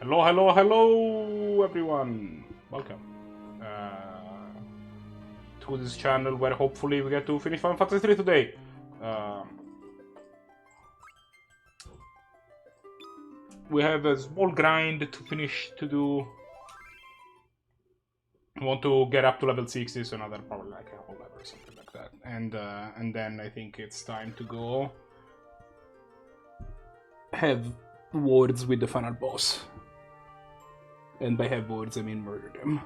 Hello, hello, hello, everyone. Welcome to this channel where hopefully we get to finish FF3 today. We have a small grind to finish to do. I want to get up to level 60, so another probably like a whole level or something like that. And then I think it's time to go have words with the final boss. And by have words, I mean murder them.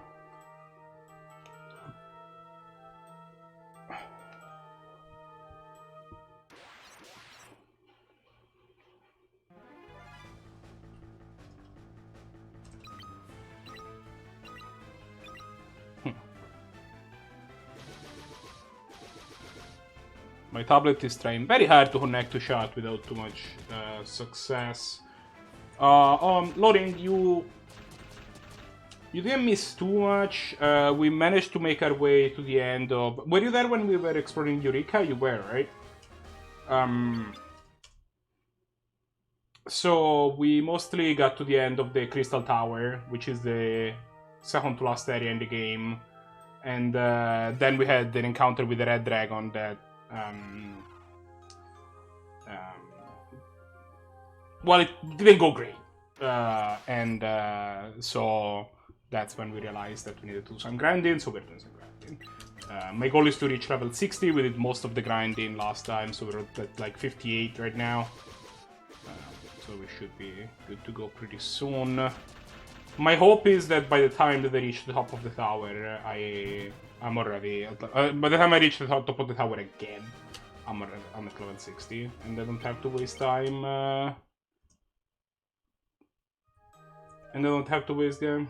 My tablet is trying very hard to connect to chat without too much success. Loading, you didn't miss too much. We managed to make our way to the end of... Were you there when we were exploring Eureka? You were, right? So we mostly got to the end of the Crystal Tower, which is the second to last area in the game. And then we had an encounter with the Red Dragon that... well, it didn't go great. So that's when we realized that we needed to do some grinding, so we're doing some grinding. My goal is to reach level 60. We did most of the grinding last time, so we're at like 58 right now. So we should be good to go pretty soon. My hope is that by the time that I reach the top of the tower, I'm already... by the time I reach the top of the tower again, I'm at level 60, and I don't have to waste time... and I don't have to waste them.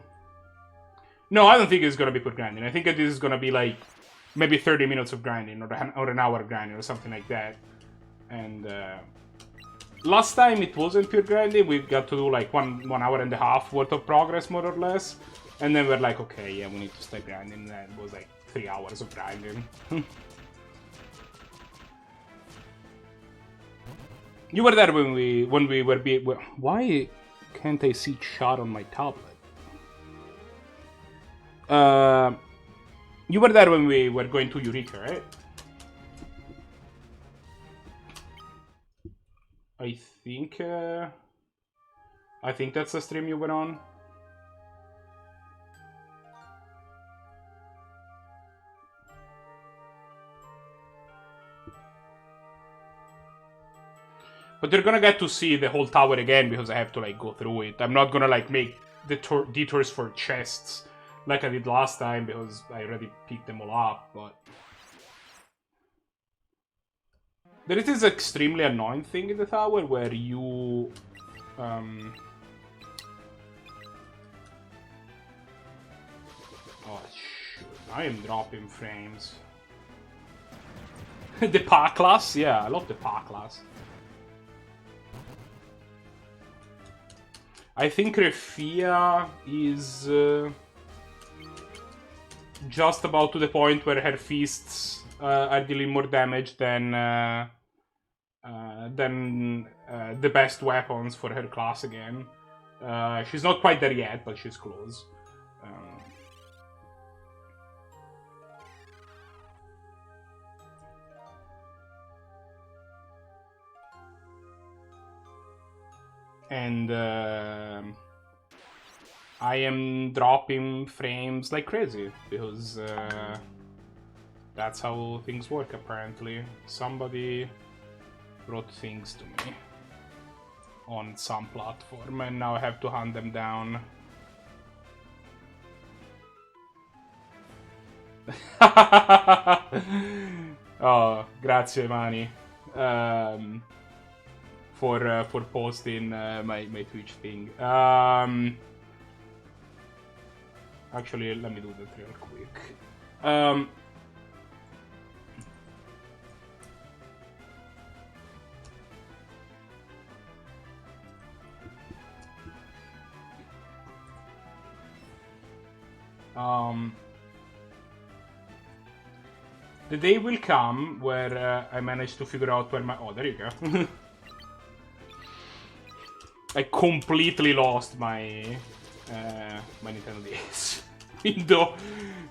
No, I don't think it's gonna be pure grinding. I think that this is gonna be like maybe 30 minutes of grinding or an hour of grinding or something like that. And last time it wasn't pure grinding. We got to do like one hour and a half worth of progress, more or less. And then we're like, okay, yeah, we need to start grinding. And it was like 3 hours of grinding. You were there when we were why can't I see chat on my tablet? You were there when we were going to Eureka, right? I think that's the stream you were on. But you're gonna get to see the whole tower again because I have to like go through it. I'm not gonna like make the detours for chests like I did last time because I already picked them all up, but... There is this extremely annoying thing in the tower where you... Oh, shoot. I am dropping frames. The PA class? Yeah, I love the PA class. I think Refia is just about to the point where her fists are dealing more damage than the best weapons for her class again. She's not quite there yet, but she's close. And I am dropping frames like crazy because that's how things work apparently. Somebody wrote things to me on some platform and now I have to hunt them down. Oh, grazie Mani. For posting my Twitch thing. Actually, let me do that real quick. The day will come where I manage to figure out where my... Oh, there you go. I completely lost my my Nintendo DS window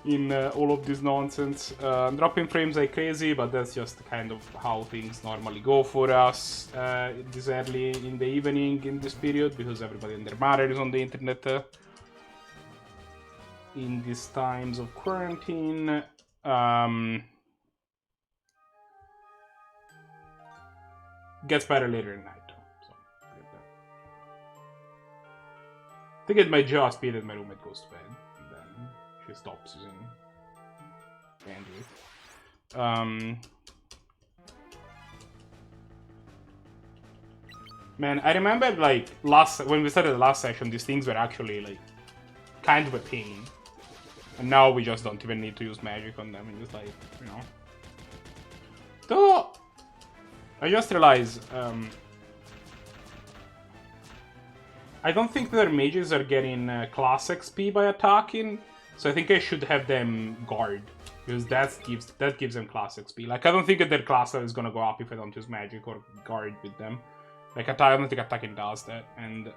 in all of this nonsense. Dropping frames like crazy, but that's just kind of how things normally go for us this early in the evening in this period, because everybody and their mother is on the internet in these times of quarantine. Gets better later in night. So, I think it might just be that my roommate goes to bed, and then she stops using bandwidth. Man, I remember like when we started the last session, these things were actually like kind of a pain, and now we just don't even need to use magic on them, and just like, you know. Though I just realized I don't think their mages are getting class XP by attacking, so I think I should have them guard, because that gives them class XP. Like, I don't think that their class is gonna go up if I don't use magic or guard with them. Like, I don't think attacking does that, and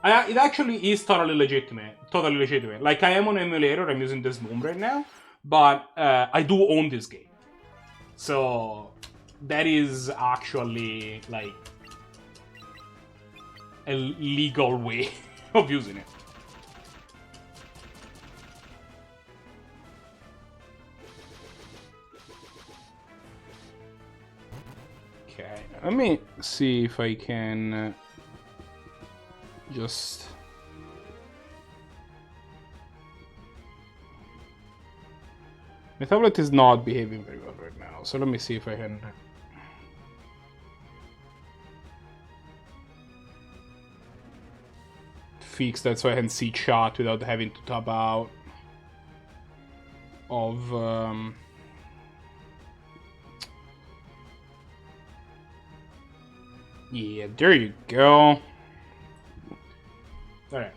it actually is totally legitimate. Like, I am on emulator, I'm using this Moon right now, but I do own this game. So that is actually like a legal way of using it. Okay, let me see if I can just... My tablet is not behaving very well right now, so let me see if I can... fix that so I can see chat without having to tab out of... Yeah, there you go. Alright.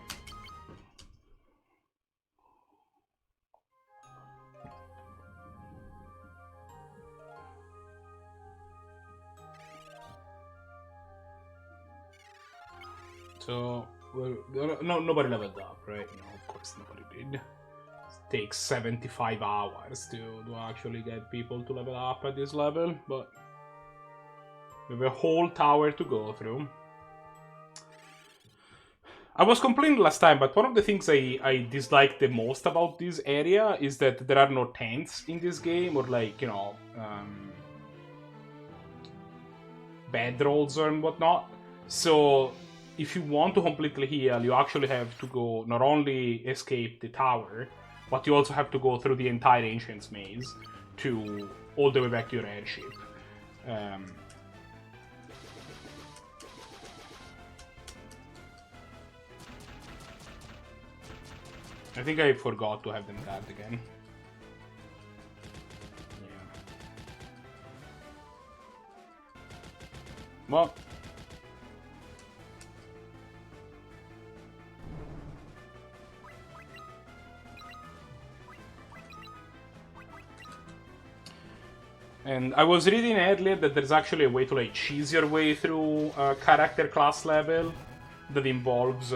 So, well, no, nobody leveled up, right? No, of course nobody did. It takes 75 hours to actually get people to level up at this level, but we have a whole tower to go through. I was complaining last time, but one of the things I dislike the most about this area is that there are no tents in this game, or like, you know, bedrolls and whatnot. So if you want to completely heal, you actually have to go not only escape the tower, but you also have to go through the entire Ancient's Maze to all the way back to your airship. I think I forgot to have them guard again. Yeah. Well... And I was reading earlier that there's actually a way to like cheese your way through a character class level that involves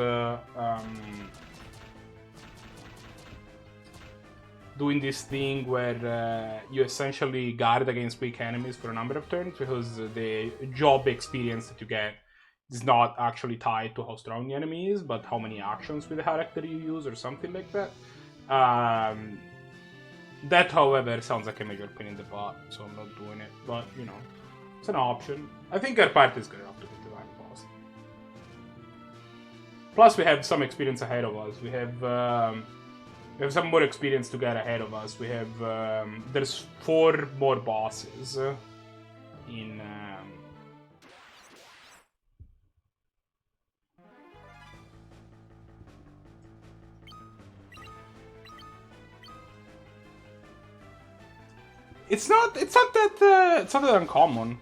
doing this thing where you essentially guard against weak enemies for a number of turns, because the job experience that you get is not actually tied to how strong the enemy is, but how many actions with the character you use or something like that. That, however, sounds like a major pain in the butt, so I'm not doing it. But, you know, it's an option. I think our party is good enough to beat the Divine Boss. Plus, we have some experience ahead of us. We have some more experience to get ahead of us. We have... there's 4 more bosses in... It's not that uncommon.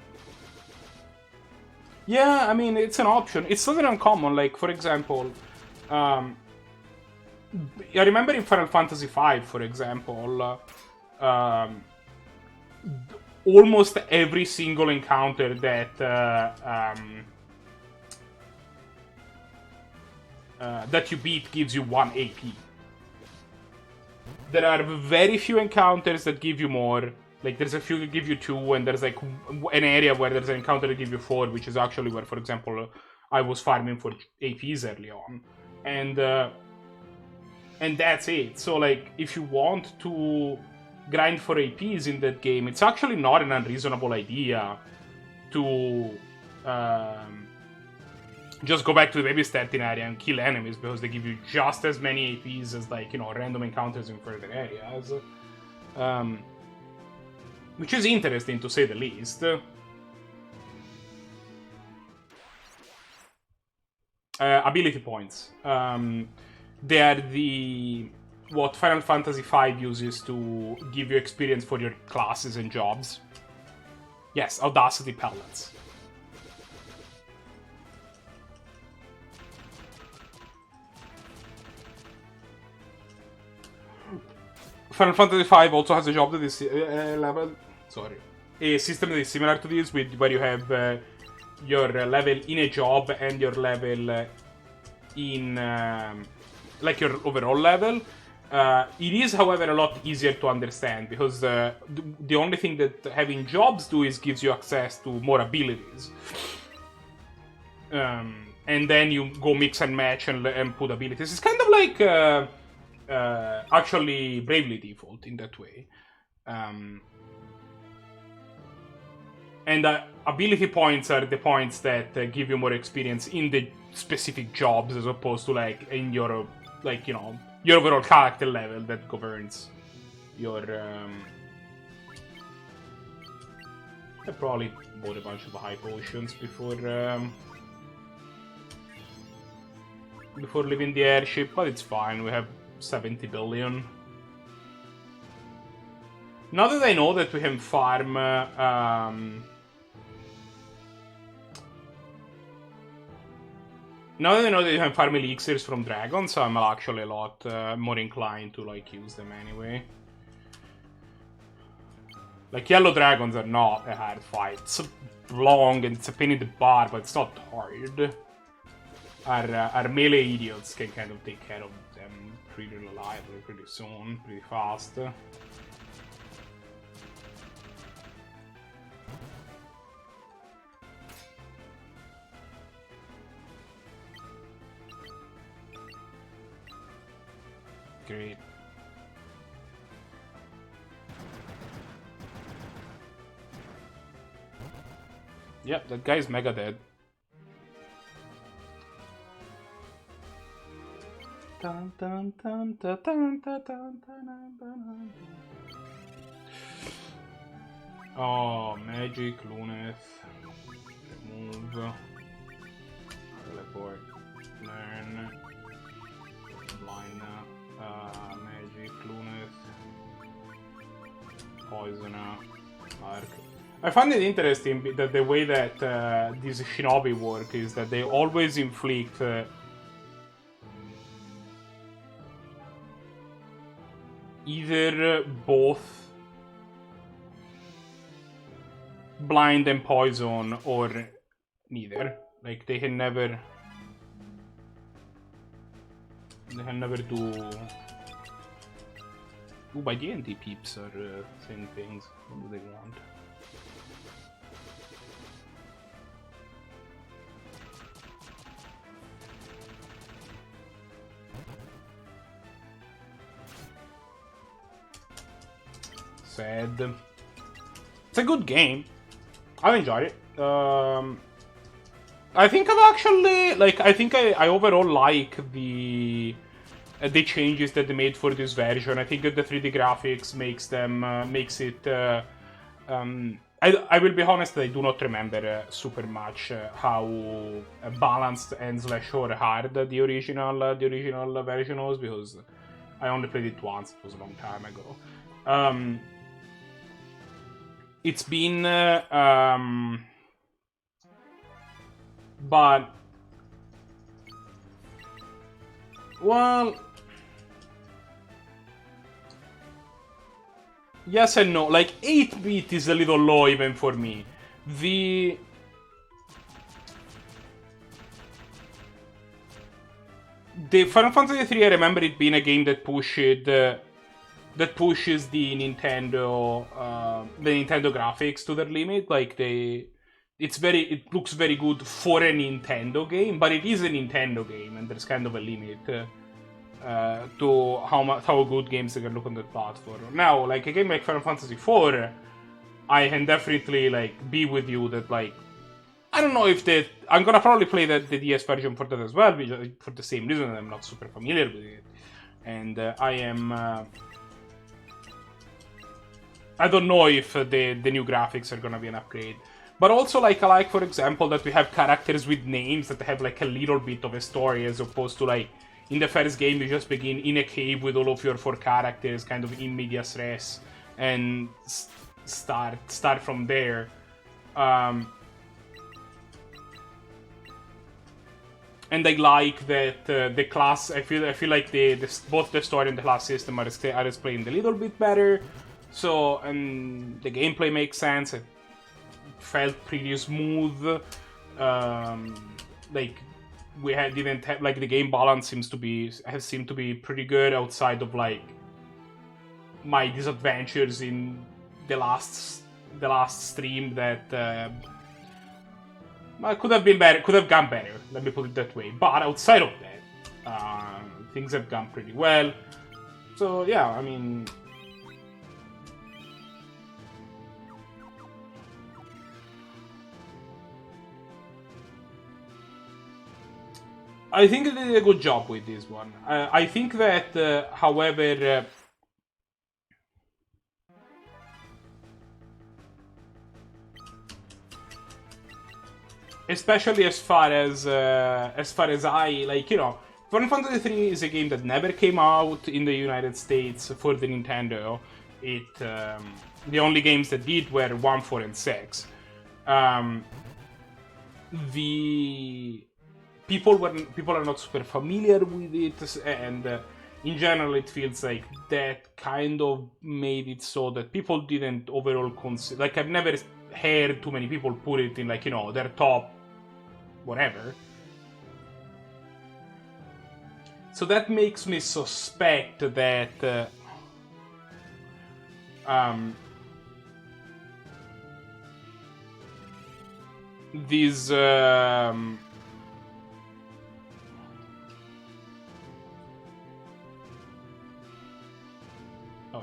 Yeah, I mean, it's an option. It's not that uncommon. Like, for example, I remember in Final Fantasy V, for example, almost every single encounter that that you beat gives you 1 AP. There are very few encounters that give you more. Like, there's a few that give you 2, and there's like an area where there's an encounter that give you 4, which is actually where, for example, I was farming for APs early on. And that's it. So, like, if you want to grind for APs in that game, it's actually not an unreasonable idea to just go back to the baby starting area and kill enemies, because they give you just as many APs as, like, you know, random encounters in further areas. Which is interesting, to say the least. Ability points. They are what Final Fantasy V uses to give you experience for your classes and jobs. Yes, Audacity pellets. Final Fantasy V also has a job that is a system that is similar to this, where you have your level in a job and your level in like your overall level. It is, however, a lot easier to understand, because the only thing that having jobs do is gives you access to more abilities. And then you go mix and match and put abilities. It's kind of like actually Bravely Default in that way. And ability points are the points that give you more experience in the specific jobs, as opposed to, like, in your, like, you know, your overall character level that governs your I probably bought a bunch of high potions before leaving the airship, but it's fine. We have 70 billion. Now that I know that we can farm now that I know that you can farm elixirs from dragons, I'm actually a lot more inclined to, like, use them anyway. Like, yellow dragons are not a hard fight. It's long and it's a pain in the butt, but it's not hard. Our melee idiots can kind of take care of them pretty reliably, pretty soon, pretty fast. Great. Yep, that guy's mega dead. Dun, dun, dun, dun, dun, dun, dun, dun. Oh, magic, Luneth. Remove. Teleport. Learn. Blind. Magic, Luneth. Poisoner. Arc. I find it interesting that the way that these shinobi work is that they always inflict either both blind and poison, or neither. Like, they can never do. Ooh, my D&D peeps are saying things. What do they want? Sad. It's a good game. I enjoyed it. I think I've actually, like, I think I overall like the changes that they made for this version. I think that the 3D graphics makes it. I will be honest, I do not remember super much how balanced and / or hard the original version was, because I only played it once. It was a long time ago. It's been, but, well, Yes and no. Like 8-bit is a little low even for me. The Final Fantasy 3, I remember it being a game that pushes the Nintendo graphics to their limit. Like it looks very good for a Nintendo game, but it is a Nintendo game, and there's kind of a limit to how good games they can look on that platform. Now, like a game like Final Fantasy 4, I can definitely like be with you that like I don't know if that I'm gonna probably play the DS version for that as well, for the same reason I'm not super familiar with it, and I don't know if the new graphics are gonna be an upgrade. But also, like, I like, for example, that we have characters with names that have, like, a little bit of a story, as opposed to, like, in the first game, you just begin in a cave with all of your 4 characters, kind of in medias res, and start from there. And I like that the class. I feel like both the story and the class system are explained a little bit better. So, and the gameplay makes sense. It felt pretty smooth. Like didn't have like the game balance seemed to be pretty good outside of like my disadventures in the last stream that could have been better, could have gone better. Let me put it that way. But outside of that, things have gone pretty well. So yeah, I mean. I think they did a good job with this one. I think that, however, especially as far as I like, you know, Final Fantasy 3 is a game that never came out in the United States for the Nintendo. The only games that did were 1, 4, and 6. People are not super familiar with it, and in general, it feels like that kind of made it so that people didn't overall consider. Like, I've never heard too many people put it in, like, you know, their top whatever. So that makes me suspect that these oh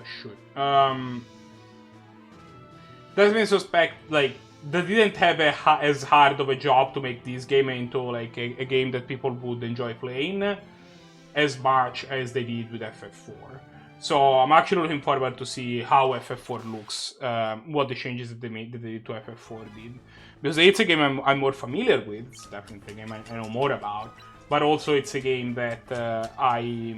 shoot. That makes me suspect like they didn't have as hard of a job to make this game into like a game that people would enjoy playing as much as they did with FF4. So I'm actually looking forward to see how FF4 looks, what the changes that they did to FF4 did. Because it's a game I'm more familiar with, it's definitely a game I know more about, but also it's a game that I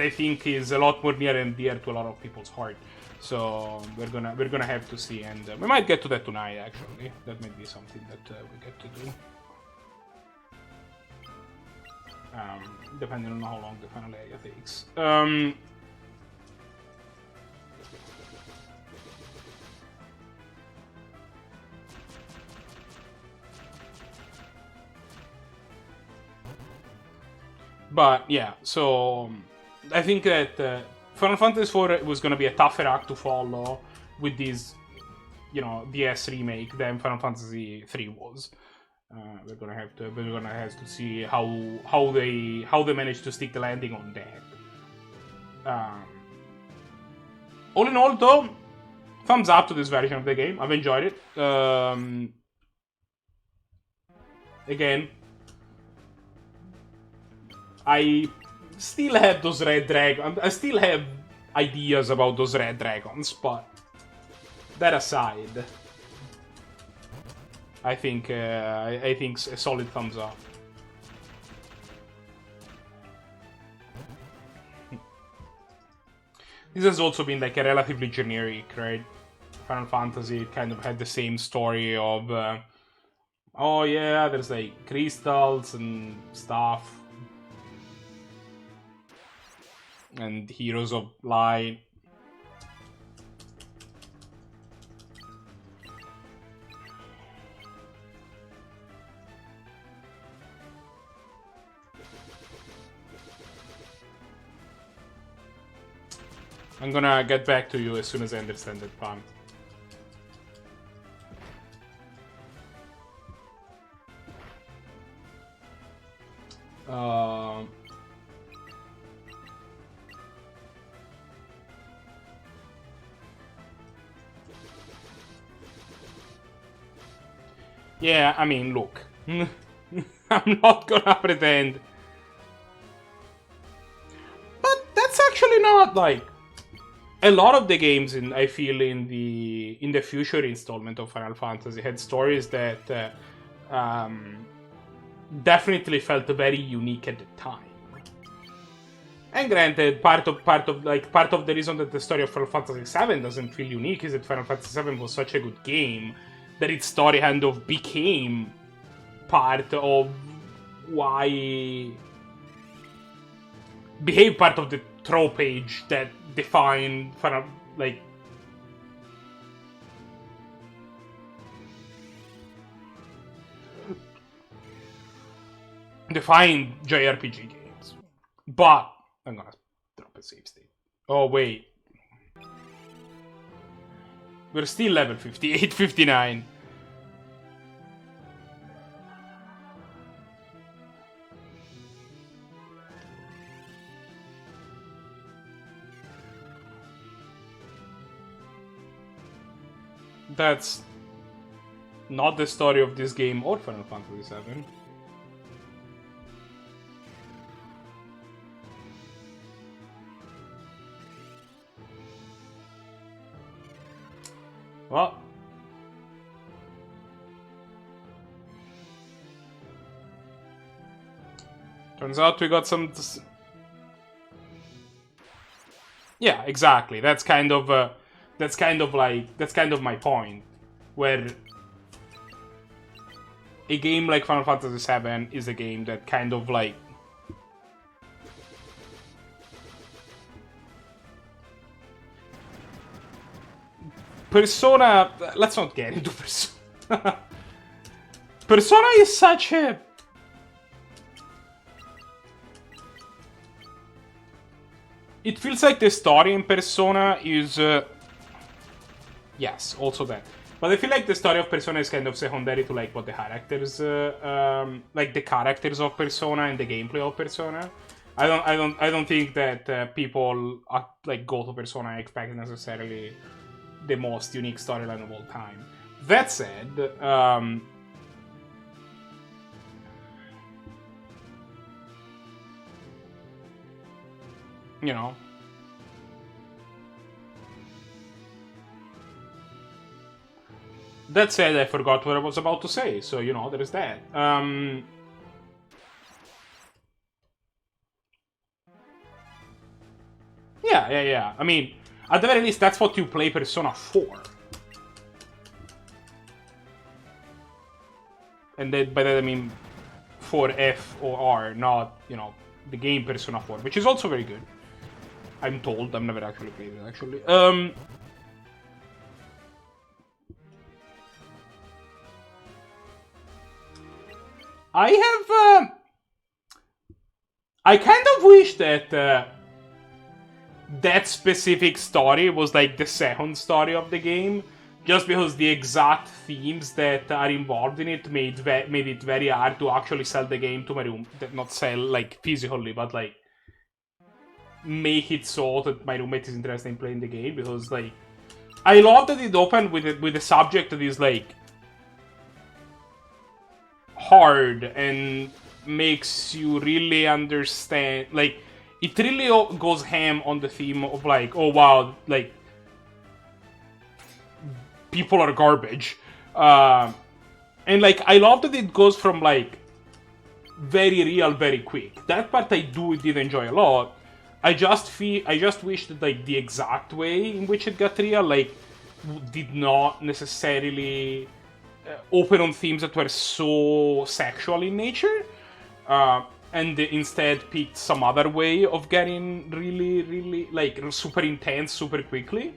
think is a lot more near and dear to a lot of people's heart. So we're gonna have to see, and we might get to that tonight. Actually, that might be something that we get to do, depending on how long the final area takes. But yeah, so I think that Final Fantasy IV was going to be a tougher act to follow with this, you know, DS remake than Final Fantasy III was. We're gonna have to see how they manage to stick the landing on that. All in all, though, thumbs up to this version of the game. I've enjoyed it. Again, I still have those red dragons. I still have ideas about those red dragons, but that aside, I think a solid thumbs up. This has also been like a relatively generic, right? Final Fantasy kind of had the same story of, oh yeah, there's like crystals and stuff. and Heroes of Light. I'm gonna get back to you as soon as I understand that prompt. Yeah, I mean, look. I'm not gonna pretend. But that's actually not, like... A lot of the games, I feel, in the future installment of Final Fantasy had stories that definitely felt very unique at the time. And granted, part of the reason that the story of Final Fantasy VII doesn't feel unique is that Final Fantasy VII was such a good game that its story kind of became part of became part of the trope page that defined defined JRPG games. But I'm gonna drop a save state. Oh wait. We're still level 58, 59. That's not the story of this game or Final Fantasy VII. Well, turns out we got some. Yeah, exactly. That's kind of my point, where a game like Final Fantasy VII is a game that kind of like Persona. Let's not get into Persona. Persona is such a... It feels like the story in Persona is... Yes, also that. But I feel like the story of Persona is kind of secondary to like what the characters, like the characters of Persona and the gameplay of Persona. I don't think that people like go to Persona expecting necessarily the most unique storyline of all time. That said, you know. That said, I forgot what I was about to say, so, you know, there is that. Yeah. I mean, at the very least, that's what you play Persona for. And then, by that I mean for F or R, not, you know, the game Persona 4, which is also very good. I'm told. I've never actually played it, actually. I kind of wish that that specific story was like the second story of the game, just because the exact themes that are involved in it made it very hard to actually sell the game to my room. Not sell like physically, but like make it so that my roommate is interested in playing the game, because like I love that it opened with a subject that is like hard and makes you really understand, like it really goes ham on the theme of like, oh wow, like people are garbage, and like I love that it goes from like very real very quick. That part I did enjoy a lot. I just wish that like the exact way in which it got real like did not necessarily open on themes that were so sexual in nature. and instead picked some other way of getting really, like, super intense super quickly.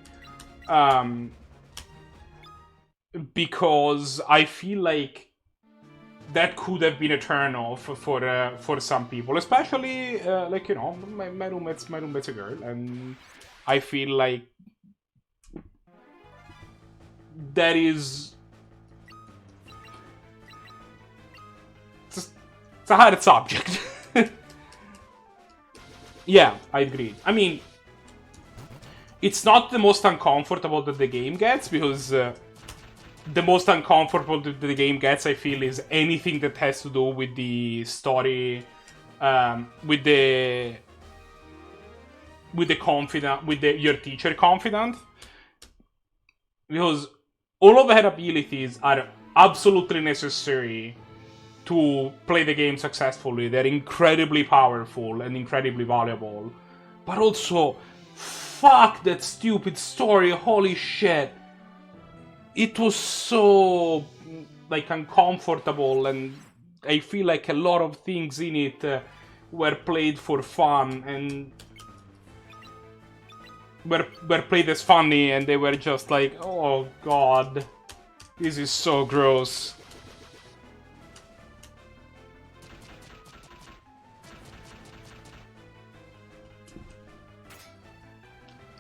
Because I feel like that could have been a turn off for some people, especially like, you know, my roommate's a girl, and I feel like that is it's a hard subject. Yeah, I agree. I mean, it's not the most uncomfortable that the game gets, because the most uncomfortable that the game gets, I feel, is anything that has to do with the story, with the confidant, with your teacher confidant, because all of her abilities are absolutely necessary to play the game successfully. They're incredibly powerful and incredibly valuable, but also, fuck that stupid story, holy shit. It was so, like, uncomfortable, and I feel like a lot of things in it were played for fun, and were played as funny, and they were just like, oh god, this is so gross.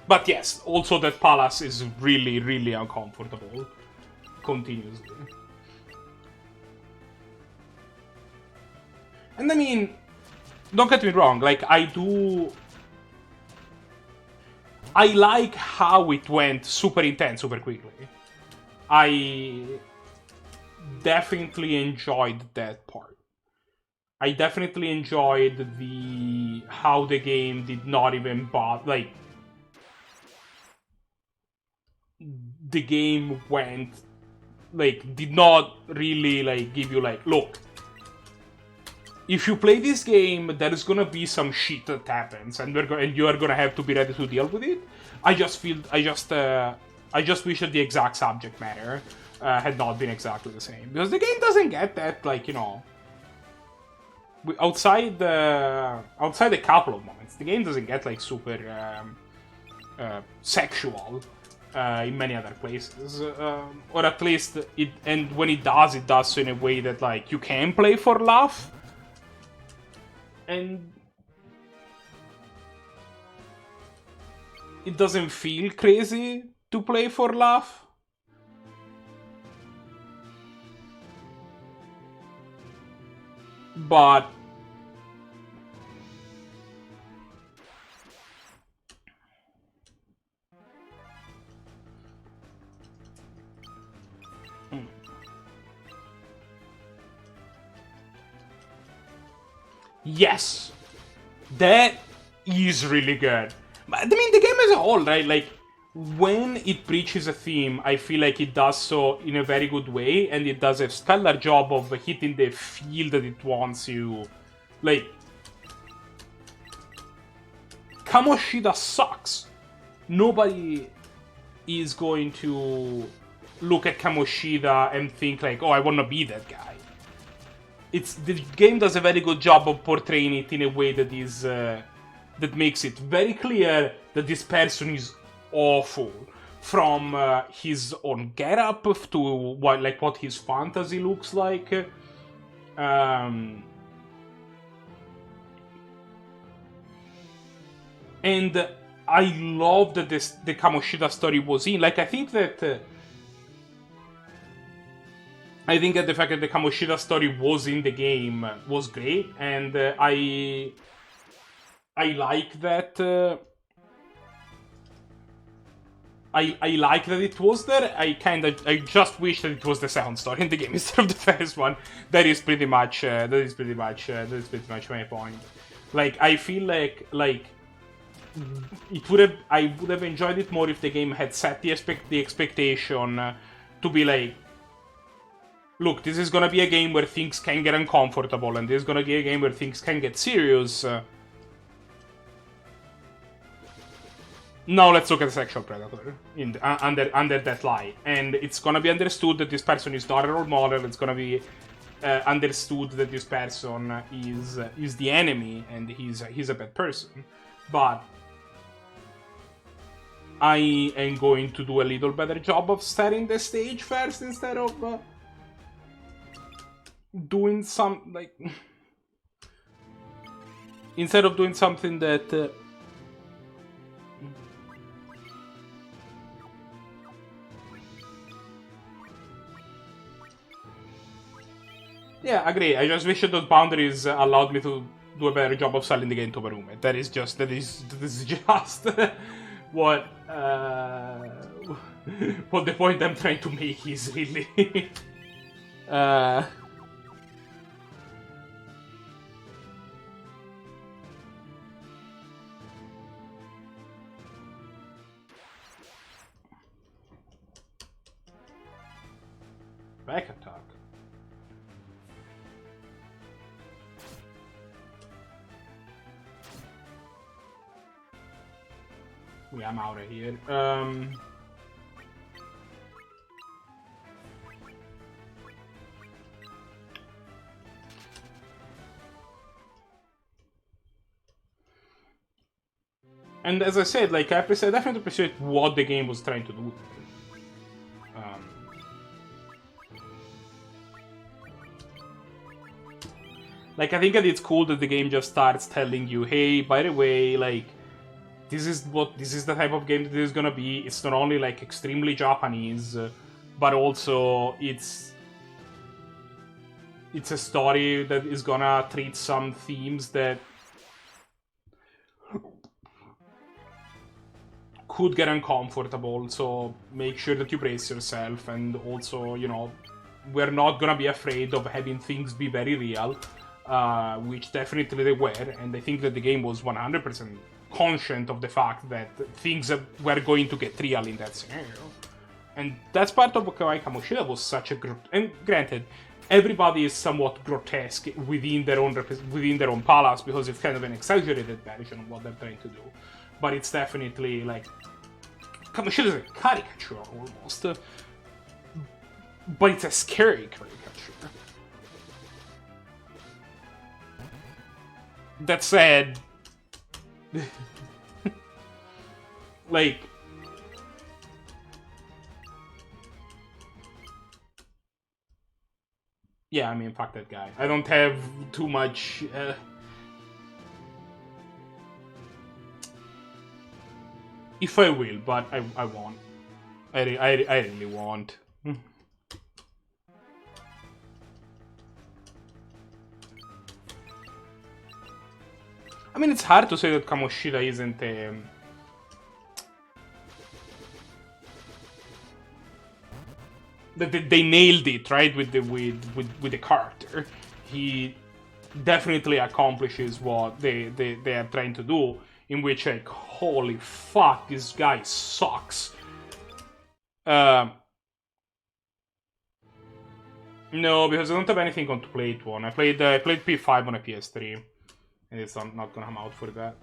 But yes, also that palace is really uncomfortable. Continuously. And I mean, don't get me wrong, like, I like how it went super intense super quickly. I definitely enjoyed that part. I definitely enjoyed how the game did not even bother, like, the game went, like, did not really, like, give you, like, look, if you play this game, there is gonna be some shit that happens, and you are gonna have to be ready to deal with it. I just wish that the exact subject matter had not been exactly the same, because the game doesn't get that, like, you know, outside a couple of moments, the game doesn't get, like, super sexual in many other places, or at least it. And when it does so in a way that, like, you can play for laugh, and it doesn't feel crazy to play for laugh. But yes, that is really good. But I mean, the game as a whole, right? Like, when it breaches a theme, I feel like it does so in a very good way, and it does a stellar job of hitting the feel that it wants you. Like, Kamoshida sucks. Nobody is going to look at Kamoshida and think, like, oh, I want to be that guy. The game does a very good job of portraying it in a way that is that makes it very clear that this person is awful, from his own getup to what his fantasy looks like. And I love that the Kamoshida story was in. Like, I think that the fact that the Kamoshida story was in the game was great, and I like that. I like that it was there. I just wish that it was the second story in the game instead of the first one. That is pretty much my point. Like, I feel like I would have enjoyed it more if the game had set the expectation to be like, look, this is gonna be a game where things can get uncomfortable, and this is gonna be a game where things can get serious. Now let's look at the sexual predator under that light, and it's gonna be understood that this person is not a role model. It's gonna be understood that this person is the enemy and he's a bad person, but I am going to do a little better job of setting the stage first instead of doing instead of doing something that yeah, agree. I just wish that those boundaries allowed me to do a better job of selling the game to my roommate. That is just what what the point I'm trying to make is really. Back attack. Yeah, I'm out of here. And as I said, like I definitely appreciate what the game was trying to do. Like I think that it's cool that the game just starts telling you, hey, by the way, like this is the type of game that it is gonna be. It's not only like extremely Japanese, but also it's a story that is gonna treat some themes that could get uncomfortable. So make sure that you brace yourself, and also, you know, we're not gonna be afraid of having things be very real, which definitely they were, and I think that the game was 100% conscient of the fact that things were going to get real in that scenario. And that's part of why Kamoshida was such a and granted, everybody is somewhat grotesque within their own palace, because it's kind of an exaggerated version of what they're trying to do. But it's definitely like Kamoshida is a caricature almost, but it's a scary caricature. That said, like, yeah, I mean, fuck that guy. I don't have too much. If I will, but I won't. I really won't. I mean, it's hard to say that Kamoshida isn't they nailed it, right, with the character. He definitely accomplishes what they are trying to do, in which, like, holy fuck, this guy sucks. No, because I don't have anything on to play it on. I played P5 on a PS3, and it's not gonna come out for that.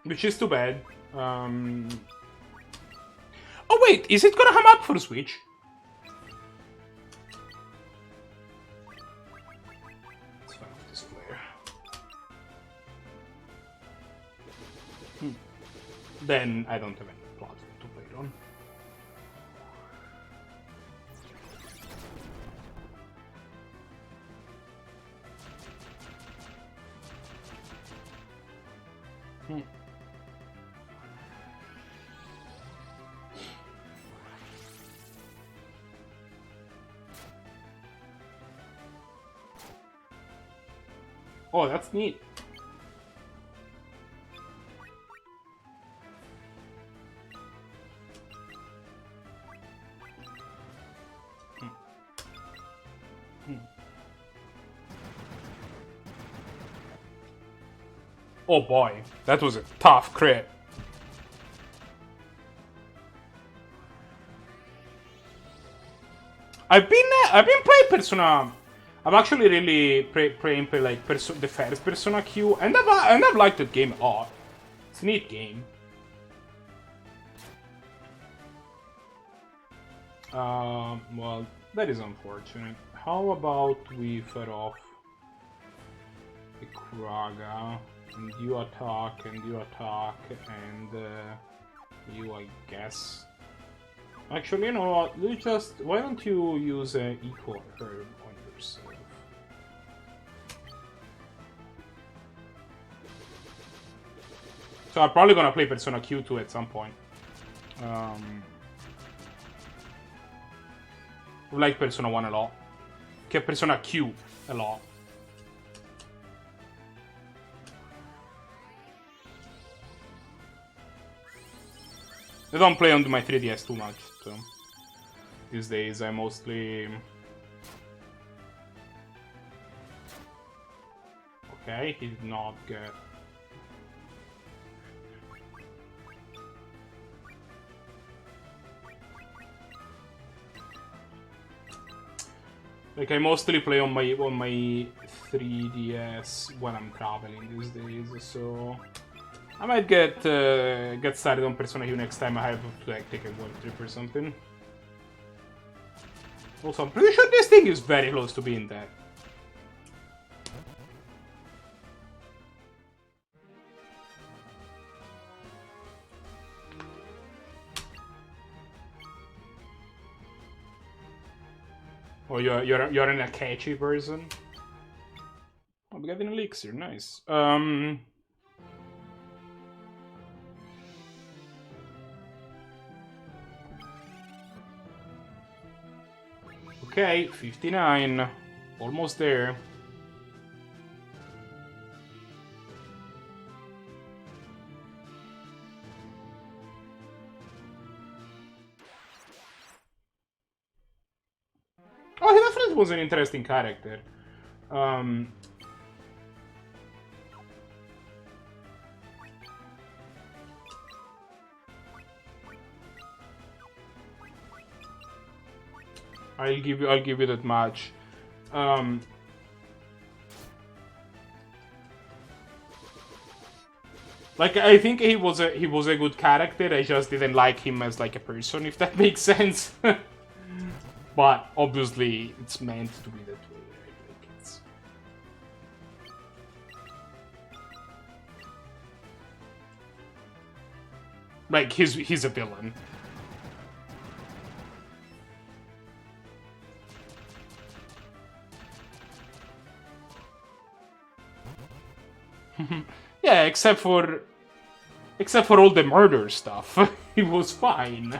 Which is too bad. Oh wait, is it gonna come out for Switch? Let's find out this player. Then I don't have any platform to play it on. Oh, that's neat. Oh boy, that was a tough crit. I've been playing Persona. I'm actually really playing like the first Persona Q, and I've liked that game a lot. It's a neat game. Well, that is unfortunate. How about we fed off the Kraga, and you attack, and you attack, and you, I guess. Actually, you know what? You just why don't you use an equal herb on yourself? So I'm probably gonna play Persona Q2 at some point. I like Persona 1 a lot. Che Persona Q a lot. I don't play on my 3DS too much, so these days I mostly... Okay, he did not get... Like I mostly play on my 3DS when I'm traveling these days, so I might get started on Persona Q next time I have to like take a work trip or something. Also, I'm pretty sure this thing is very close to being dead. Oh, you're an Akechi person? Oh, we got an elixir, nice. Okay, 59. Almost there. Oh, he definitely was an interesting character. I'll give you that much. Like I think he was a good character. I just didn't like him as like a person, if that makes sense. But obviously, it's meant to be that way, right? Like it's... Like he's a villain. Yeah, except for all the murder stuff, it was fine.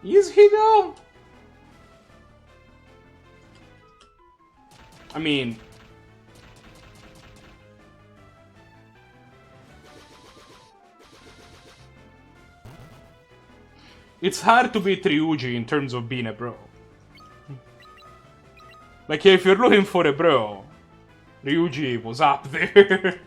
Is he though? I mean... It's hard to beat Ryuji in terms of being a bro. Like, if you're looking for a bro, Ryuji was up there.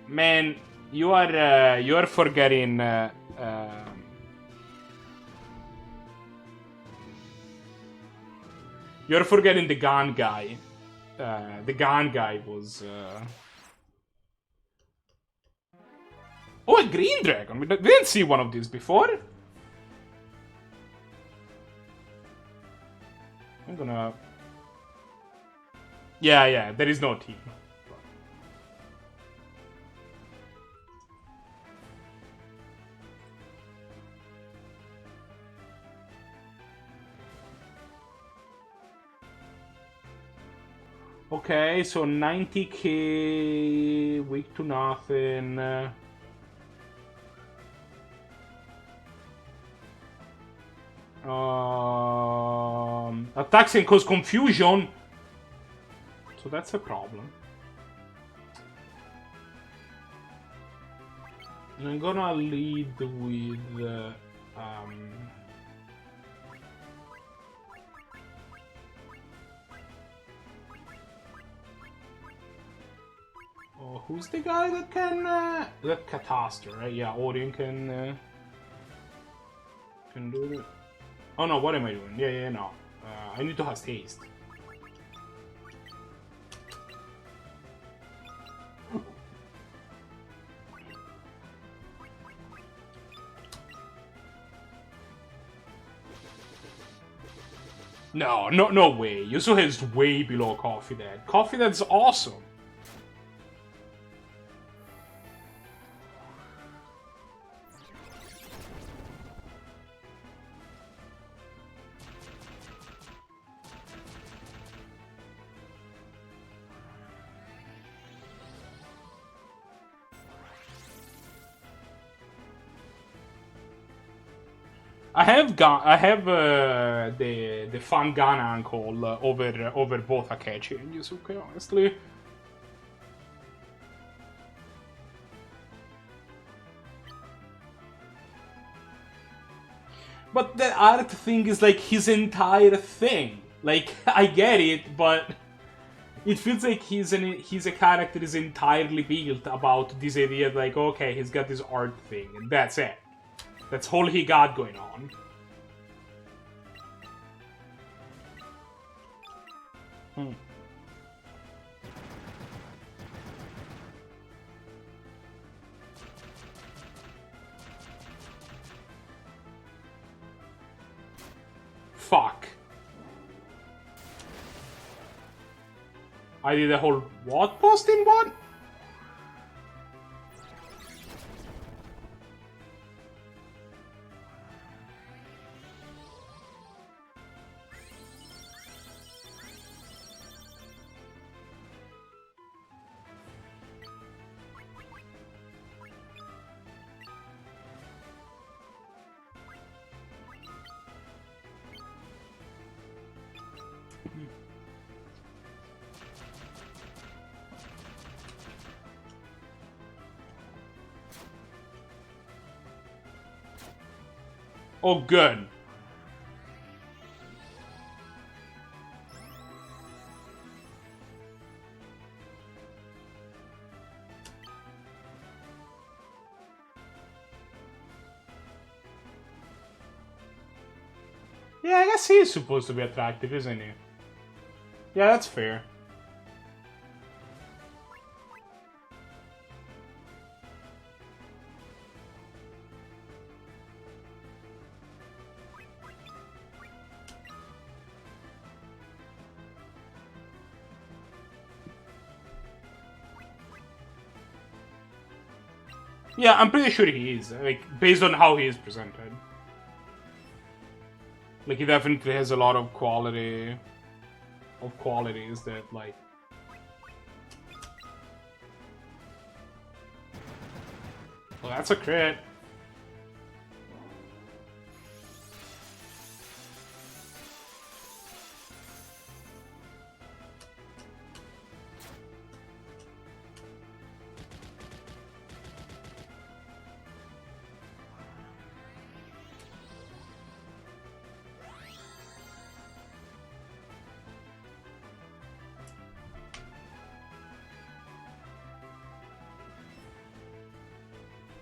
Man, you are forgetting. You're forgetting the gun guy. The gun guy was. Oh, a green dragon. We didn't see one of these before. I'm gonna. Yeah. There is no team. Okay, so 90k, weak to nothing. Attacks and cause confusion. So that's a problem. I'm gonna lead with oh, who's the guy that can that Catastrophe, right? Yeah, Orion can do it. Oh no, what am I doing? Yeah, no. I need to have haste. No way. Yasuo is way below Coffee Dad. Coffee Dad's awesome. I have the fun gun uncle over both Akechi and Yusuke, honestly. But the art thing is like his entire thing. Like I get it, but it feels like he's a character is entirely built about this idea. Like okay, he's got this art thing, and that's it. That's all he got going on. Fuck. I did a whole what post in what? Oh, good. Yeah, I guess he is supposed to be attractive, isn't he? Yeah, that's fair. Yeah, I'm pretty sure he is, like, based on how he is presented. Like, he definitely has a lot of qualities that, like... Well, that's a crit.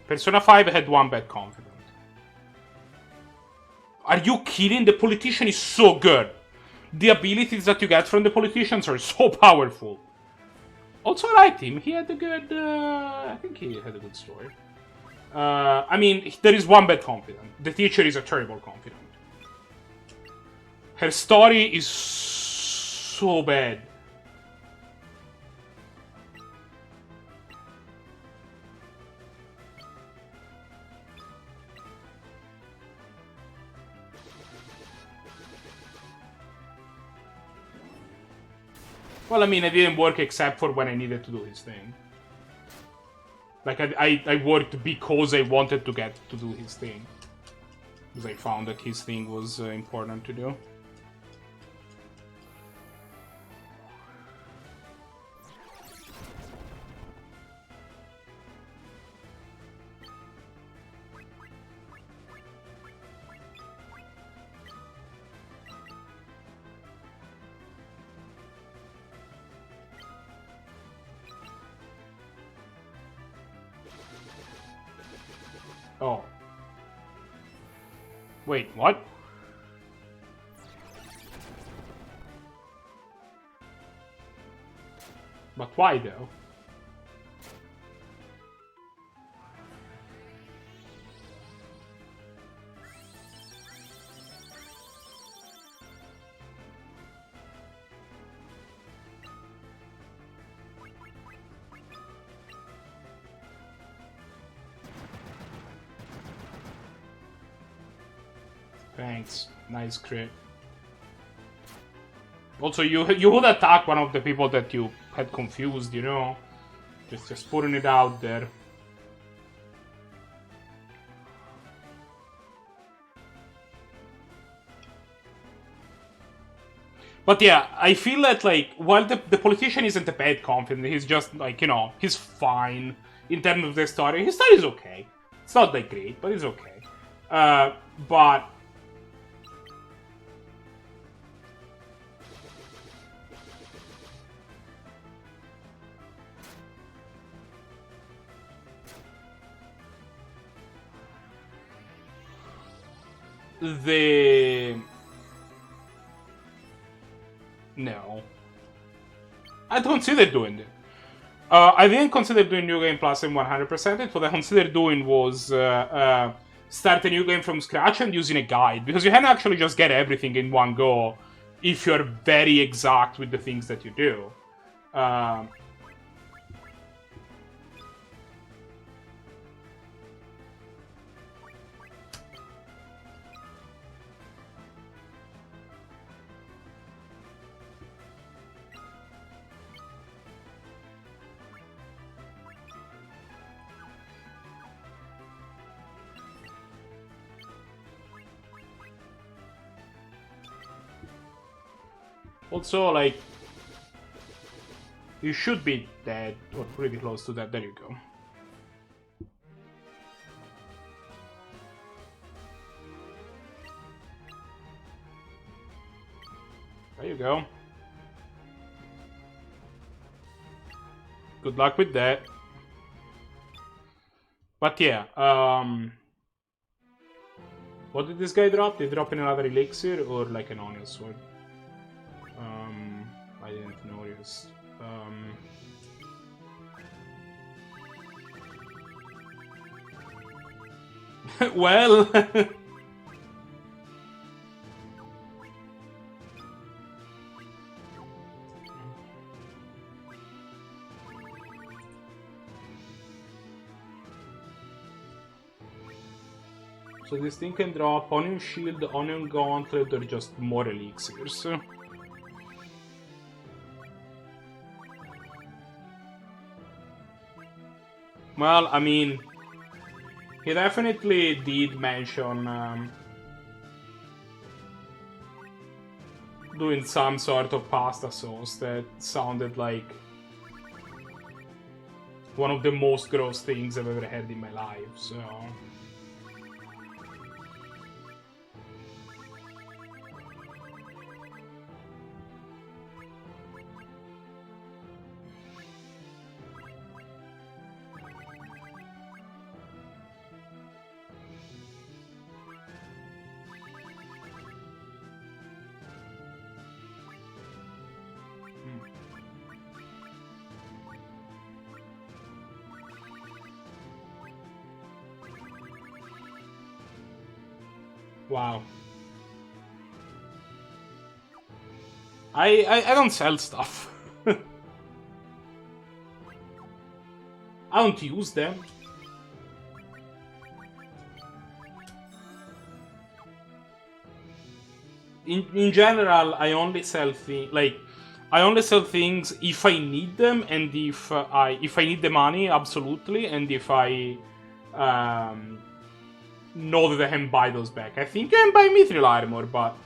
Persona 5 had one bad confidant. Are you kidding? The politician is so good. The abilities that you get from the politicians are so powerful. Also, I liked him. He had a good... I think he had a good story. I mean, there is one bad confidant. The teacher is a terrible confidant. Her story is so bad. Well, I mean, it didn't work except for when I needed to do his thing. Like, I worked because I wanted to get to do his thing. Because I found that his thing was important to do. Oh. Wait, what? But why, though? Thanks. Nice crit. Also, you would attack one of the people that you had confused, you know? Just putting it out there. But yeah, I feel that, like, while the politician isn't a bad confident, he's just, like, you know, he's fine in terms of the story. His story is okay. It's not that great, but it's okay. But... No. I considered doing it. I didn't consider doing New Game Plus in 100%. What I considered doing was start a new game from scratch and using a guide. Because you can actually just get everything in one go if you're very exact with the things that you do. Also, like, you should be dead, or pretty close to that. There you go. There you go. Good luck with that. But yeah, what did this guy drop? Did he drop in another elixir or like an onion sword? I didn't notice. Well... So this thing can drop Onion Shield, Onion Gauntlet, or just more elixirs. Well, I mean, he definitely did mention doing some sort of pasta sauce that sounded like one of the most gross things I've ever had in my life, so... Wow. I don't sell stuff. I don't use them. In general, I only sell things, like, I only sell things if I need them, and if I need the money, absolutely, and if I know that I can buy those back. I think I can buy mithril armor, but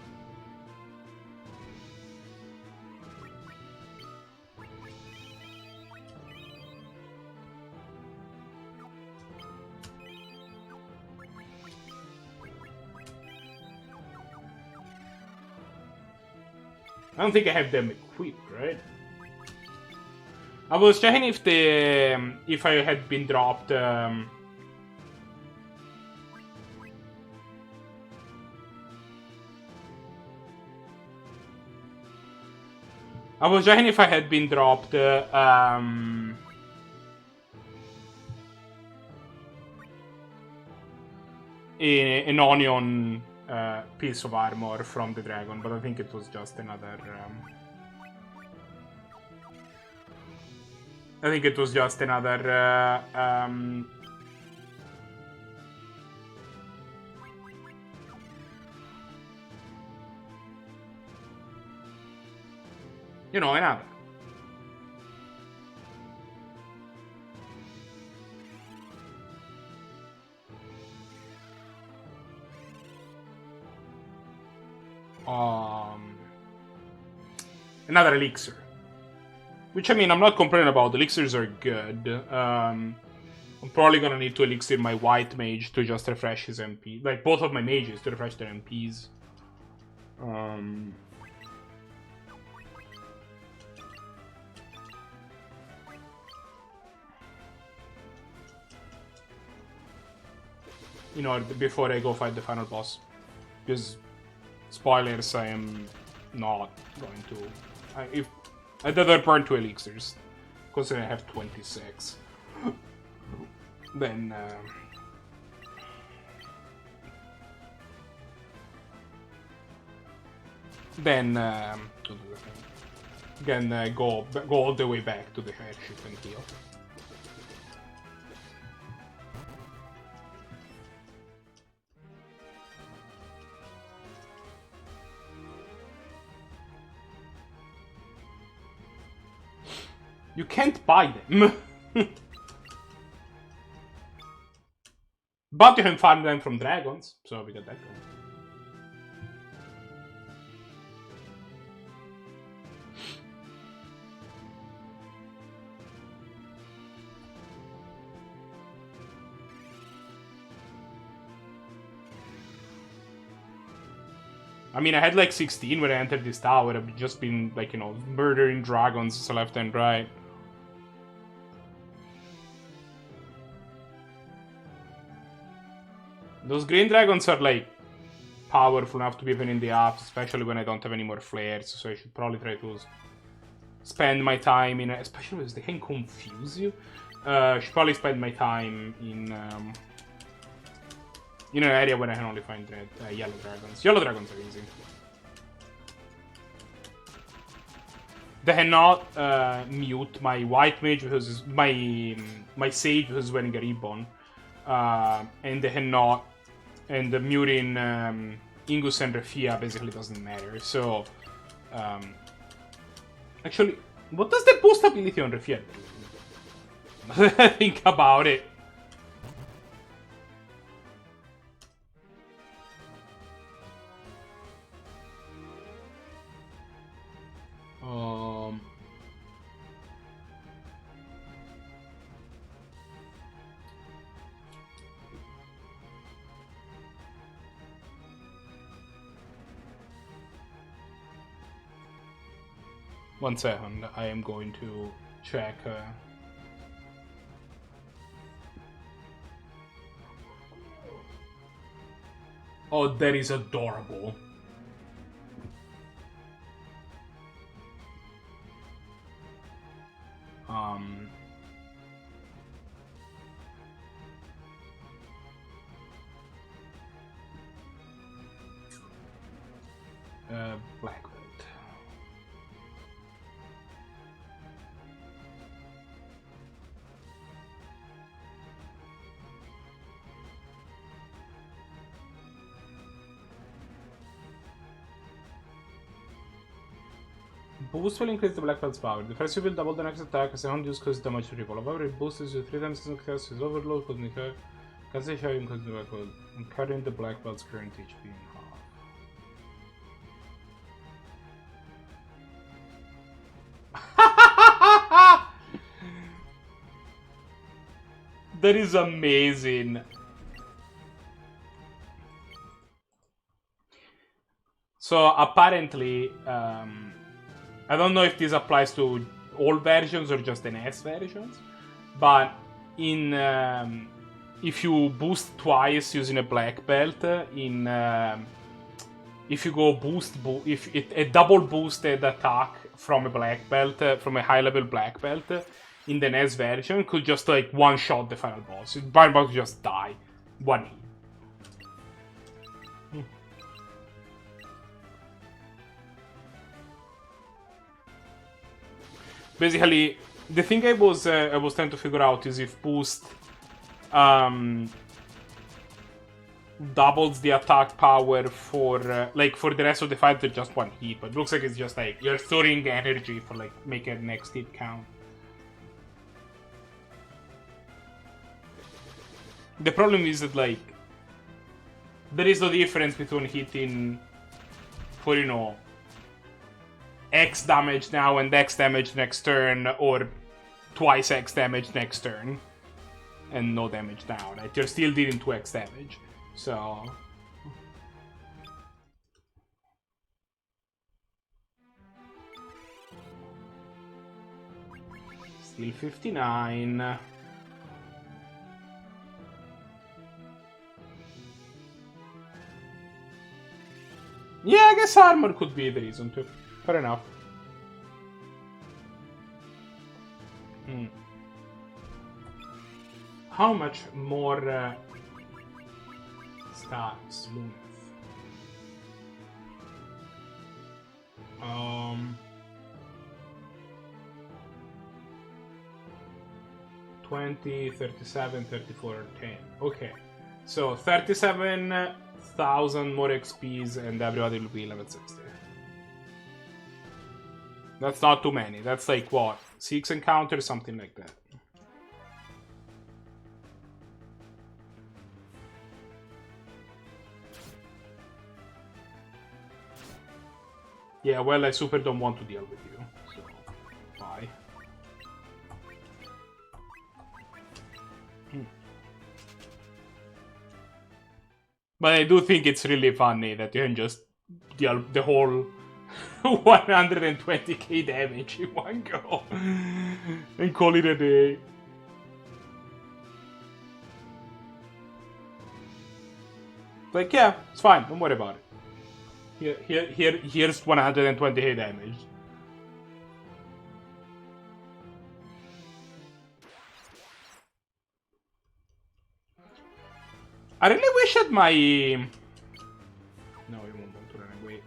I don't think I have them equipped, right? I was checking if if I had been dropped. I was checking if I had been dropped an onion piece of armor from the dragon, but I think it was just another. I think it was just another. You know, another. Another elixir. Which, I mean, I'm not complaining about. Elixirs are good. I'm probably gonna need to elixir my white mage to just refresh his MP. Like, both of my mages to refresh their MPs. You know, before I go fight the final boss. Because, spoilers, I am not going to... I'd rather burn 2 elixirs. Because I have 26. Then... go all the way back to the airship and heal. You can't buy them. But you can farm them from dragons, so we got that going. I mean, I had like 16 when I entered this tower. I've just been, like, you know, murdering dragons left and right. Those green dragons are, like, powerful enough to be even in the apps, especially when I don't have any more flares, so I should probably try to spend my time in... Especially because they can confuse you. I should probably spend my time in an area where I can only find yellow dragons. Yellow dragons are easy. They cannot mute my white mage because my sage who's wearing a ribbon, and they cannot. And the muting Ingus and Refia basically doesn't matter. So, actually, what does the boost ability on Refia do? Think about it. One second, I am going to check. Oh, that is adorable. Black belt. Boost will increase the black belt's power. The first you will double the next attack, a second use causes damage to recall. However, it boosts you 3 times the success is overload, causing her. Can say how you increase the black belt. I'm cutting the black belt's current HP in half. That is amazing. So apparently, I don't know if this applies to all versions or just the NES versions, but in if you boost twice using a black belt, if you go a double boosted attack from a black belt, from a high level black belt, in the NES version could just like one shot the final boss. The final boss just die, one hit. Basically, the thing I was trying to figure out is if boost doubles the attack power for for the rest of the fight with just one hit, but it looks like it's just like you're storing energy for like make a next hit count. The problem is that like there is no difference between hitting for X damage now and X damage next turn, or twice X damage next turn and no damage now, right? You're still dealing 2x damage, so... Still 59. Yeah, I guess armor could be the reason too. Fair enough. How much more stats? 20, 37, 34, 10. Okay. So 37,000 more XPs and everybody will be level 60. That's not too many. That's like what? 6 encounters, something like that. Yeah, well, I super don't want to deal with you, so bye. But I do think it's really funny that you can just deal the whole 120k damage in one go and call it a day. Like, yeah, it's fine, don't worry about it. Here's 120k damage. I really wish that my... No, you won't want to run away.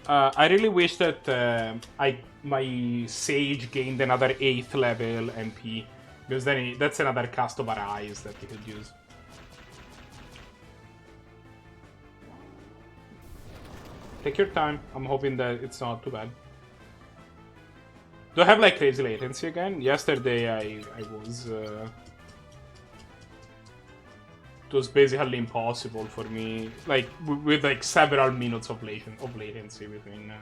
I really wish that my Sage gained another 8th level MP, because then that's another cast of eyes that he could use. Take your time. I'm hoping that it's not too bad. Do I have like crazy latency again? Yesterday I was... it was basically impossible for me, like with like several minutes of latency between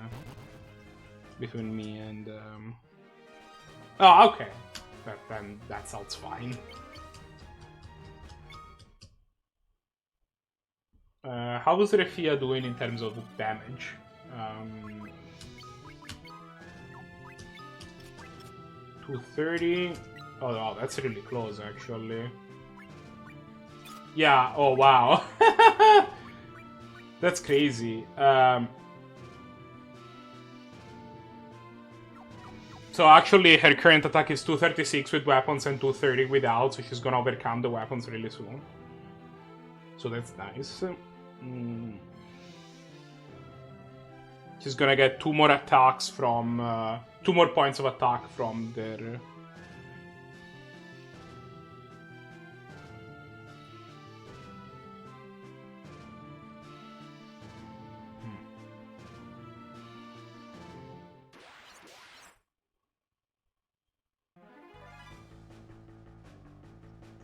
me and... Oh, okay. Then that sounds fine. How was Refia doing in terms of damage? 230. Oh, wow, that's really close, actually. Yeah, oh, wow. That's crazy. So actually, her current attack is 236 with weapons and 230 without, so she's gonna overcome the weapons really soon. So that's nice. She's gonna get 2 more attacks from... 2 more points of attack from their...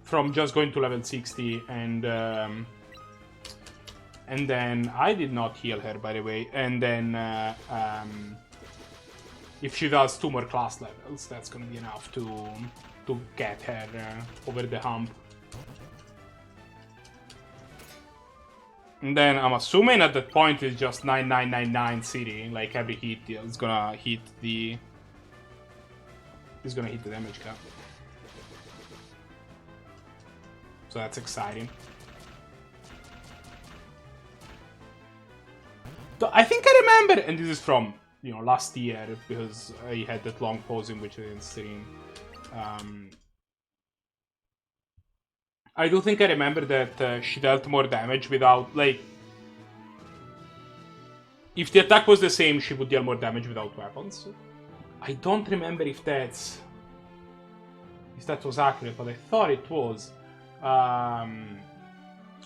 from just going to level 60 and then I did not heal her, by the way, and then if she does 2 more class levels, that's gonna be enough to get her over the hump. And then I'm assuming at that point it's just 9999 city, like every hit is gonna hit the damage cap. So that's exciting. So I think I remember, and this is from last year because I had that long pause in which I didn't stream. I do think I remember that she dealt more damage without, like... If the attack was the same, she would deal more damage without weapons. I don't remember if that was accurate, but I thought it was.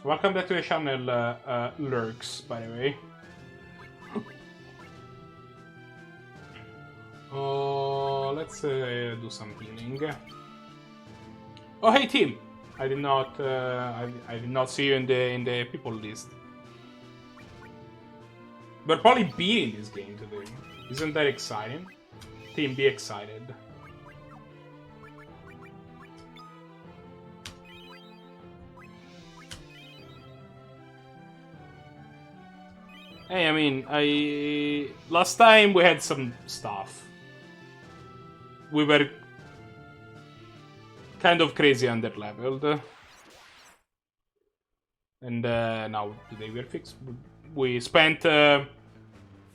Welcome back to the channel, Lurks, by the way. Let's do some healing. Oh, hey, team! I did not see you in the people list. We're probably beating this game today. Isn't that exciting? Team, be excited. Hey, I mean, last time we had some stuff. We were kind of crazy under-leveled. And now today we're fixed. We spent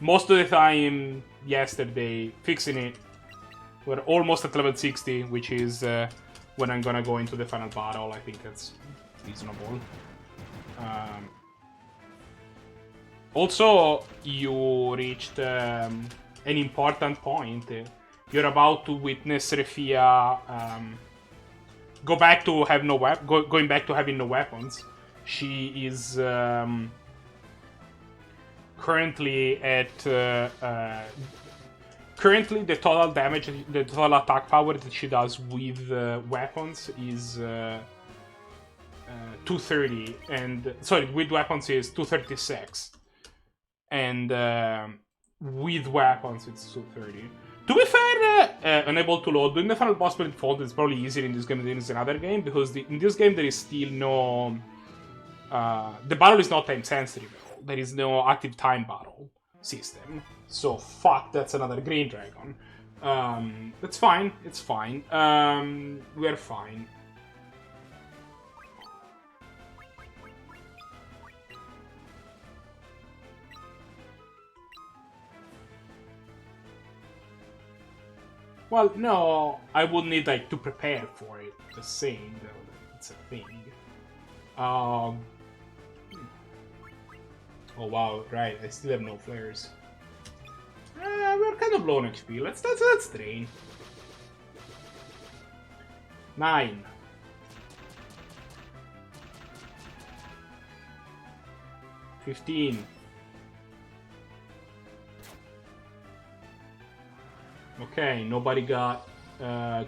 most of the time yesterday fixing it. We're almost at level 60, which is when I'm gonna go into the final battle. I think that's reasonable. Also, you reached an important point. You're about to witness Refia going back to having no weapons. She is currently at currently the total damage, the total attack power that she does with weapons is 230, and sorry, with weapons is 236, and with weapons it's 230. To be fair, unable to load, doing the final boss by default is probably easier in this game than in another game, because in this game there is still no... the battle is not time sensitive at all. There is no active time battle system. So, fuck, that's another green dragon. That's fine, it's fine. We're fine. Well, no, I would need, like, to prepare for it. Just saying, though, it's a thing. Oh, wow, right, I still have no flares. We're kind of low on HP. Let's drain. 9. $15. Okay, nobody got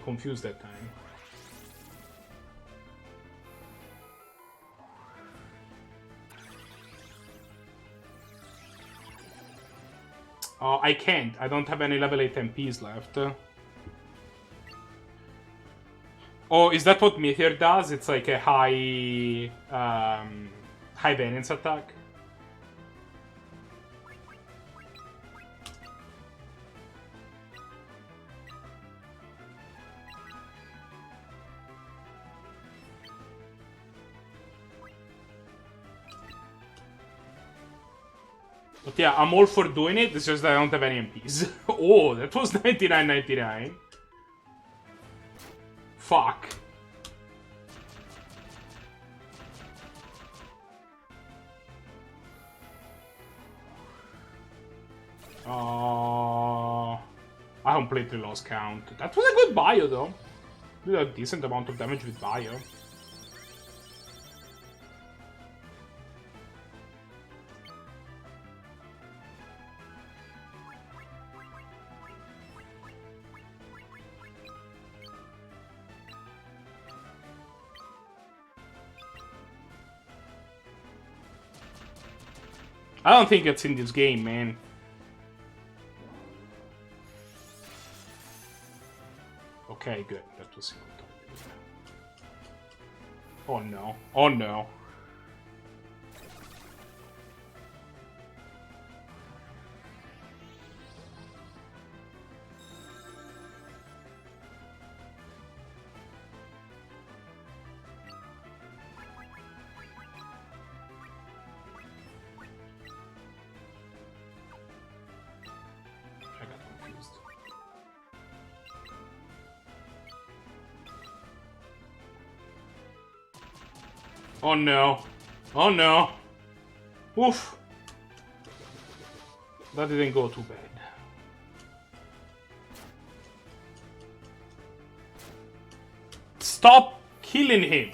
confused that time. I can't. I don't have any level 8 MPs left. Oh, is that what Meteor does? It's like a high variance attack? But yeah, I'm all for doing it, it's just that I don't have any MPs. Oh, that was 99.99. Fuck. I completely lost count. That was a good bio, though. Did a decent amount of damage with bio. I don't think it's in this game, man. Okay, good. That was single target. Oh no. Oh no. I got confused. Oh no. Oh no. Oof. That didn't go too bad. Stop killing him.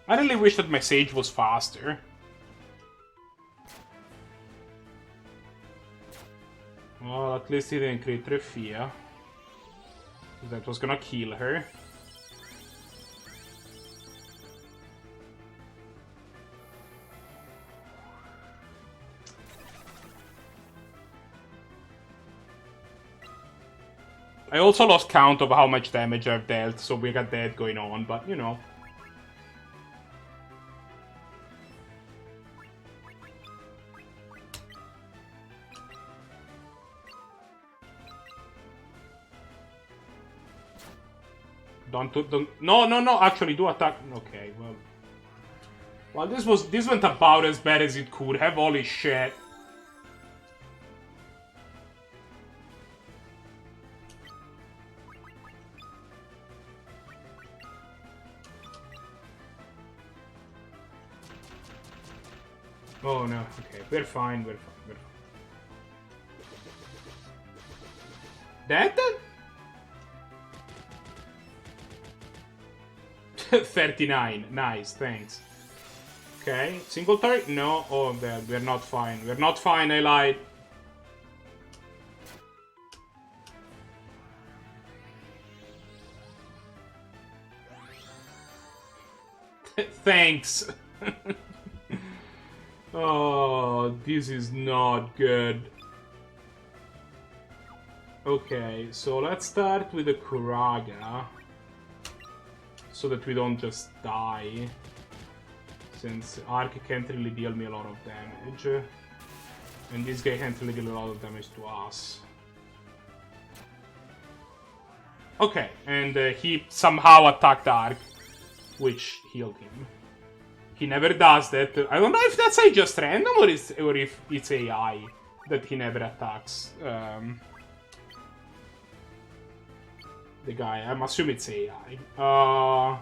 I really wish that my Sage was faster. Well, at least he didn't crit Refia. That was gonna kill her. I also lost count of how much damage I've dealt, so we got that going on, but you know. Don't. No. Actually, do attack. Okay, well. Well, this went about as bad as it could have. Holy shit. Oh no. Okay, we're fine. We're fine. Dead? 39. Nice, thanks. Okay, single target? No. Oh, we're not fine. We're not fine, I lied. Thanks. Oh, this is not good. Okay, so let's start with the Kuraga. So that we don't just die. Since Ark can't really deal me a lot of damage. And this guy can't really deal a lot of damage to us. Okay, and he somehow attacked Ark, which healed him. He never does that. I don't know if that's just random or if it's AI that he never attacks the guy. I'm assuming it's AI.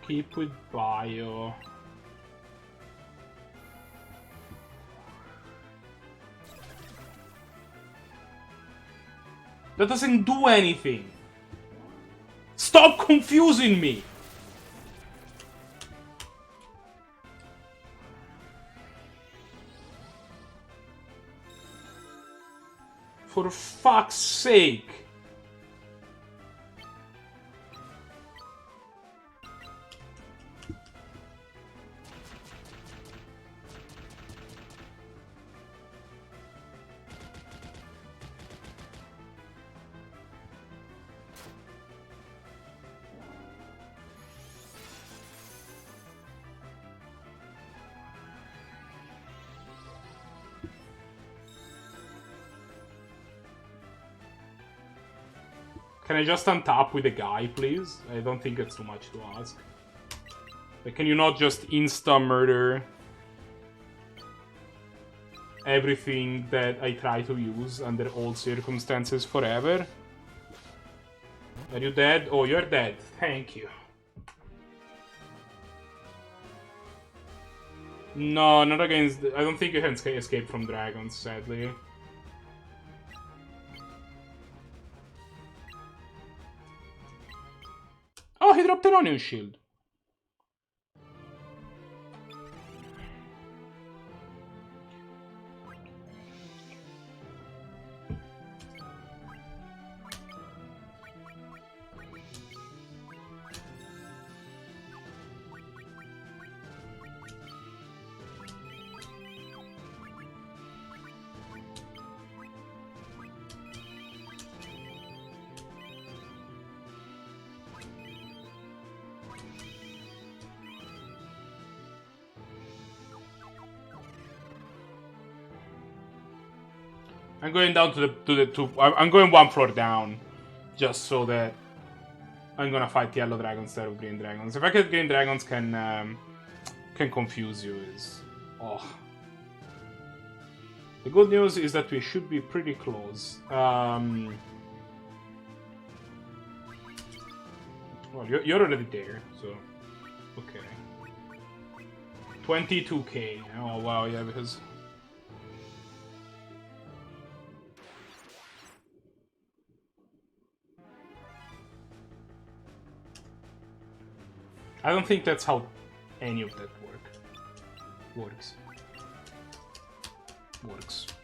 Keep with bio. That doesn't do anything. Stop confusing me. For fuck's sake. Can I just untap with a guy, please? I don't think it's too much to ask. Like, can you not just insta-murder everything that I try to use under all circumstances forever? Are you dead? Oh, you're dead. Thank you. No, not against... I don't think you can escape from dragons, sadly. Oh, he dropped an onion shield. I'm going down to the two. I'm going one floor down, just so that I'm gonna fight yellow dragons instead of green dragons. If I get green dragons, can confuse you. Oh. The good news is that we should be pretty close. Well, you're already there, so okay. 22k. Oh wow, yeah, because. I don't think that's how any of that works.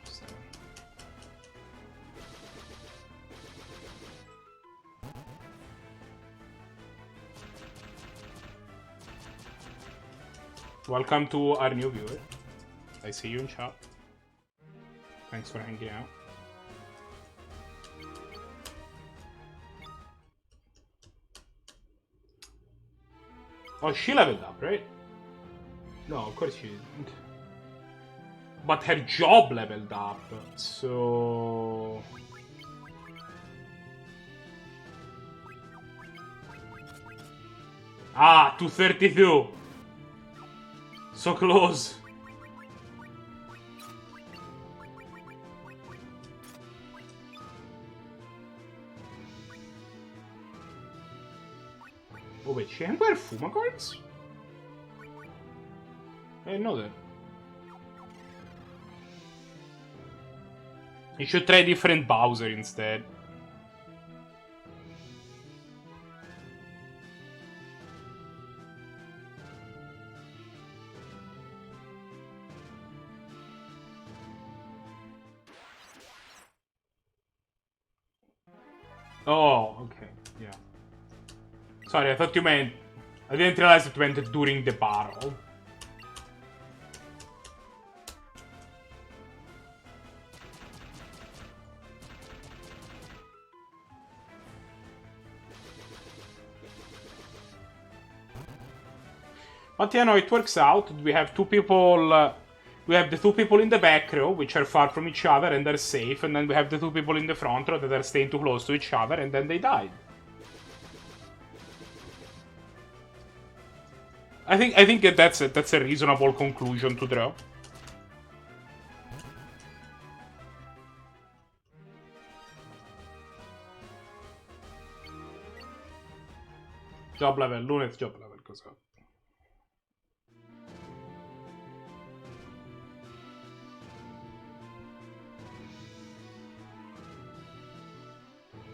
So. Welcome to our new viewer. I see you in chat. Thanks for hanging out. Oh, she leveled up, right? No, of course she didn't. But her job leveled up, so... Ah, 232! So close! Oh wait, she can wear Fuma cards? I didn't know that. You should try different Bowser instead. Oh, okay, yeah. Sorry, I thought you meant... I didn't realize it meant during the battle. But yeah, no, it works out. We have two people... we have the two people in the back row, which are far from each other and are safe. And then we have the two people in the front row that are staying too close to each other, and then they died. I think that's a reasonable conclusion to draw. Job level, Lunet's job level goes up.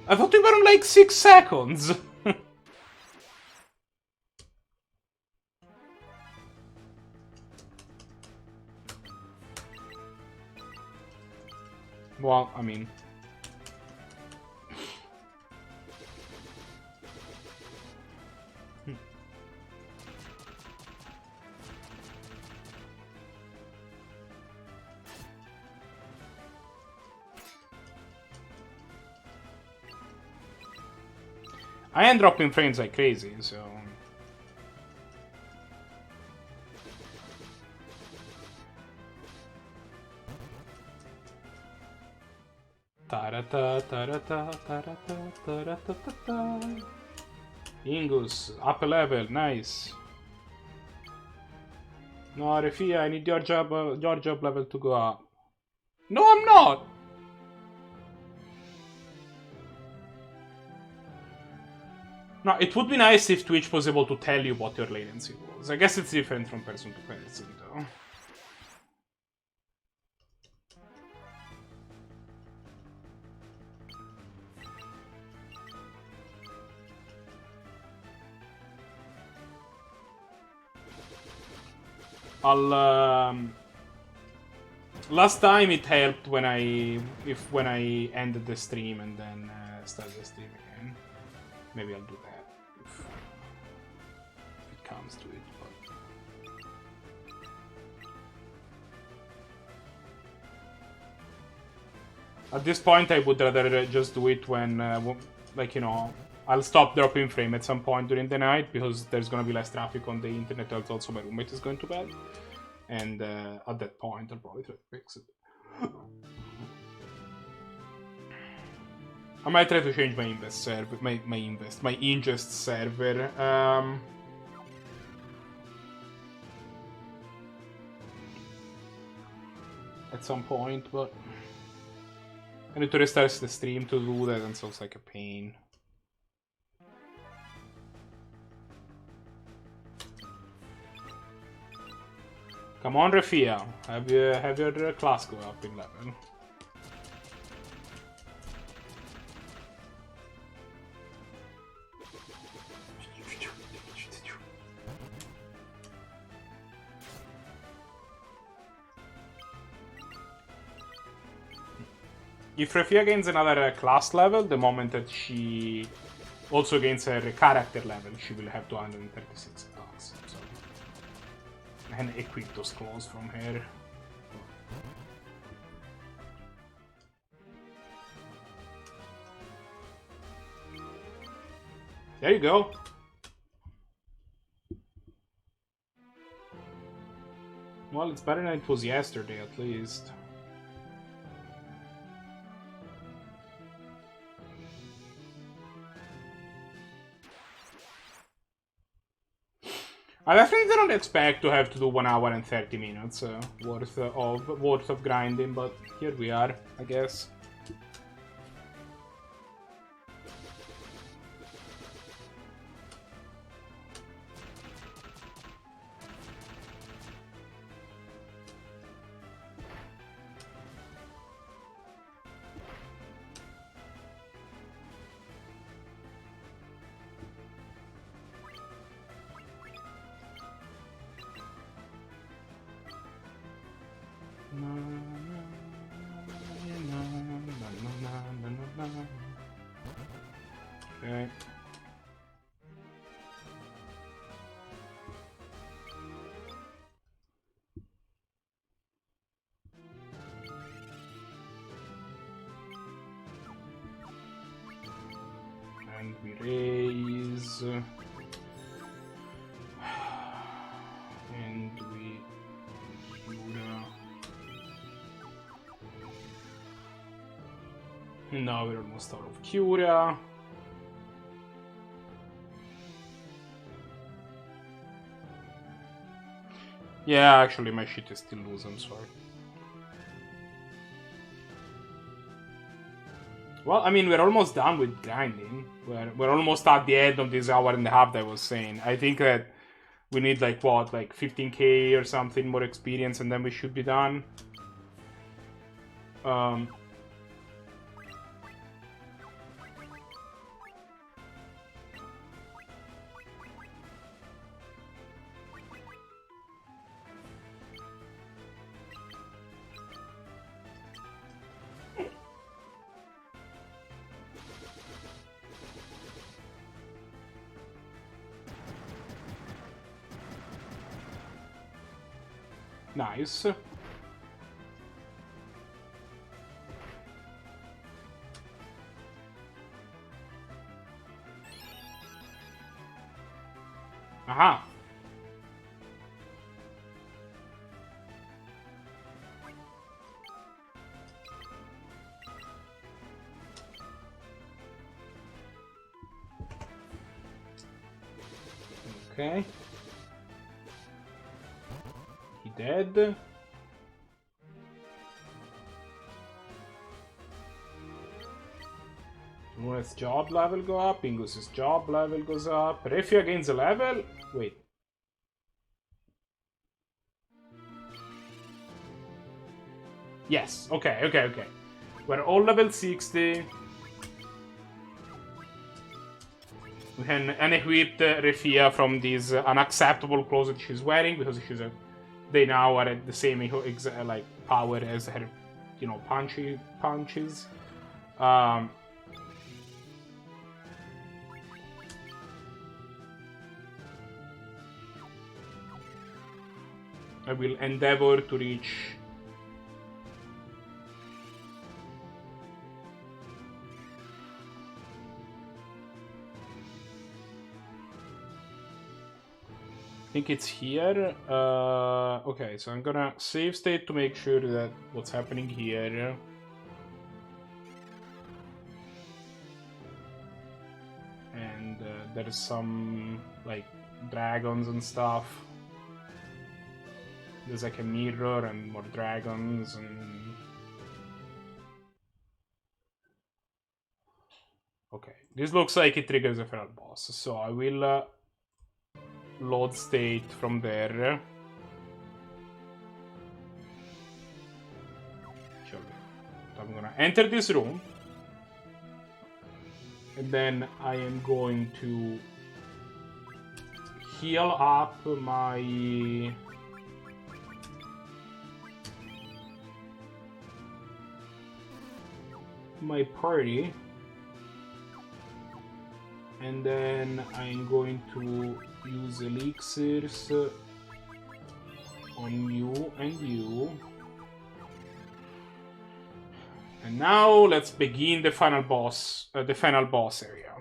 I thought we were on like 6 seconds. Well, I mean... I am dropping frames like crazy, so... Ta-ra-ta, ta-ra-ta, ta-ra-ta, ta-ra-ta-ta-ta. Ingus, up a level, nice. No, Refia, I need your job level to go up. No, I'm not! No, it would be nice if Twitch was able to tell you what your latency was. I guess it's different from person to person, though. Last time it helped when I ended the stream and then started the stream again. Maybe I'll do that if it comes to it. But at this point, I would rather just do it when, like, you know, I'll stop dropping frame at some point during the night because there's gonna be less traffic on the internet. Also, my roommate is going to bed. And at that point, I'll probably try to fix it. I might try to change my invest server, my ingest server. At some point, but I need to restart the stream to do that, and so it's like a pain. Come on, Refia. Have your class go up in level. If Refia gains another class level, the moment that she also gains her character level, she will have 236 attacks. So. And equip those claws from her. There you go. Well, it's better than it was yesterday, at least. I definitely don't expect to have to do 1 hour and 30 minutes worth of grinding, but here we are, I guess. Okay. And we raise. And we now we're almost out of Curia. Yeah, actually my shit is still loose, I'm sorry. Well, I mean, we're almost done with grinding. We're almost at the end of this hour and a half that I was saying. I think that we need like what, like 15k or something more experience and then we should be done. Nice. Aha. Okay. He dead. Luna's job level go up, Ingus's job level goes up, Refia gains a level? Wait. Yes, okay. We're all level 60. We can unequip Refia from these unacceptable clothes that she's wearing because she's a they now are at the same like power as her, you know, punches. I will endeavor to reach. I think it's here. Okay, so I'm gonna save state to make sure that what's happening here. And there's some like dragons and stuff. There's like a mirror and more dragons and... Okay, this looks like it triggers a final boss, so I will load state from there. Sure. I'm gonna enter this room. And then I am going to heal up my... party. And then I'm going to use elixirs on you and you. And now let's begin the final boss area.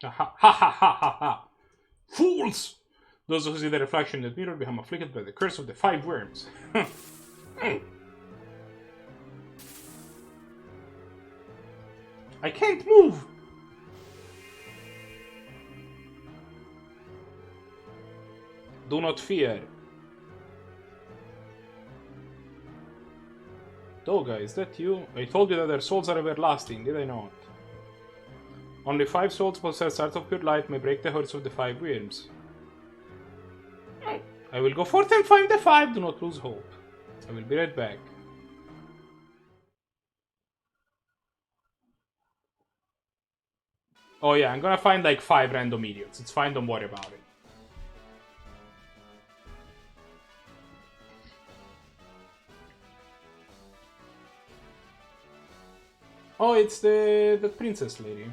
Ha ha ha ha ha ha! Fools! Those who see the reflection in the mirror become afflicted by the curse of the 5 worms. I can't move! Do not fear. Doga, is that you? I told you that their souls are everlasting, did I not? Only 5 souls possessed Art of Pure Light may break the curse of the 5 worms. I will go forth and find the 5, do not lose hope. I will be right back. Oh yeah, I'm gonna find like 5 random idiots. It's fine, don't worry about it. Oh, it's the princess lady.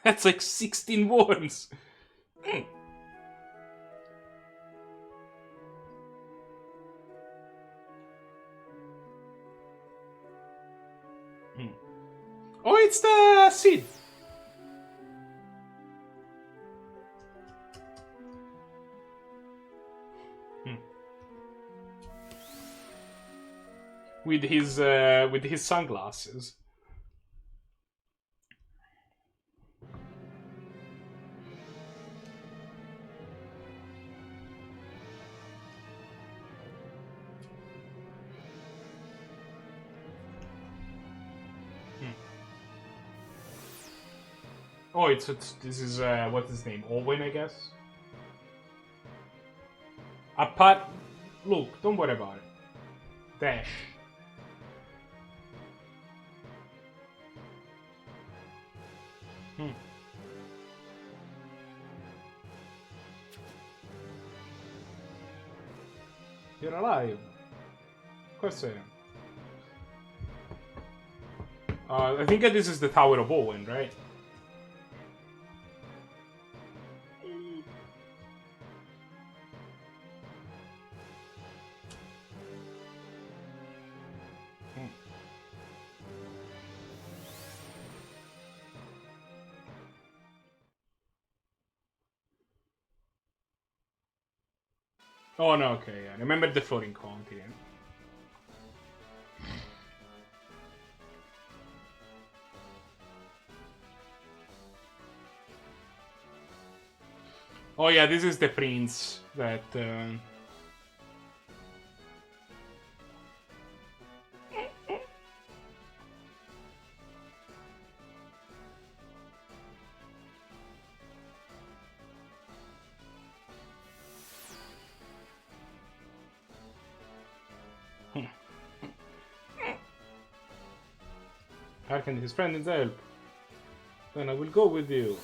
That's like 16 worms. Oh, it's the seed. With his sunglasses. Oh, this is what's his name? Owen, I guess. Look, don't worry about it. Dash. You're alive. Of course I am. I think that this is the Tower of Owen, right? Oh no, okay, yeah. Remember the floating continent. Oh yeah, this is the prince that... Harken his friend needs help. Then I will go with you.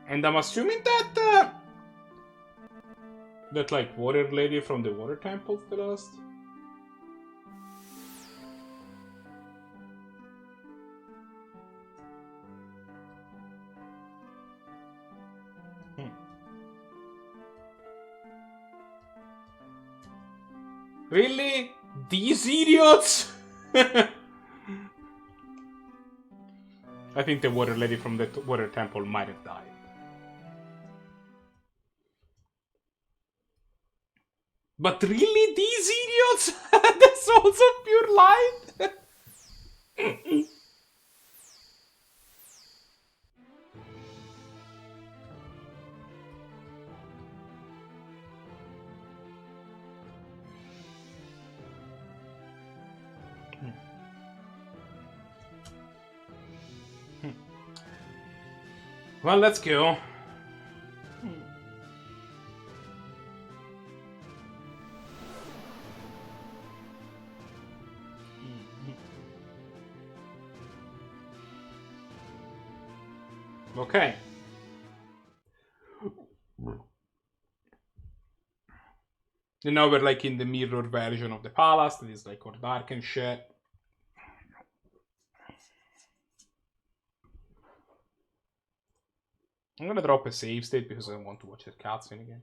And I'm assuming that that like water lady from the water temple's the last. Really? These idiots? I think the water lady from the water temple might have died. But really, these idiots? That's also pure light? Well, let's go. Okay. And now we're like in the mirror version of the palace that is like all dark and shit. I'm gonna drop a save state because I want to watch the cutscene again.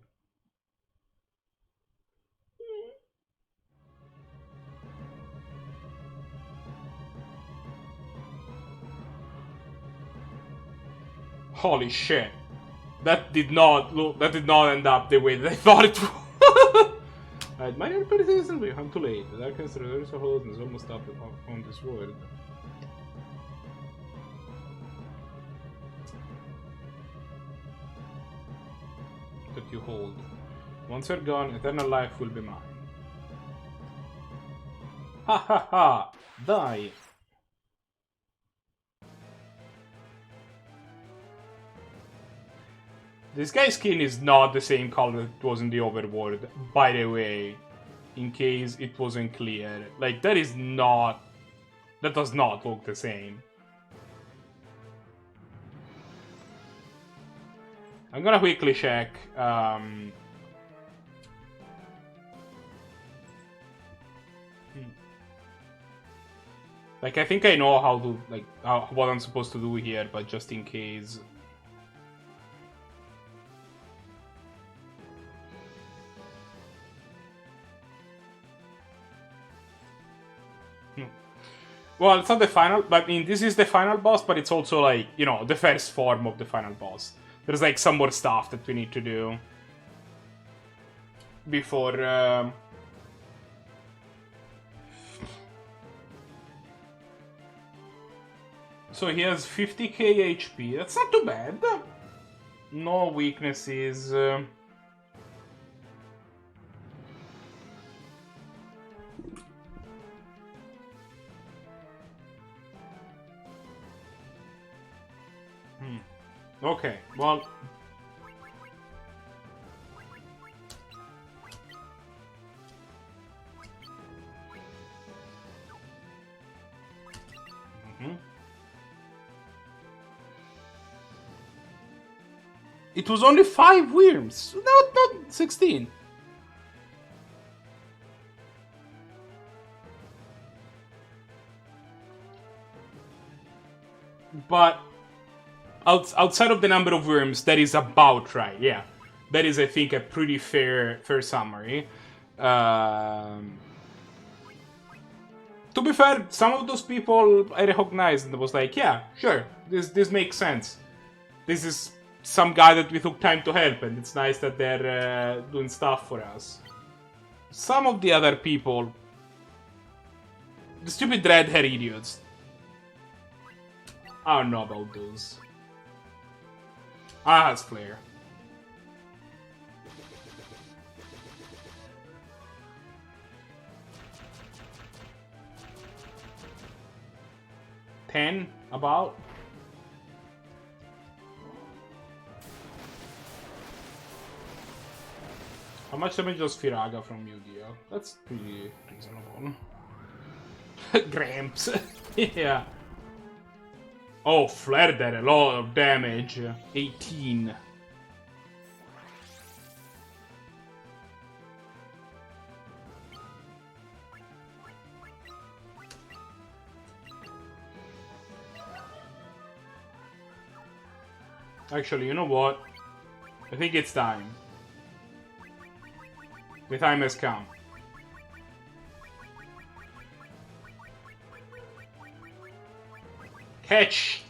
Holy shit. That did not end up the way that I thought it would. Alright, minor criticism, I'm too late. The darkness reserves a hold and is almost up on this world. That you hold. Once you're gone, eternal life will be mine. Ha ha ha! Die! This guy's skin is not the same color it was in the overworld, by the way, in case it wasn't clear. Like, that does not look the same. I'm gonna quickly check. Like, I think I know how to, like, what I'm supposed to do here, but just in case. Well, it's not the final, but I mean, this is the final boss, but it's also like, you know, the first form of the final boss. There's like some more stuff that we need to do before. So he has 50k HP. That's not too bad. No weaknesses. Okay, well. It was only 5 worms, not 16. But outside of the number of worms, that is about right. Yeah, that is, I think, a pretty fair summary. To be fair, some of those people I recognized and was like, yeah, sure, this makes sense. This is some guy that we took time to help, and it's nice that they're doing stuff for us. Some of the other people, the stupid red hair idiots, I don't know about those. Ah, it's flare. $10 about. much damage does Firaga from you deal? That's pretty reasonable. Gramps. Yeah. Oh, Flare did a lot of damage. 18. Actually, you know what? I think it's time. The time has come. Catch!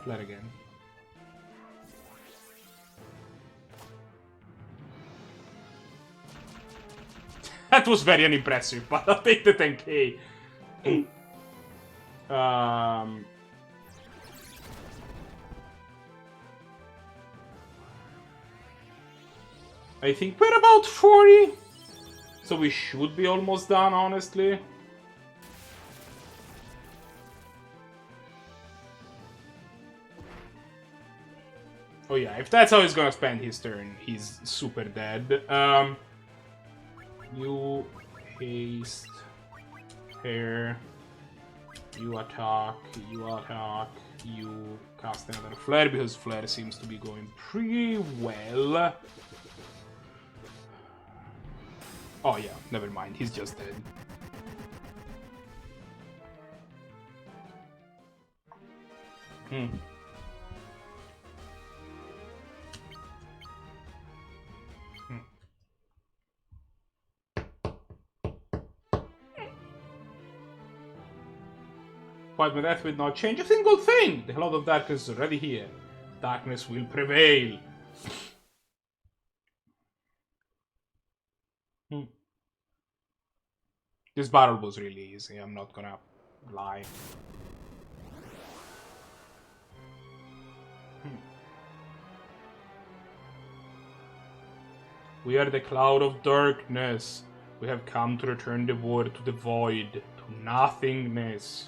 Flare again. That was very unimpressive, but I'll take the 10k. I think we're about 40. So we should be almost done, honestly. Oh yeah, if that's how he's gonna spend his turn, he's super dead. You haste, hair, you attack, you cast another flare because flare seems to be going pretty well. Oh yeah, never mind, he's just dead. But my death will not change a single thing! The Cloud of Darkness is already here. Darkness will prevail. This battle was really easy, I'm not gonna lie. We are the Cloud of Darkness. We have come to return the world to the void, to nothingness.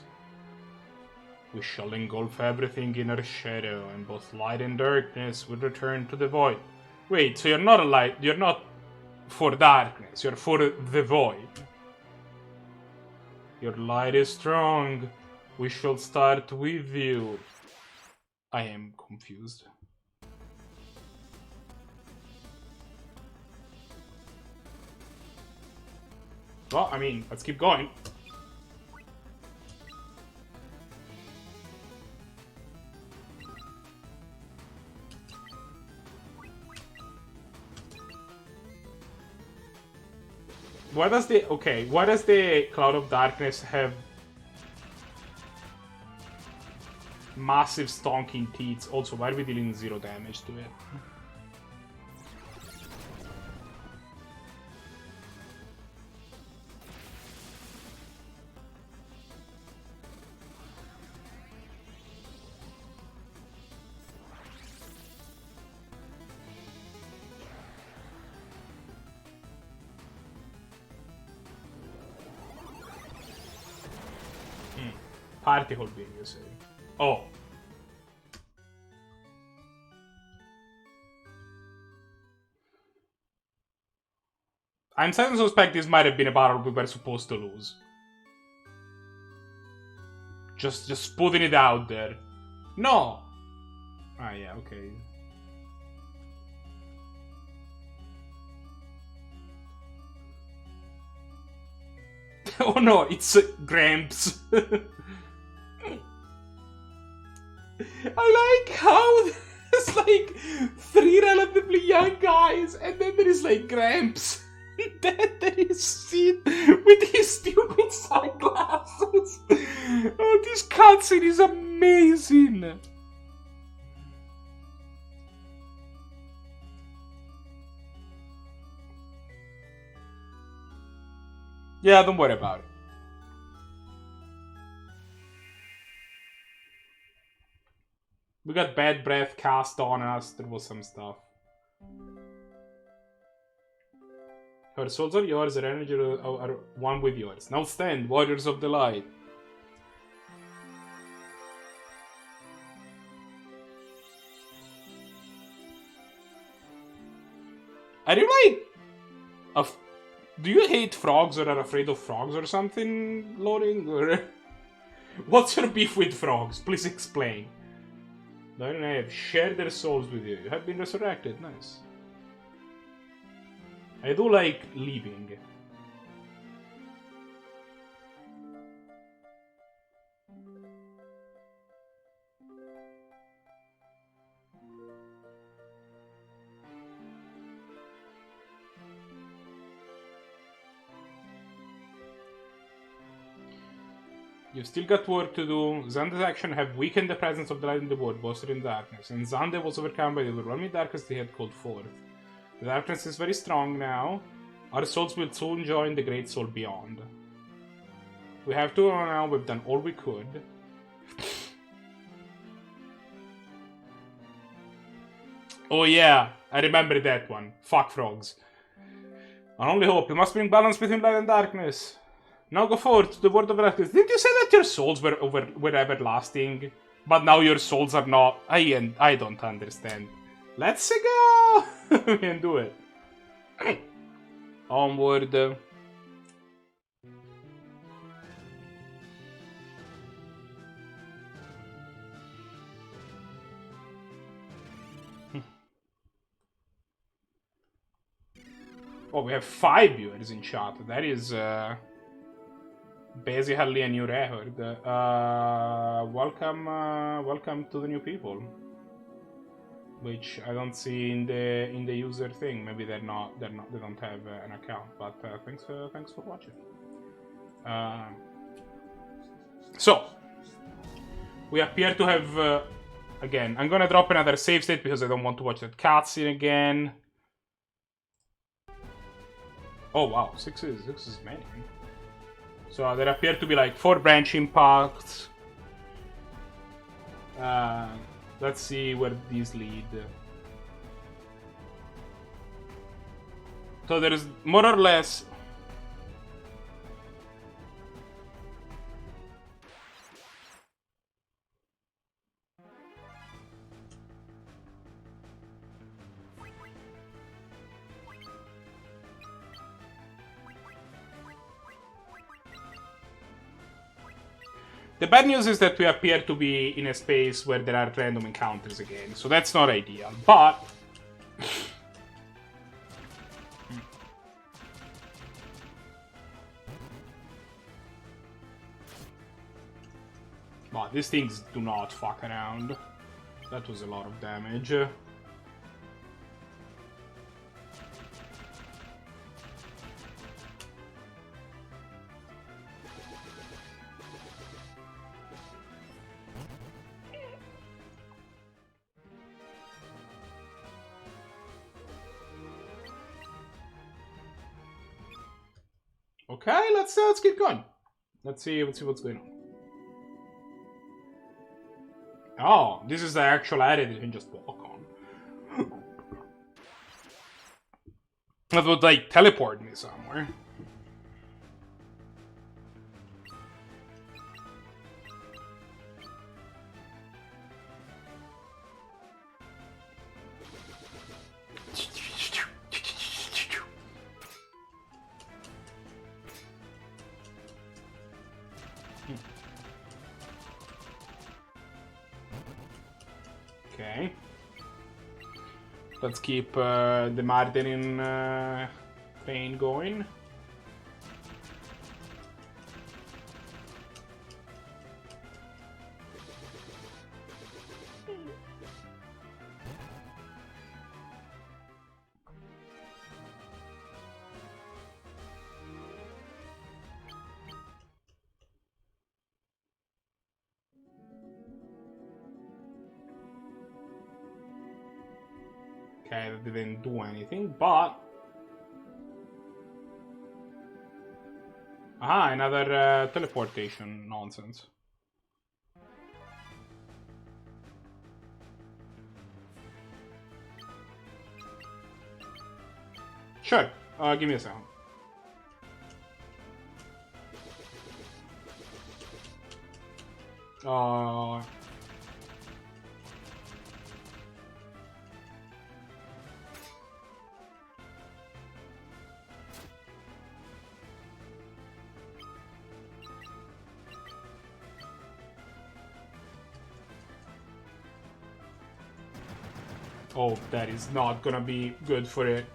We shall engulf everything in our shadow, and both light and darkness will return to the void. Wait, so you're not a light, you're not for darkness, you're for the void. Your light is strong. We shall start with you. I am confused. Well, I mean, let's keep going. Why does the Cloud of Darkness have massive stonking teeth? Also, why are we dealing 0 damage to it? Particle beam, you say? Oh. I'm starting to suspect this might have been a battle we were supposed to lose. Just putting it out there. No! Ah, yeah, okay. Oh no, it's Gramps. I like how there's like 3 relatively young guys, and then there is like Gramps. Then there is Sid with his stupid sunglasses. Oh, this cutscene is amazing. Yeah, don't worry about it. We got bad breath cast on us. There was some stuff. Our souls are yours, our energy are one with yours. Now stand, warriors of the light. Are you like... Do you hate frogs or are afraid of frogs or something, Loring? Or... What's your beef with frogs? Please explain. Don't I have shared their souls with you? You have been resurrected. Nice. I do like leaving. You've still got work to do. Xande's action have weakened the presence of the light in the world, bolstered in darkness, and Xande was overcome by the overwhelming darkness he had called forth. The darkness is very strong now. Our souls will soon join the great soul beyond. We have to go now. We've done all we could. Oh yeah, I remember that one. Fuck frogs. Our only hope. We must bring balance between light and darkness. Now go forward to the world of darkness. Didn't you say that your souls were everlasting? But now your souls are not. I don't understand. Let's go! We can do it. Onward. Oh, we have 5 viewers in chat. That is basically a new record. Welcome to the new people. Which I don't see in the user thing. Maybe they don't have an account. But thanks for watching. So we appear to have again. I'm gonna drop another save state because I don't want to watch that cutscene again. Oh wow, 6 is many. So there appear to be like 4 branching paths. Let's see where these lead. So there is more or less... The bad news is that we appear to be in a space where there are random encounters again, so that's not ideal, but... But these things do not fuck around. That was a lot of damage. Okay, let's keep going. Let's see what's going on. Oh, this is the actual area that you can just walk on. That would like teleport me somewhere. Okay. Let's keep the Mardenin train going. Okay, that didn't do anything, but... Aha, another teleportation nonsense. Sure, give me a second. Oh, that is not gonna be good for it.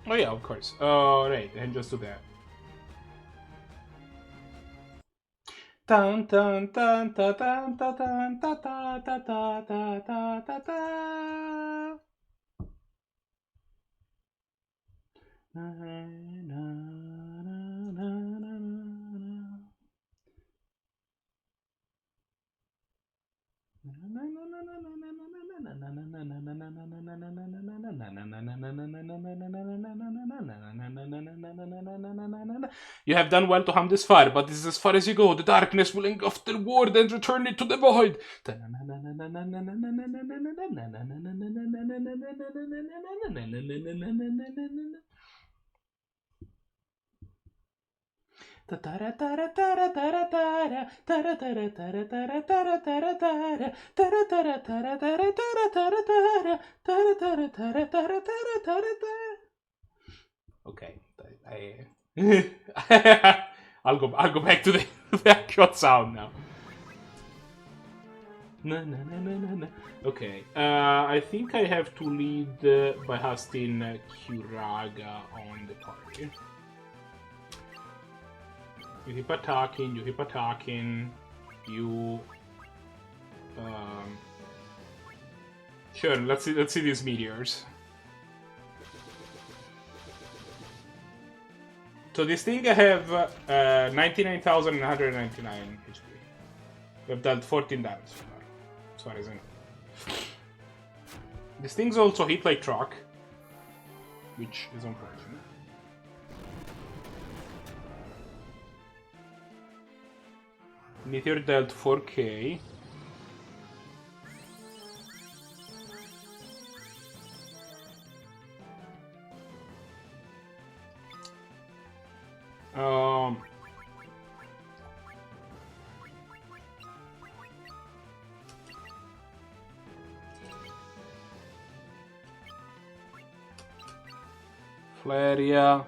Oh yeah, of course. Right, and just do that. Dun dun dun dun dun dun dun dun dun dun dun dun dun dun. You have done well to hum this far, but this is as far as you go. The darkness will engulf the world and return it to the void. Okay, I'll go back to the actual sound now. Okay, I think I have to lead by casting Kuraga on the party. You keep attacking, you keep attacking, you... Sure, let's see these meteors. So this thing I have 99,199 HP. We've dealt 14 damage so far, as far as I know. This thing's also hit like truck, which is unfortunate. Meteor dealt 4k. Flaria.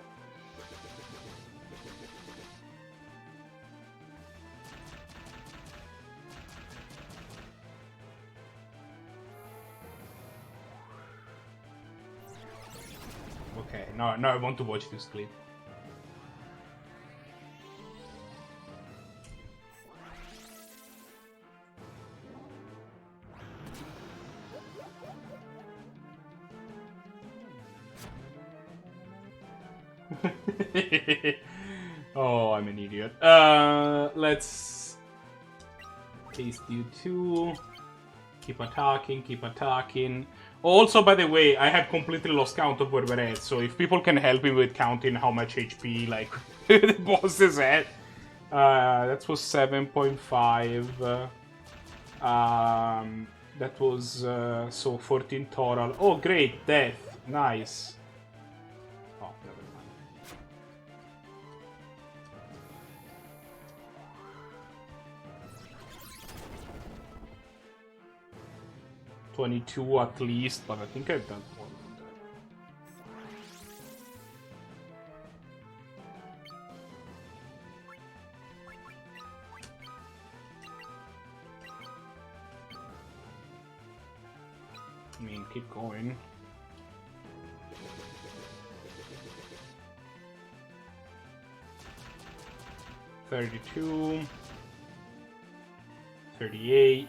Okay, now I want to watch this clip. Oh, I'm an idiot. Let's taste you too. Keep attacking, keep attacking. Also, by the way, I have completely lost count of where we're at, so if people can help me with counting how much HP, like, the boss is at. That was 7.5. That was, so 14 total. Oh, great, death. Nice. Oh, never mind. 22 at least, but I think I've done more than that. I mean, keep going. $32, $38.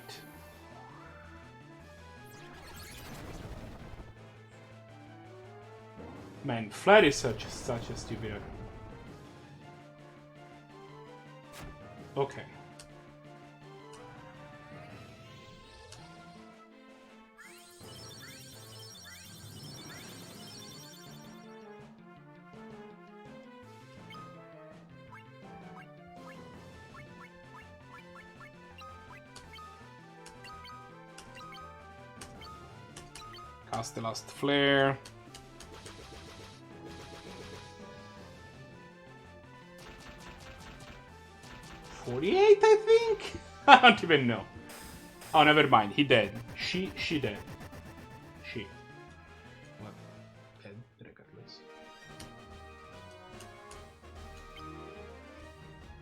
Man, flat is such a stupid. Okay. Cast the last flare. 48, I think? I don't even know. Oh, never mind. He dead. She dead. She. What? Dead, regardless.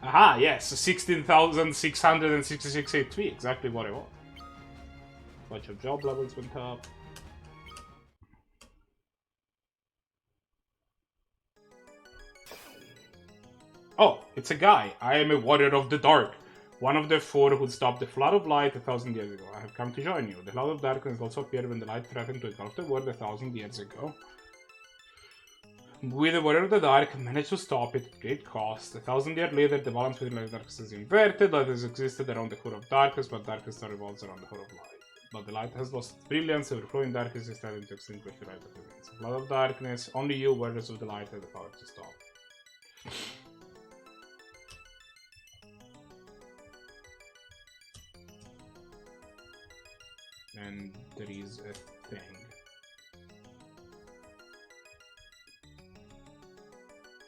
Aha, yes. 16,666 HP. Exactly what I want. Bunch of job levels went up. Oh, it's a guy. I am a warrior of the dark. One of the four who stopped the flood of light 1,000 years ago. I have come to join you. The cloud of darkness also appeared when the light threatened to engulf the world 1,000 years ago. We, the warrior of the dark, managed to stop it at great cost. 1,000 years later, the balance between light and darkness is inverted. Light has existed around the core of darkness, but darkness now revolves around the core of light. But the light has lost its brilliance, overflowing darkness is starting to extinguish the light that remains. The flood of darkness, only you, warriors of the light, have the power to stop. And there is a thing.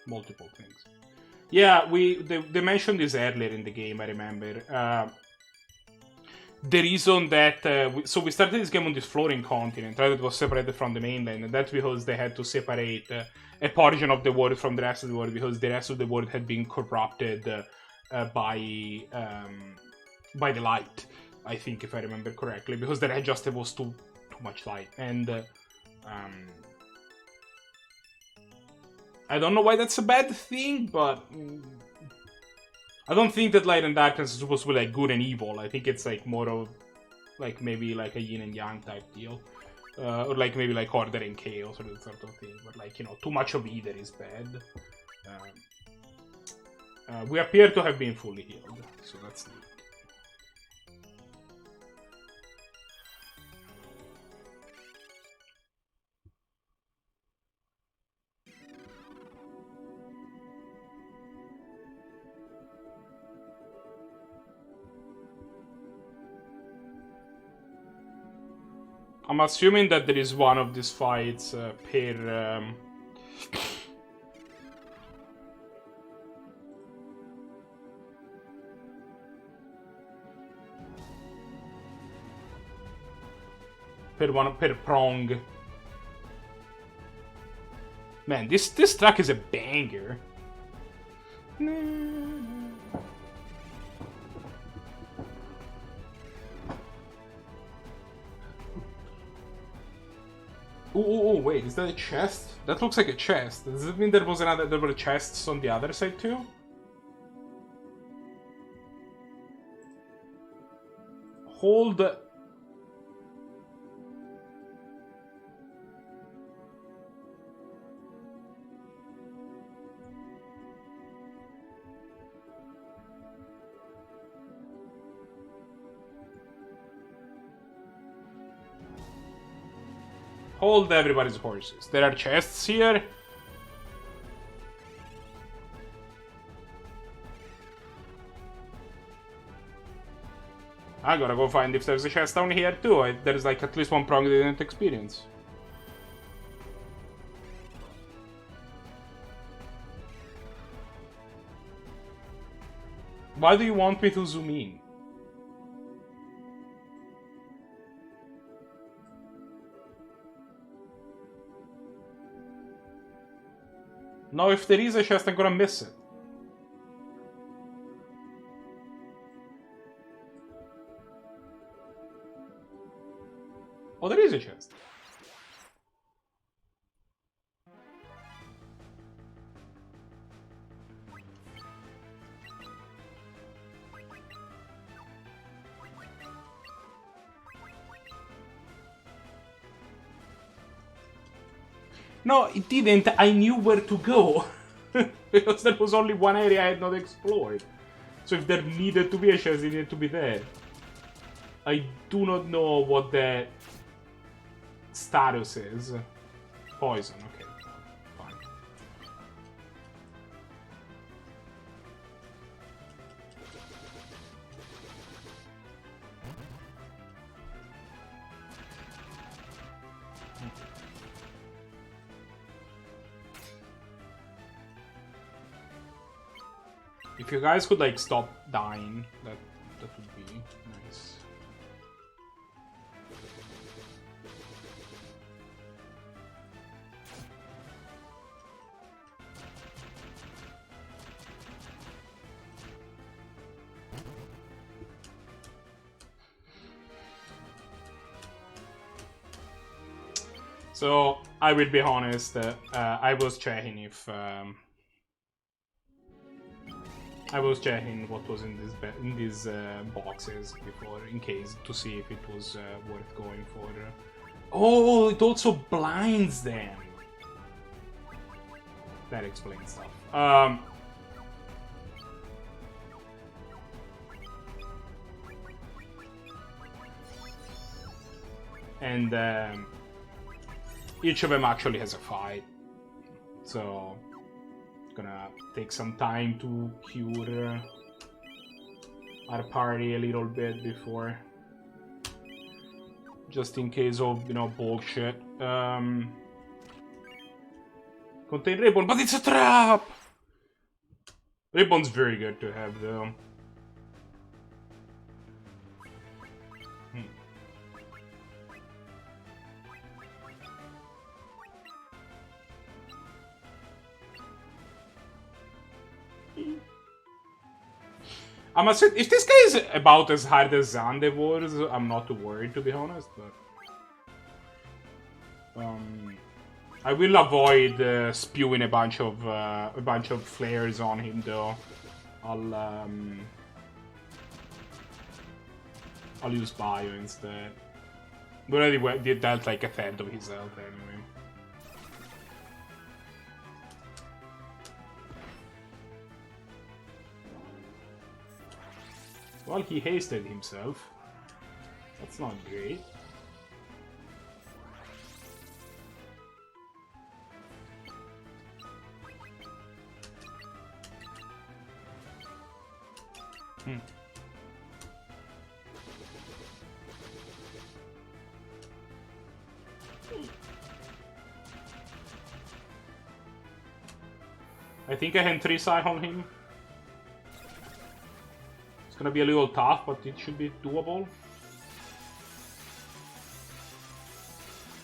Multiple things. Yeah, they mentioned this earlier in the game, I remember. The reason that... so we started this game on this floating continent, right? It was separated from the mainland, and that's because they had to separate a portion of the world from the rest of the world, because the rest of the world had been corrupted by the light. I think, if I remember correctly, because there just was too much light, and I don't know why that's a bad thing, but I don't think that light and darkness is supposed to be like good and evil. I think it's like more of like maybe like a yin and yang type deal, or like maybe like order and chaos or that sort of thing. But like, you know, too much of either is bad. We appear to have been fully healed, so that's neat. I'm assuming that there is one of these fights per... per prong. Man, this track is a banger. Oh, wait, is that a chest? That looks like a chest. Does it mean there were chests on the other side too? Hold... Hold everybody's horses. There are chests here. I gotta go find if there's a chest down here too. There's like at least one prong I didn't experience. Why do you want me to zoom in? No, if there is a chest, I'm gonna miss it. Oh, there is a chest. No, it didn't. I knew where to go. Because there was only one area I had not explored. So if there needed to be a chest, it needed to be there. I do not know what the status is. Poison, okay. Fine. If you guys could like stop dying, that would be nice. So I will be honest. I was checking if I was checking what was in these boxes before, in case, to see if it was worth going for. Oh, it also blinds them. That explains stuff. And each of them actually has a fight, so gonna take some time to cure our party a little bit before, just in case of, you know, bullshit. Contain Ribbon, but it's a trap! Ribbon's very good to have, though. I must say, if this guy is about as hard as Zande was, I'm not too worried, to be honest, but I will avoid spewing a bunch of flares on him, though. I'll use Bio instead. We already did that like a third of his health anyway. Well, he hasted himself. That's not great. I think I can 3-side on him. It's gonna be a little tough, but it should be doable.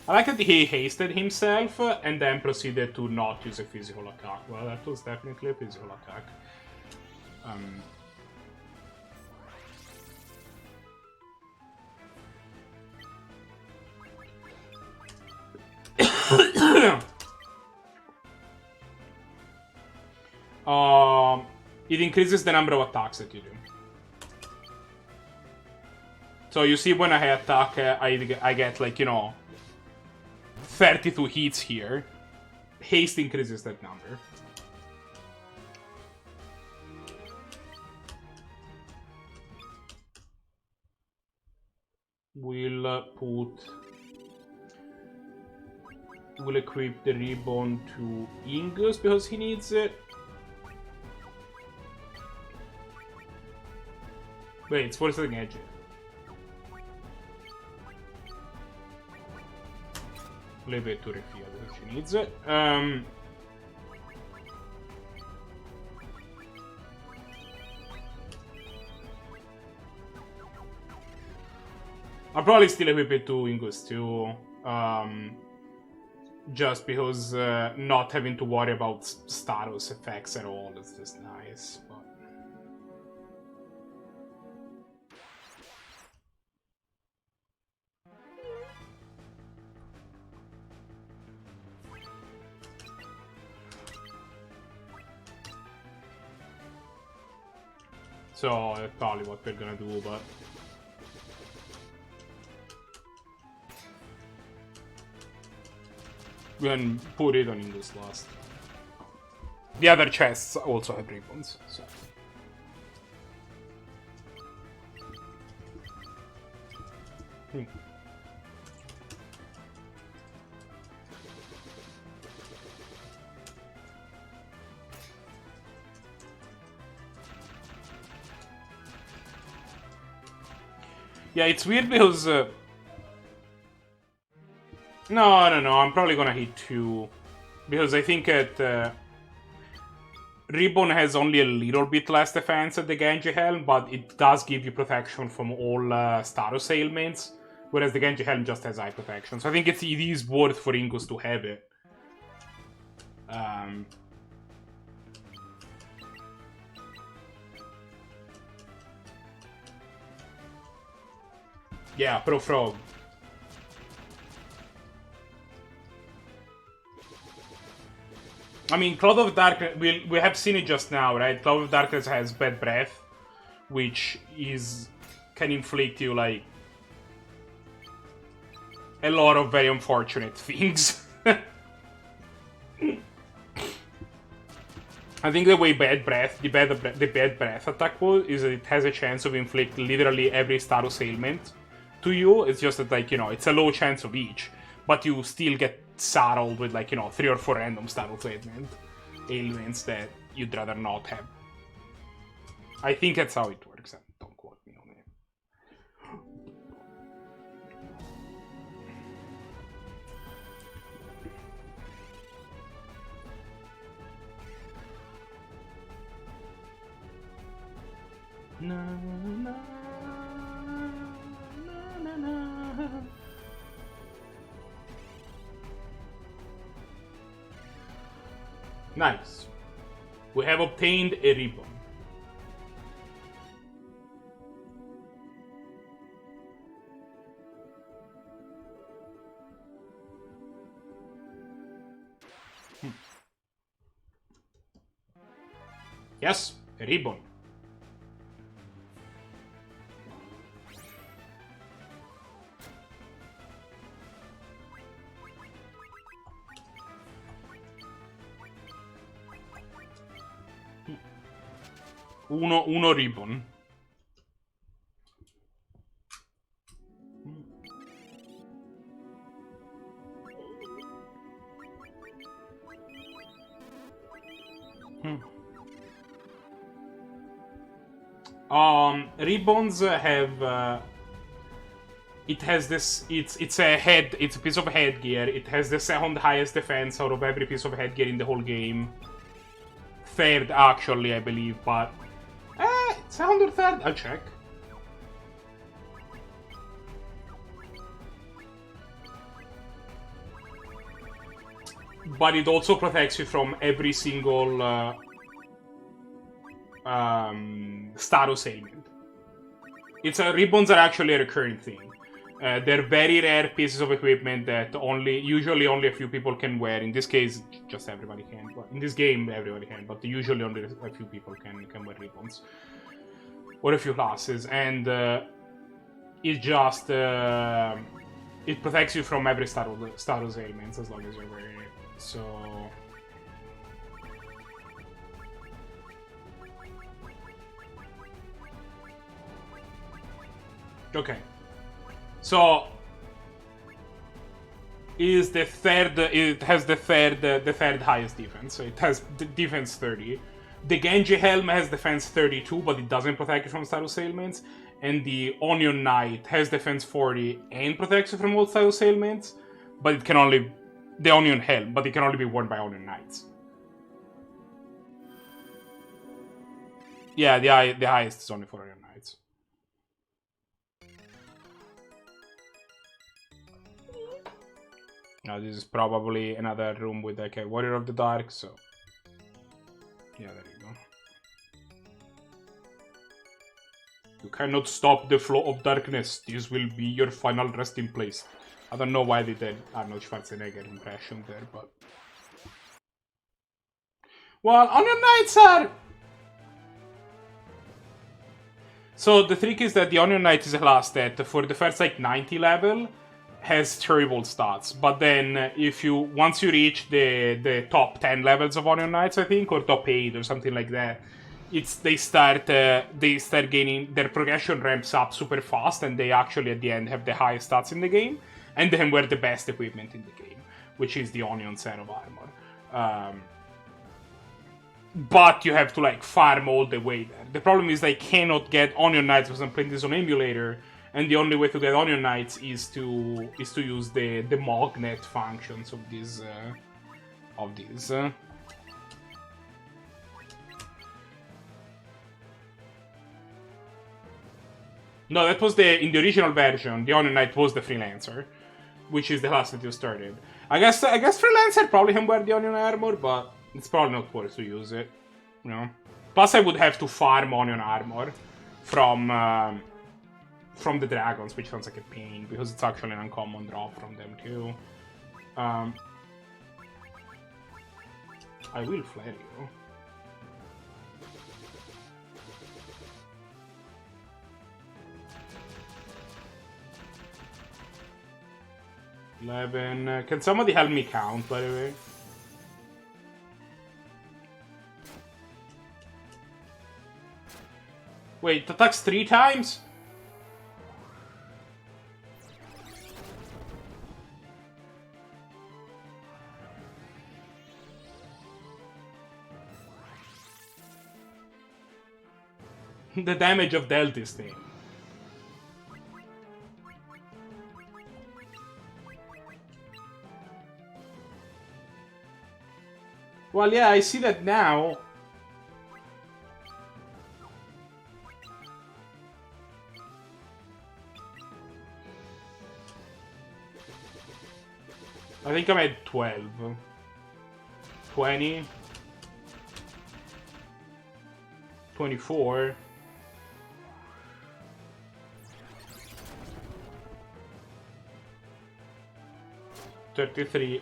I like that he hasted himself and then proceeded to not use a physical attack. Well, that was definitely a physical attack. It increases the number of attacks that you do. So you see, when I attack, I get, like, you know, 32 hits here. Haste increases that number. We'll equip the ribbon to Ingus because he needs it. Wait, it's worse than Edge. Leave it to refill if she needs it. I'll probably still equip it to Ingus too. Just because not having to worry about status effects at all is just nice. But... So that's probably what we're gonna do, but... we can put it on English last. The other chests also have ribbons, so... Yeah, it's weird because... No, I'm probably gonna hit 2. Because I think at... Ribbon has only a little bit less defense at the Genji Helm, but it does give you protection from all status ailments, whereas the Genji Helm just has high protection. So I think it is worth for Ingus to have it. Yeah, Pro Frog. I mean, Cloud of Darkness, we have seen it just now, right? Cloud of Darkness has Bad Breath, which can inflict you, like, a lot of very unfortunate things. I think the way the Bad Breath attack was is that it has a chance of inflict literally every status ailment to you. It's just that, like, you know, it's a low chance of each, but you still get saddled with, like, you know, 3 or 4 random status ailments that you'd rather not have. I think that's how it works. Don't quote me on it. Na, na, na, na, na. Nice. We have obtained a ribbon. Yes, a ribbon. Uno ribbon. Ribbons have it has this, it's a piece of headgear. It has the second highest defense out of every piece of headgear in the whole game. Third, actually, I believe, but second or third? I'll check. But it also protects you from every single status ailment. Ribbons are actually a recurring thing. They're very rare pieces of equipment that usually only a few people can wear. In this case, just everybody can. But in this game, everybody can. But usually only a few people can wear ribbons, or a few classes. And it just it protects you from every status ailments as long as you're wearing it. So. Okay. So it has the third highest defense. So it has defense 30. The Genji Helm has defense 32, but it doesn't protect you from status ailments. And the Onion Knight has defense 40 and protects you from all status ailments, but it can only the Onion Helm, but it can only be worn by Onion Knights. Yeah, the highest is only for Onion Knights. Now this is probably another room with like a Warrior of the Dark, so yeah, there you go. You cannot stop the flow of darkness. This will be your final resting place. I don't know why they did Arnold Schwarzenegger impression there, but well, Onion Knights are. So the trick is that the Onion Knight is a class that for the first like 90 level has terrible stats, but then once you reach the top 10 levels of Onion Knights, I think, or top 8 or something like that, they start gaining, their progression ramps up super fast, and they actually at the end have the highest stats in the game, and then wear the best equipment in the game, which is the Onion set of armor. But you have to like farm all the way there. The problem is I cannot get Onion Knights because I'm playing this on emulator, and the only way to get Onion Knights is to use the magnet functions of these. No, that was in the original version, the Onion Knight was the Freelancer, which is the class that you started. I guess Freelancer probably can wear the Onion Armor, but it's probably not worth to use it. You know? Plus I would have to farm Onion Armor from the dragons, which sounds like a pain, because it's actually an uncommon drop from them too. I will flare you. Can somebody help me count, by the way? Wait, attacks 3 times? The damage of dealt this thing. Well, yeah, I see that now. I think I'm at 12. 20. 24. 33.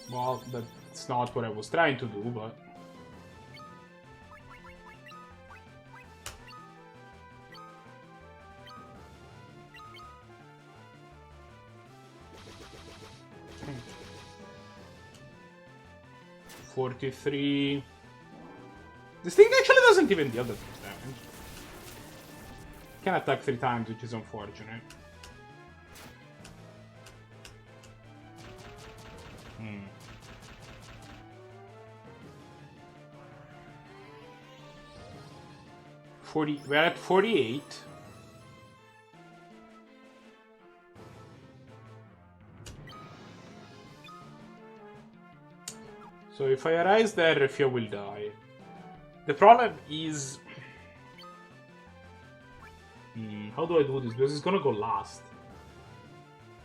Well, that's not what I was trying to do, but... $43... This thing actually doesn't even deal that much damage. Can attack 3 times, which is unfortunate. We're at 48. So if I arise there, Refia will die. The problem is... how do I do this? Because it's gonna go last.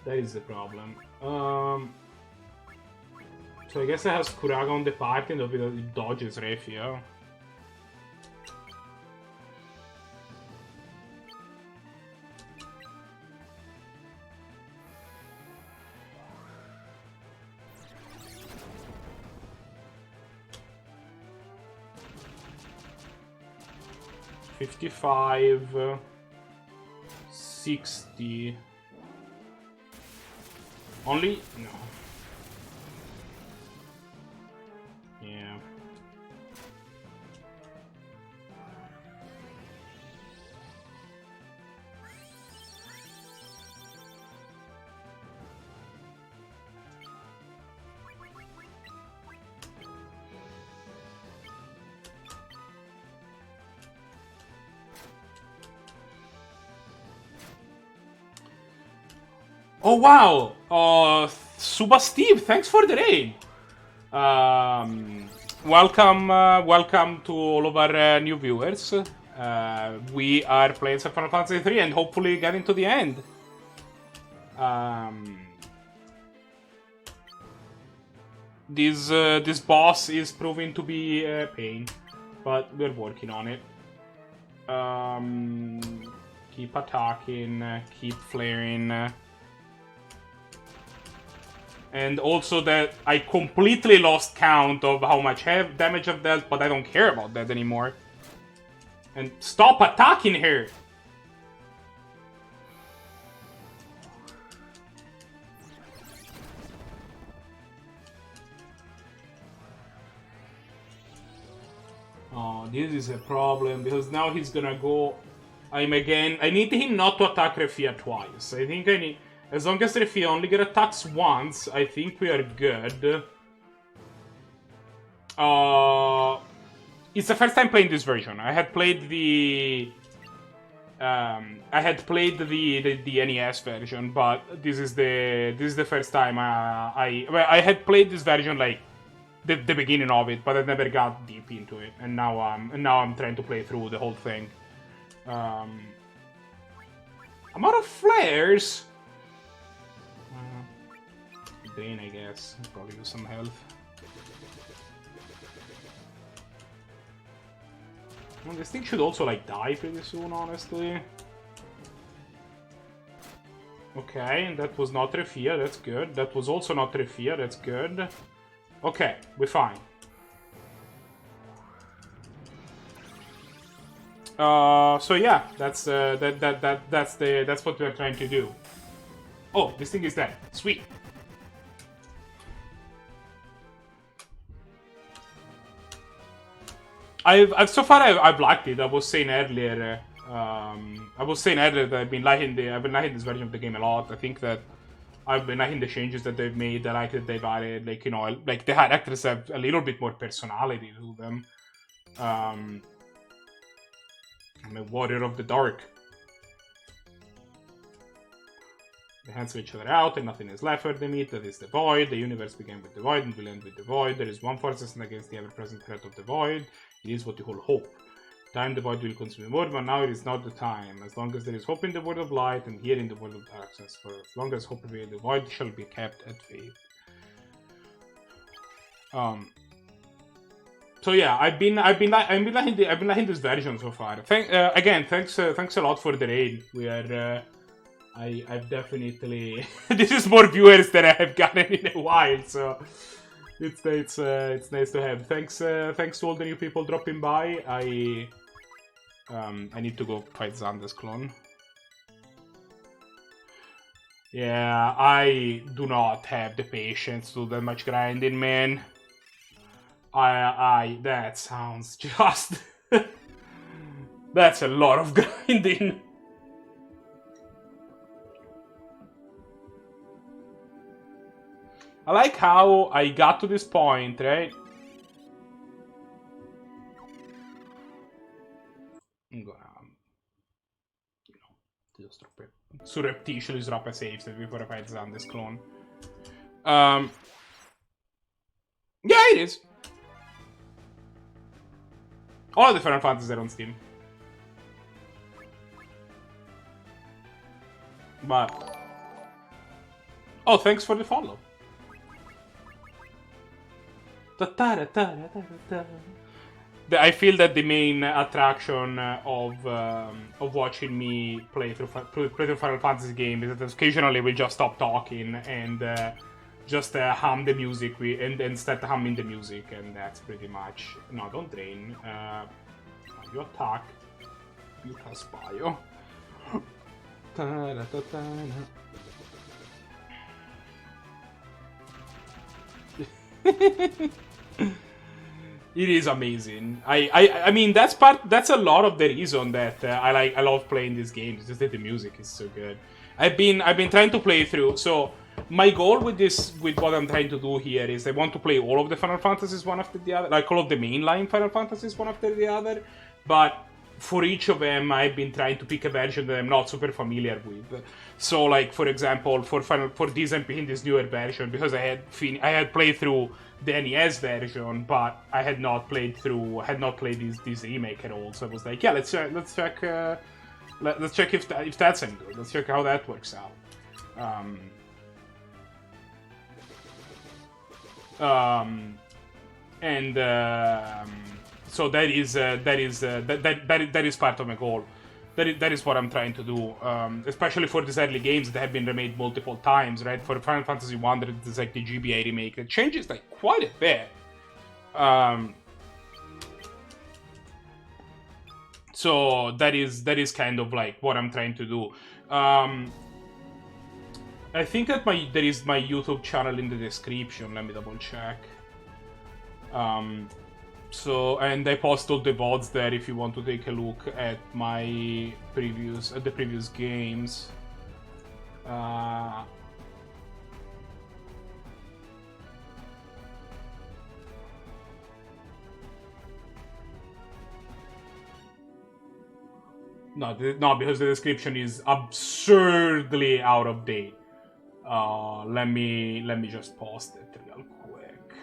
That is the problem. So I guess I have Kuraga on the party and it dodges Refia. $55, 60. Only? No. Yeah. Oh wow! Suba Steve, thanks for the raid. Welcome to all of our new viewers. We are playing some Final Fantasy 3 and hopefully getting to the end. This boss is proving to be a pain, but we're working on it. Keep attacking, keep flaring. And also that I completely lost count of how much damage I've dealt, but I don't care about that anymore. And stop attacking her! Oh, this is a problem, because now he's gonna go... I need him not to attack Refia twice. I think I need... As long as Refia only get attacks once, I think we are good. It's the first time playing this version. I had played the I had played the NES version, but this is the first time I had played this version like the beginning of it, but I never got deep into it, and now I'm trying to play through the whole thing. I'm out of flares. Drain, I guess. Probably use some health. Well, this thing should also like die pretty soon, honestly. Okay, that was not Refia, that's good. That was also not Refia, that's good. Okay, we're fine. So yeah, that's that's what we're trying to do. Oh, this thing is dead. Sweet. I've liked it. I was saying earlier that I've been liking this version of the game a lot. I think that I've been liking the changes that they've made. I like that they've added, like, you know, like the characters have a little bit more personality to them. I'm a warrior of the dark. They cancel each other out and nothing is left where they meet. That is the void. The universe began with the void and will end with the void. There is one force against the ever-present threat of the void. It is what you call hope. Time the void will consume the world, but now it is not the time. As long as there is hope in the world of light and here in the world of darkness, for as long as hope prevails, the void shall be kept at faith. So yeah, I've been liking this version so far. Thanks a lot for the raid. We are. I've definitely this is more viewers than I have gotten in a while, so it's nice to have. Thanks to all the new people dropping by. I need to go fight Xander's clone. Yeah, I do not have the patience to do that much grinding, man. That sounds just that's a lot of grinding. I like how I got to this point, right? I'm gonna, you know, just drop it. Surreptitiously drop a save before I fight Xander's clone. Yeah, it is. All the Final Fantasies are on Steam. But... oh, thanks for the follow. I feel that the main attraction of watching me play through Final Fantasy games is that occasionally we just stop talking and just hum the music and start humming the music, and that's pretty much. No, don't drain. You attack. You Caspio. It is amazing. I mean that's a lot of the reason that I love playing these games. It's just that the music is so good. I've been trying to play through. So my goal with what I'm trying to do here is I want to play all of the Final Fantasies one after the other, like all of the mainline Final Fantasies one after the other. But for each of them, I've been trying to pick a version that I'm not super familiar with. So, like for example, for this I'm picking this newer version because I had played through the NES version, but I had not played this remake at all. So I was like, yeah, let's check if that's any good. Let's check how that works out. So that is part of my goal. That is what I'm trying to do, especially for these early games that have been remade multiple times, right? For Final Fantasy 1, there's like the GBA remake that changes like quite a bit. So that is kind of like what I'm trying to do. I think that there is my YouTube channel in the description. Let me double check. So, and I post all the VODs there if you want to take a look at the previous games. No, because the description is absurdly out of date. Let me just post it real quick.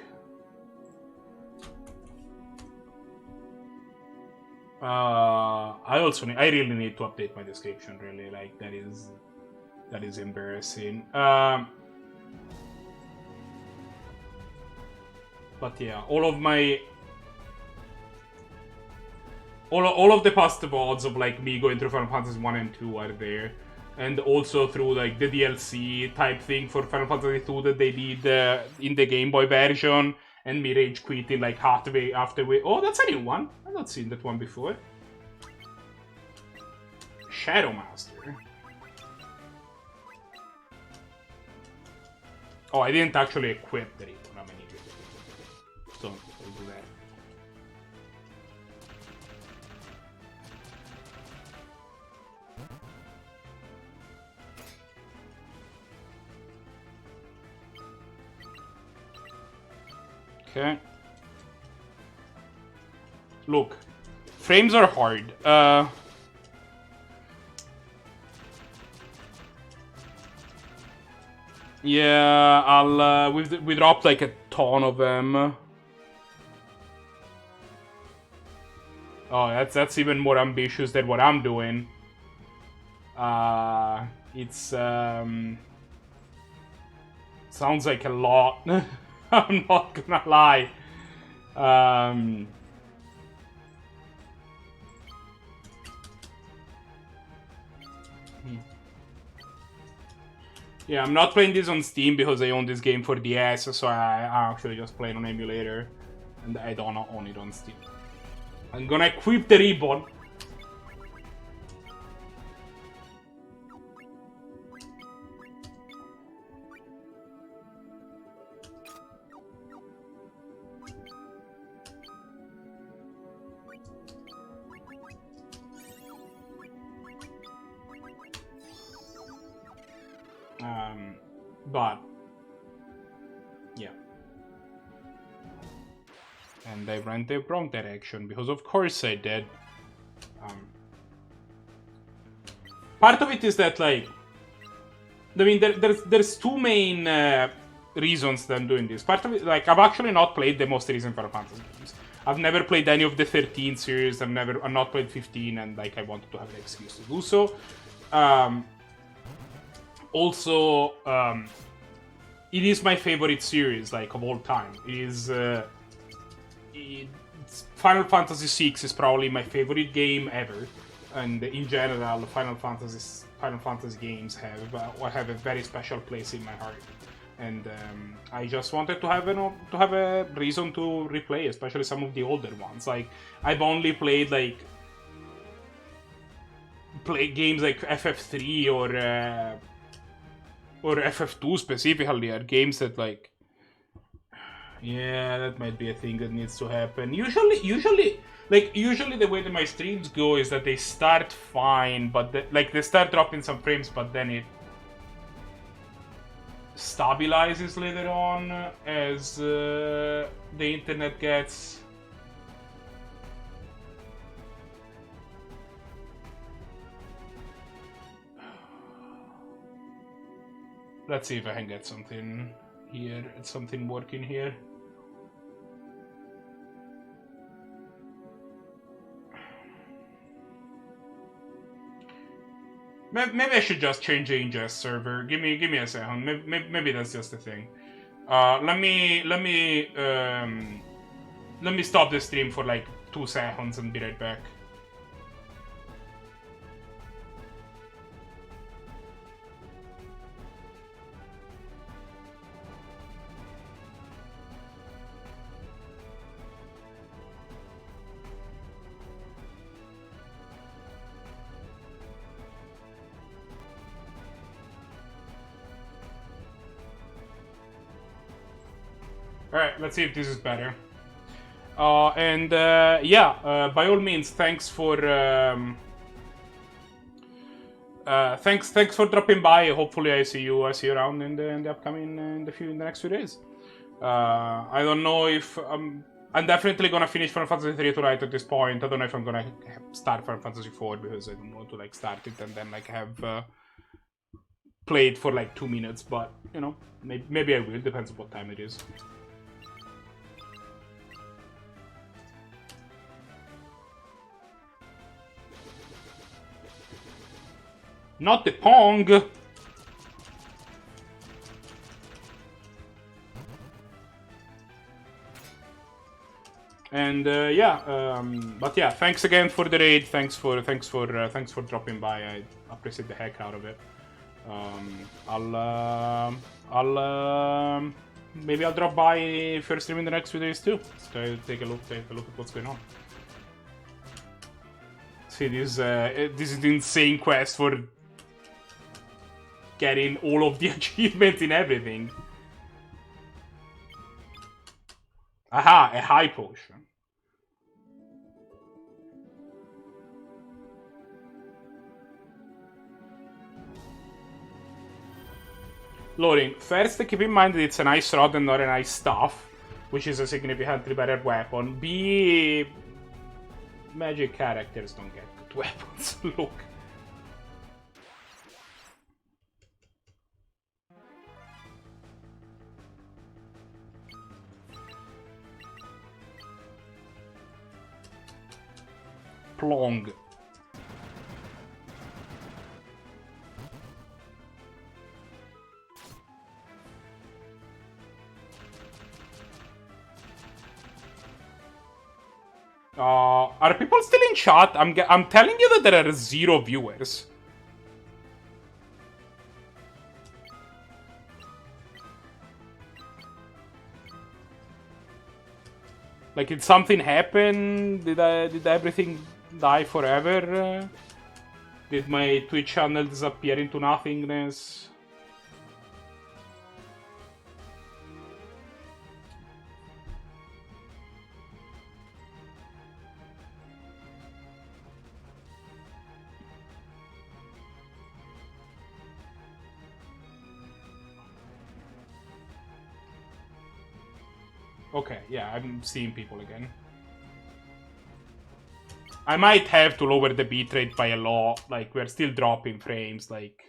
I really need to update my description. Really, like that is embarrassing. But yeah, all of the past VODs of like me going through Final Fantasy 1 and 2 are there. And also through like the DLC type thing for Final Fantasy 2 that they did in the Game Boy version, and me rage quitting like halfway afterway. Oh, that's a new one. I've not seen that one before. Shadow Master. Oh, I didn't actually equip the ribbon. I'm an idiot. So I'll do that. Okay. Look, frames are hard. Yeah, I'll we dropped like a ton of them. Oh, that's even more ambitious than what I'm doing. It's sounds like a lot. I'm not gonna lie. Yeah, I'm not playing this on Steam because I own this game for DS, so I actually just play it on emulator, and I don't own it on Steam. I'm gonna equip the ribbon. But yeah, and I ran the wrong direction because of course I did. Part of it is that like, I mean, there's two main reasons that I'm doing this. Part of it, like, I've actually not played the most recent Final Fantasy games. I've never played any of the 13 series. I've not played 15, and like I wanted to have an excuse to do so. Also, it is my favorite series, like, of all time. Final Fantasy VI is probably my favorite game ever, and in general, Final Fantasy games have a very special place in my heart. And I just wanted to have a reason to replay, especially some of the older ones. Like, I've only played games like FF3 or FF2 specifically are games that, like, yeah, that might be a thing that needs to happen. Usually the way that my streams go is that they start fine, but they start dropping some frames, but then it stabilizes later on as the internet gets. Let's see if I can get something here. It's something working here. Maybe I should just change the ingest server. Give me a second. Maybe that's just the thing. Let me stop the stream for like 2 seconds and be right back. Alright, let's see if this is better. Yeah, by all means, thanks for thanks for dropping by. Hopefully, I see you around in the upcoming in the next few days. I don't know if I'm definitely gonna finish Final Fantasy 3 tonight at this point. I don't know if I'm gonna start Final Fantasy 4 because I don't want to like start it and then like have played for like 2 minutes. But you know, maybe I will. Depends on what time it is. Not the Pong! And but yeah, thanks again for the raid. Thanks for dropping by. I appreciate the heck out of it. Maybe I'll drop by first stream in the next few days too. So take a look at what's going on. See this is the insane quest for getting all of the achievements in everything. Aha, a high potion. Loading. First, keep in mind that it's a nice rod and not a nice staff, which is a significantly better weapon. B, magic characters don't get good weapons. Look. Plong. Are people still in chat? I'm telling you that there are 0 viewers. Like, did something happen? Did everything die forever? Did my Twitch channel disappear into nothingness? Okay, yeah, I'm seeing people again. I might have to lower the bitrate by a lot. Like, we're still dropping frames, like...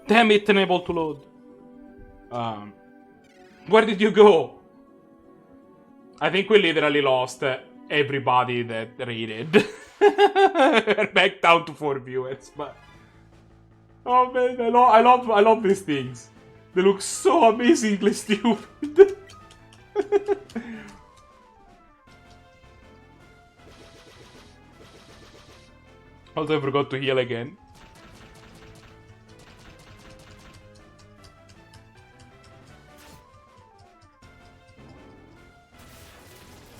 Damn it, unable to load. Where did you go? I think we literally lost everybody that raided. We're back down to 4 viewers, but... Oh man, I love these things. They look so amazingly stupid. Also, I forgot to heal again.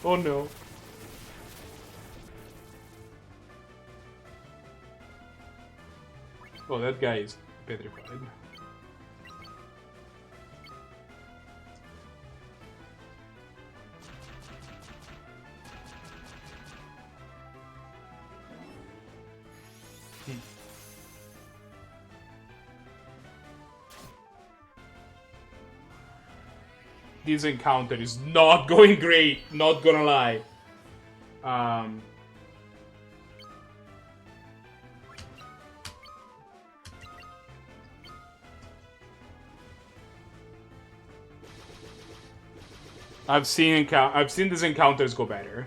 Oh no. Oh, that guy is petrified. This encounter is not going great, not gonna lie. I've seen these encounters go better.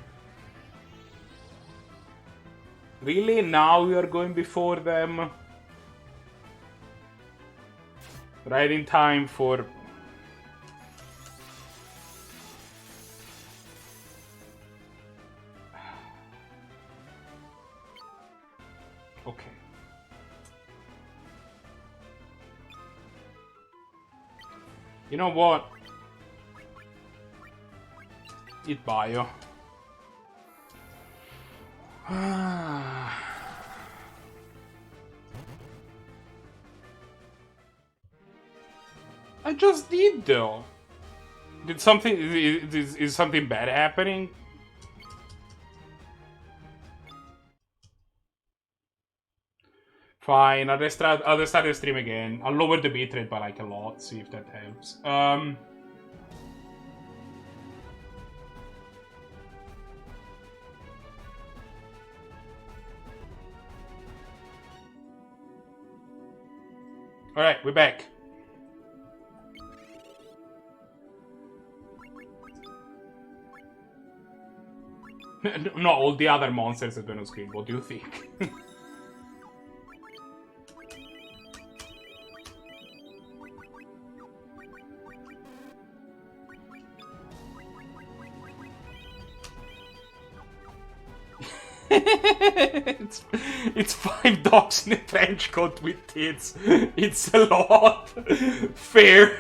Really? Now we are going before them? Right in time for... Okay. You know what? Eat bio. I just did though. Did something... Is something bad happening? Fine, I'll restart the stream again. I'll lower the bitrate by like a lot, see if that helps. Alright, we're back. No, all the other monsters that were on screen. What do you think? it's 5 dogs in a trench coat with tits. It's a lot. Fair.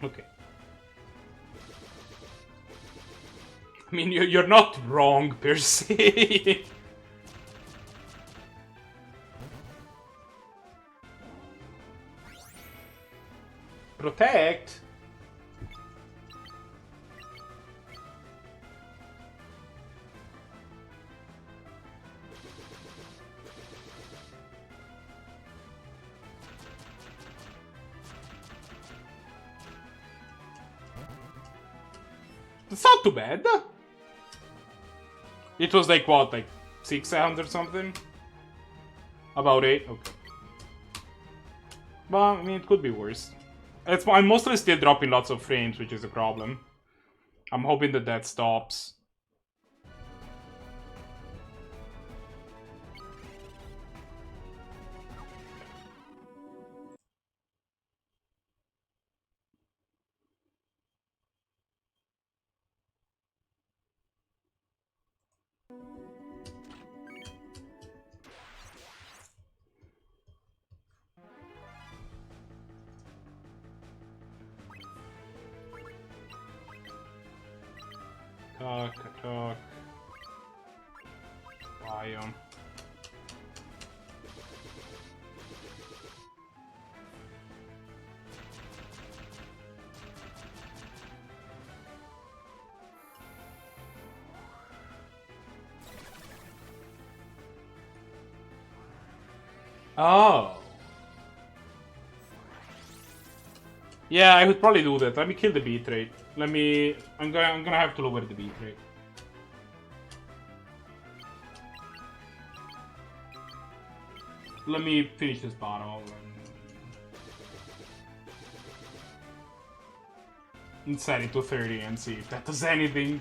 Okay. I mean, you're not wrong, per se. Protect? It's not too bad. It was like, what, like 6 sounds or something? About 8? Okay. Well, I mean, it could be worse. I'm mostly still dropping lots of frames, which is a problem. I'm hoping that that stops. Talk. Biome. Oh. Yeah, I would probably do that. Let me kill the bitrate. I'm gonna have to lower the bitrate. Let me finish this bottle and set it to 30 and see if that does anything.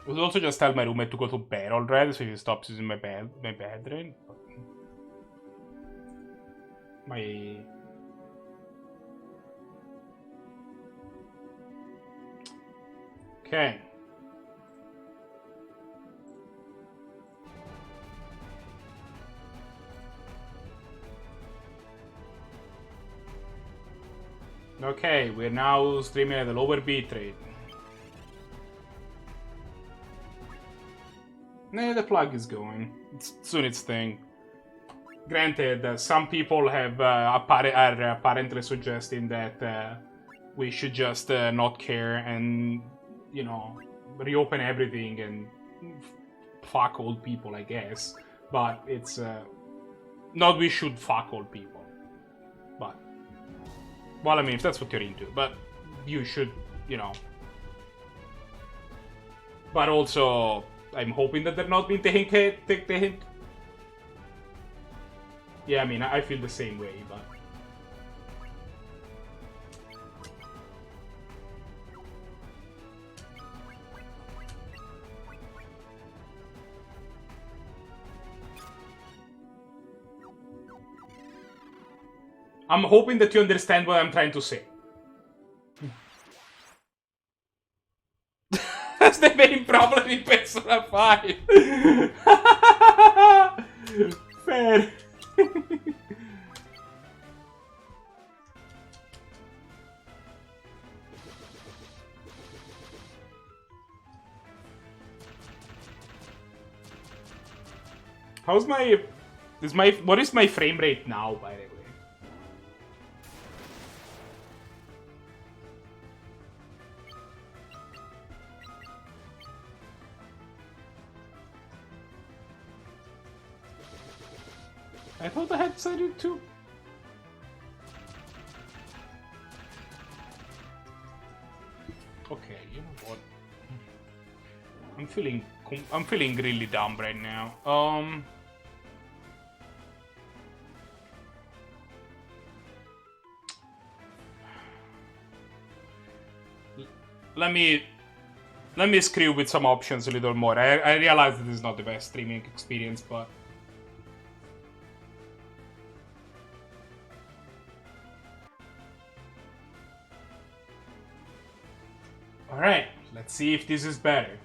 I would also just tell my roommate to go to bed already, so he stops using my bedroom. Okay. Okay, we're now streaming at a lower bitrate. Nah, the plug is going. It's soon its thing. Granted, some people have are apparently suggesting that we should just not care and, you know, reopen everything and fuck old people, I guess. But it's not we should fuck old people. But, well, I mean, if that's what you're into. But you should, you know. But also, I'm hoping that they're not being taken. Yeah, I mean, I feel the same way, but... I'm hoping that you understand what I'm trying to say. problem in Persona 5. Fair. How's my... What is my frame rate now, by the way? I thought I had said it too. Okay, you know what? I'm feeling really dumb right now. Let me screw with some options a little more. I realize that this is not the best streaming experience, but alright, let's see if this is better.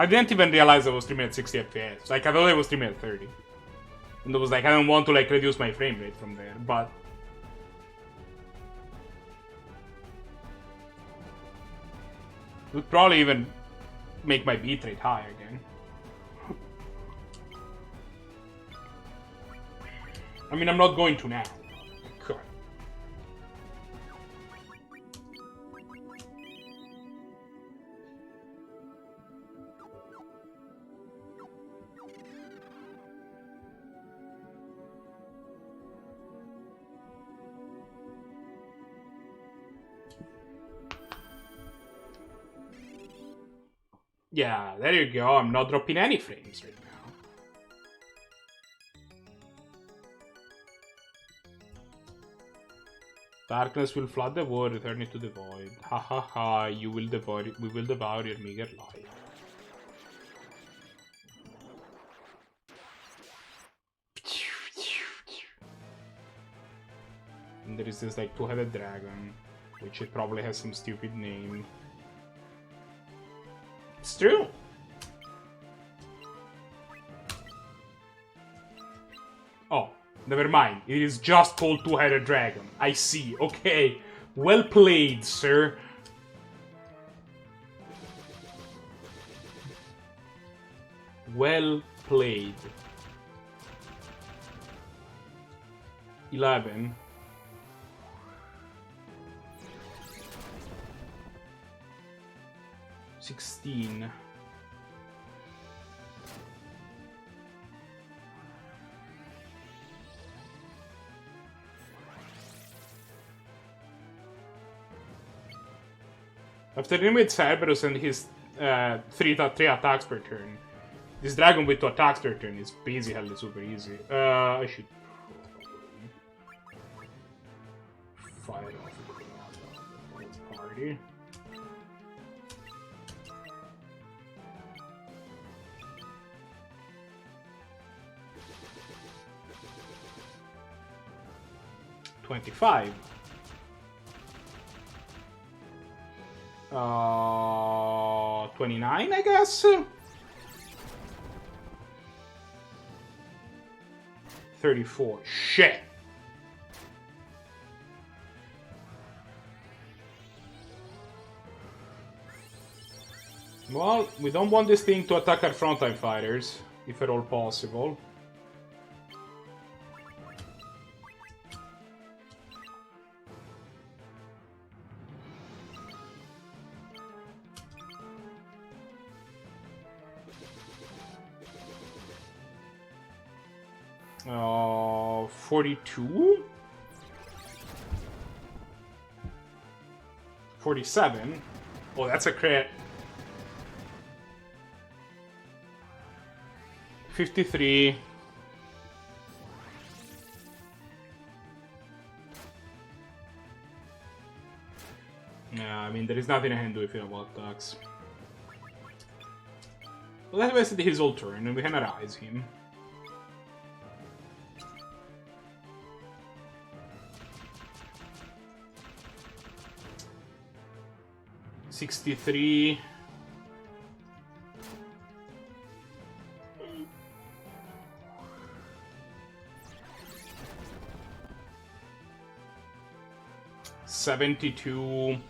I didn't even realize I was streaming at 60 FPS. Like, I thought I was streaming at 30. And it was like, I don't want to, like, reduce my frame rate from there, but... it would probably even make my bitrate higher again. I mean, I'm not going to now. God. Yeah, there you go. I'm not dropping any frames right now. Darkness will flood the world, returning to the void. Ha ha ha, you will devour it. We will devour your meager life. And there is this like two-headed dragon, which it probably has some stupid name. It's true. Oh, never mind. It is just called two-headed dragon. I see. Okay. Well played, sir. Well played. 11. $16. After dealing with Cerberus and his 3 attacks per turn, this dragon with 2 attacks per turn is basically super easy. I should fire off the party. $25. 29, I guess. 34. Shit. Well, we don't want this thing to attack our frontline fighters, if at all possible. 42? 47? Oh, that's a crit. 53. Yeah, I mean, there is nothing I can do if you have wild attacks. Well, let's wasted his whole turn, and we can arise him. $63. $72.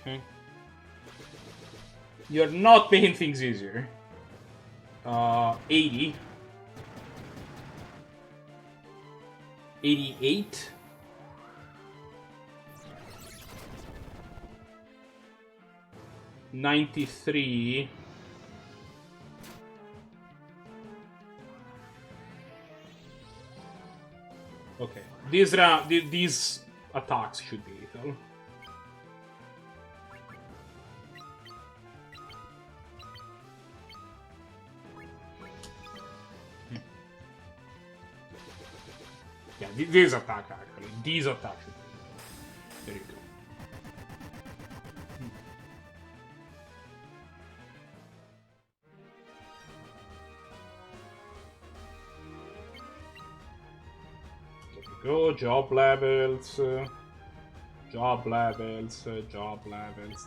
Okay. You're not making things easier. 80. 88. 93. Okay. These attacks should be lethal. Yeah, these attack actually. These attacks should be lethal. There you go. Go, job levels,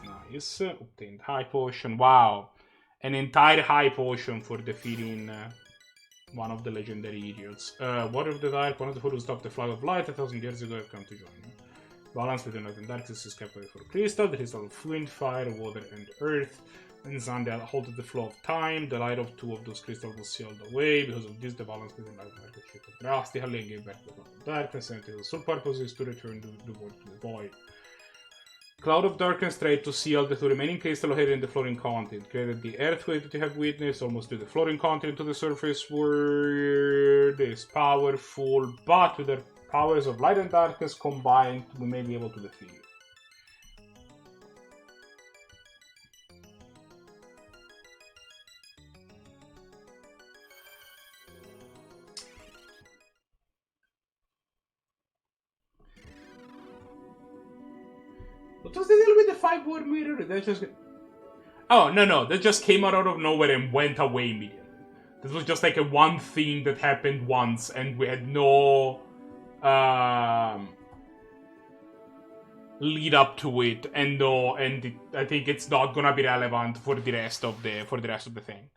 nice. Obtained high potion, wow. An entire high potion for defeating one of the legendary idiots. What of the type? One of the four who stopped the flood of light 1,000 years ago have come to join me. Balance between light and darkness is kept away for crystal, the crystal of wind, fire, water, and earth. And sun that halted the flow of time. The light of two of those crystals was sealed away. Because of this, the balance between light and darkness shifted drastically and gave back the cloud of darkness. And the sole purpose is to return the world to the void. Cloud of darkness tried to seal the two remaining crystals located in the flooring continent. Created the earthquake that you have witnessed. Almost drew the flooring continent to the surface. Word is powerful, but with the powers of light and darkness combined, we may be able to defeat it. What was the deal with the 5-word mirror? That just... Oh, no. That just came out of nowhere and went away immediately. This was just like a one thing that happened once, and we had no... lead up to it, and I think it's not gonna be relevant for the rest of the thing.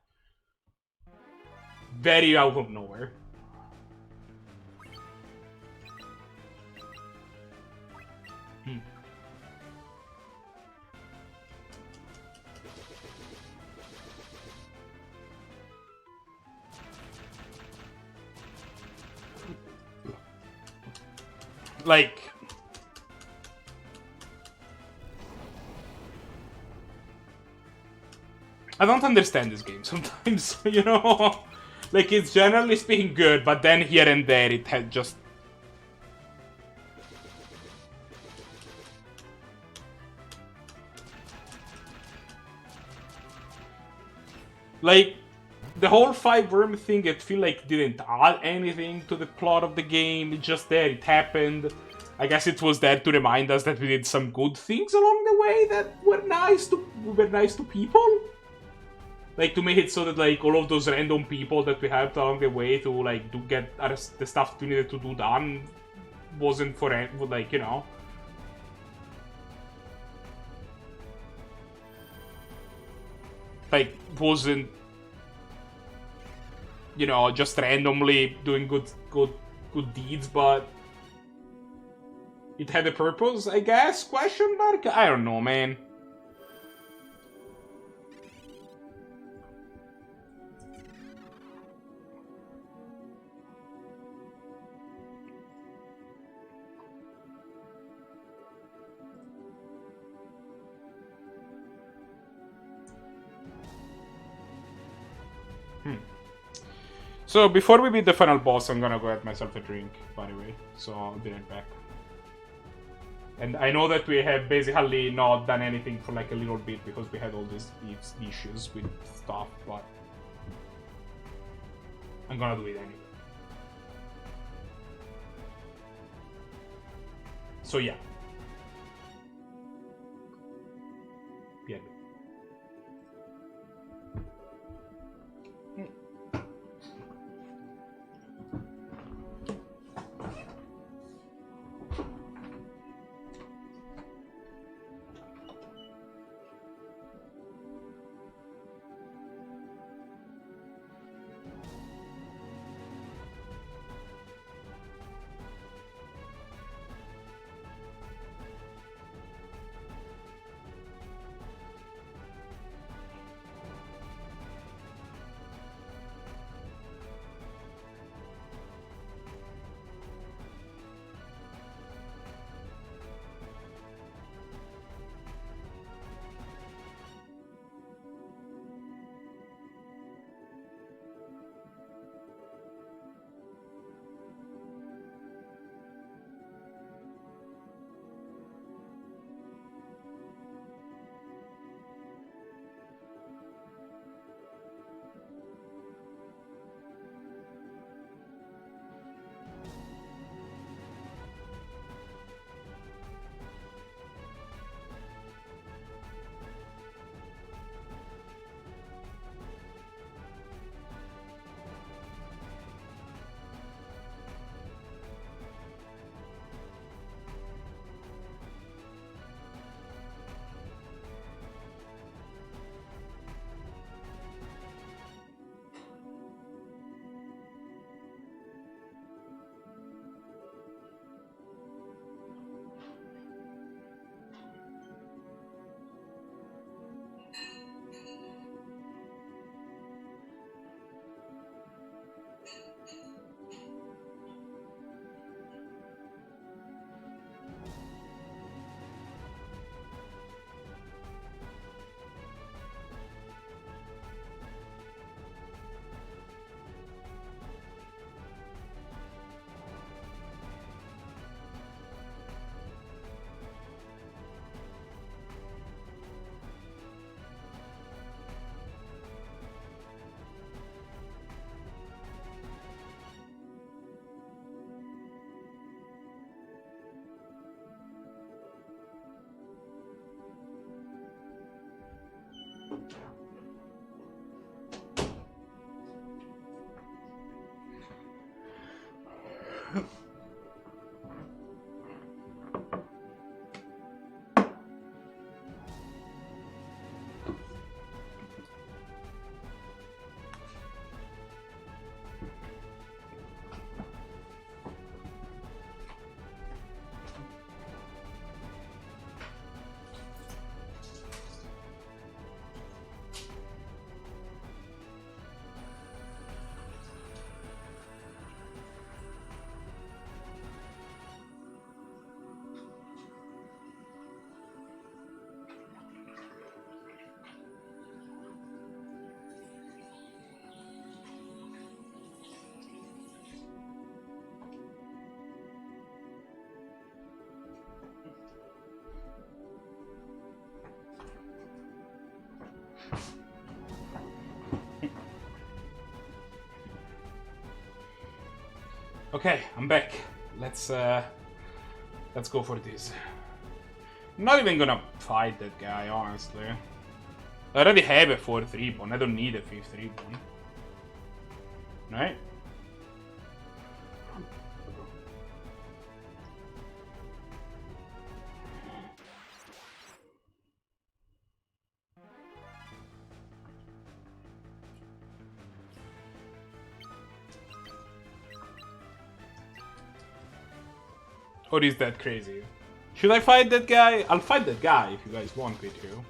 Very out of nowhere. Like, I don't understand this game sometimes, you know? Like, it's generally speaking good, but then here and there it had just... Like, the whole 5-worm thing, I feel like didn't add anything to the plot of the game. It's just there, it happened. I guess it was there to remind us that we did some good things along the way that were nice to people. Like, to make it so that, like, all of those random people that we helped along the way to, like, get the stuff we needed to do done wasn't for, like, you know. Like, wasn't, you know, just randomly doing good deeds, but it had a purpose, I guess? Question mark? I don't know, man. So before we beat the final boss, I'm gonna go get myself a drink, by the way. So I'll be right back. And I know that we have basically not done anything for like a little bit because we had all these issues with stuff, but I'm gonna do it anyway. So yeah. Yeah. Okay, I'm back. Let's go for this. I'm not even gonna fight that guy, honestly. I already have a 4-3 bone. I don't need a 5-3 bone. Right? Or is that crazy? Should I fight that guy? I'll fight that guy if you guys want me to.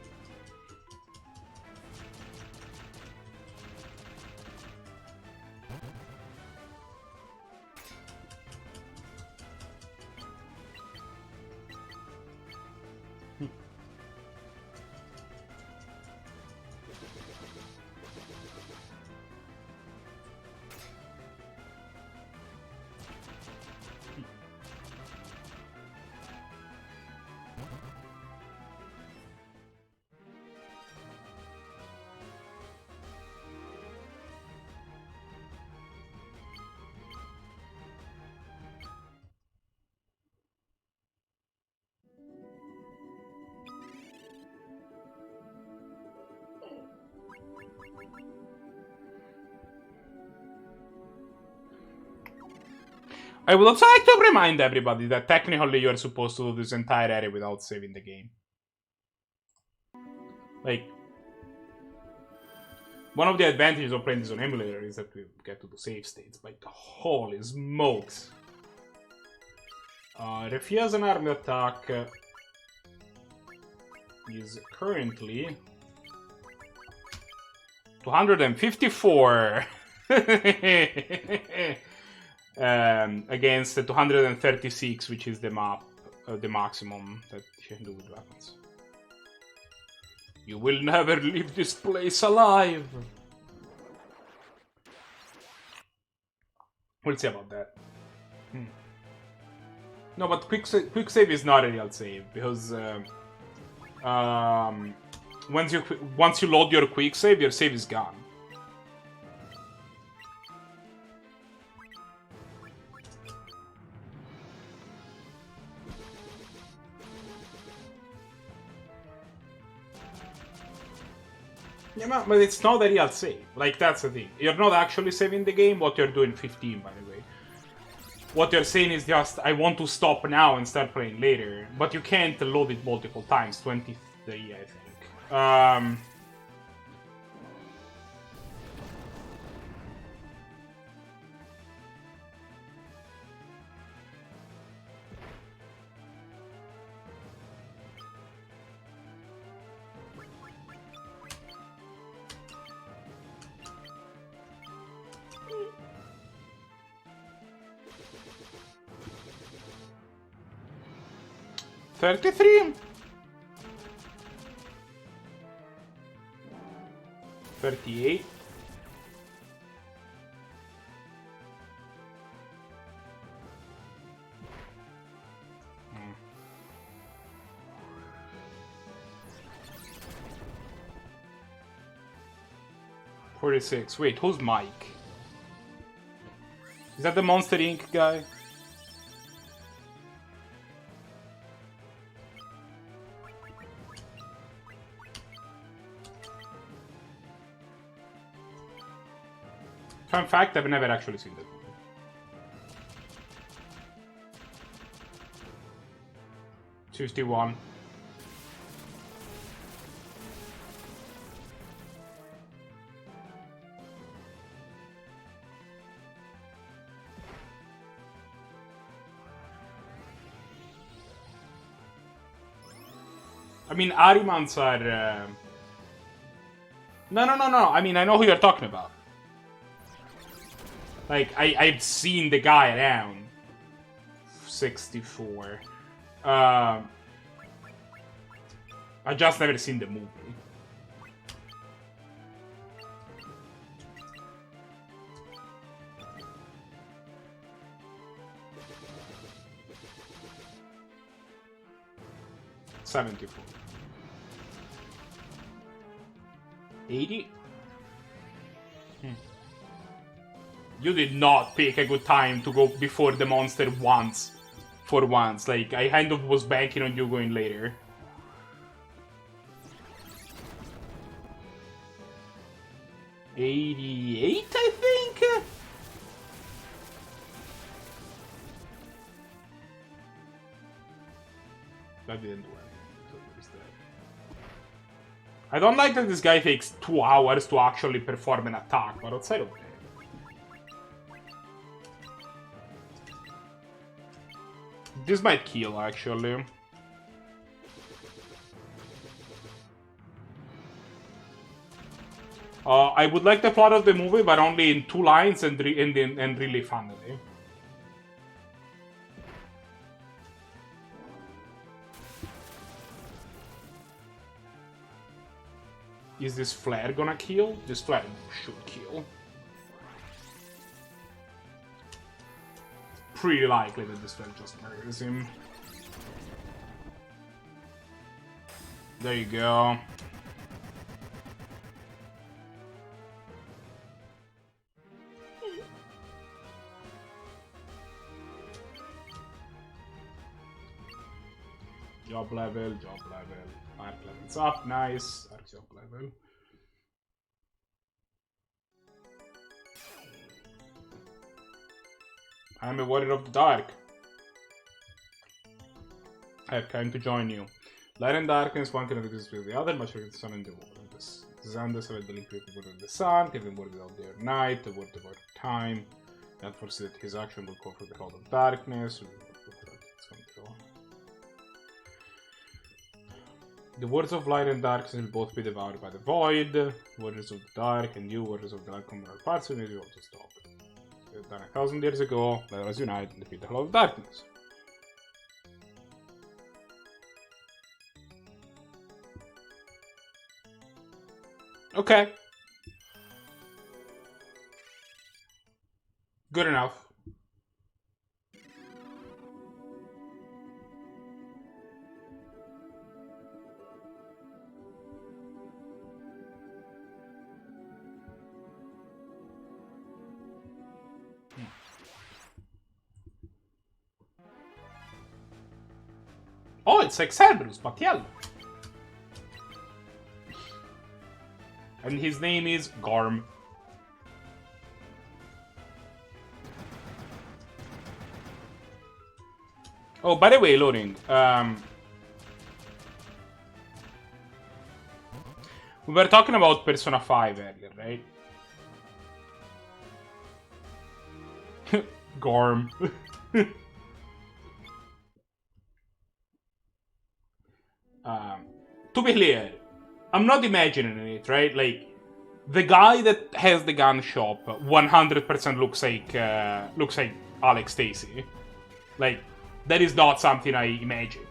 I would also like to remind everybody that technically you are supposed to do this entire area without saving the game. Like, one of the advantages of playing this on emulator is that we get to the save states, but holy smokes. Refuse an armed attack is currently 254 against the 236, which is the maximum that you can do with weapons. You will never leave this place alive. We'll see about that. No, but quick save is not a real save because once you load your quick save is gone. Yeah, but it's not a real save. Like, that's the thing. You're not actually saving the game. What you're doing 15, by the way. What you're saying is just, I want to stop now and start playing later. But you can't load it multiple times. 23, I think. 33. 38. 46. Wait, who's Mike? Is that the Monster Inc. guy? Fun fact, I've never actually seen that movie. $51. I mean, Arimans are... No. I mean, I know who you're talking about. Like, I've seen the guy around. 64. I just never seen the movie. $74. 80? You did not pick a good time to go before the monster once. For once. Like, I kind of was banking on you going later. $88, I think? That didn't do anything. So what is that? I don't like that this guy takes 2 hours to actually perform an attack, but outside of that. This might kill, actually. I would like the plot of the movie, but only in 2 lines and really funnily. Is this flare gonna kill? This flare should kill. Pretty likely that this flare just murders him. There you go. Job level, Arc level's up, nice. Arc job level. I'm a warrior of the dark. I have come to join you. Light and darkness, one cannot exist with the other, much like the sun and the water. The sun does have the link with the word of the sun, can the word without day or night, the word about time. That foresees that his action will call for the cloud of darkness. The words of light and darkness will both be devoured by the void. Warriors of the dark and you, warriors of the light, come parts of it, you also stop. Done 1,000 years ago, let us unite and defeat the cloud of darkness. Okay. Good enough. Oh, it's like Cerberus, but yellow. And his name is Gorm. Oh, by the way, loading. We were talking about Persona 5 earlier, right? Gorm. To be clear, I'm not imagining it, right? Like, the guy that has the gun shop 100% looks like Alex Stacy. Like, that is not something I imagined.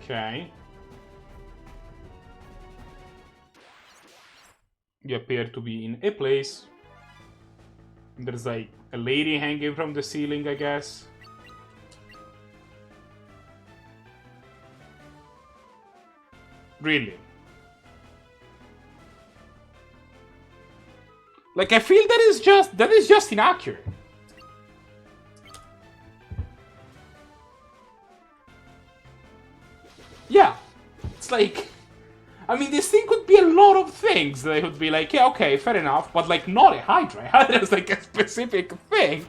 Okay. You appear to be in a place. There's like a lady hanging from the ceiling, I guess. Really? Like, I feel that is just inaccurate. Yeah. It's like, I mean, this thing could be a lot of things. They would be like, yeah, okay, fair enough, but like not a Hydra. Hydra is like a specific thing.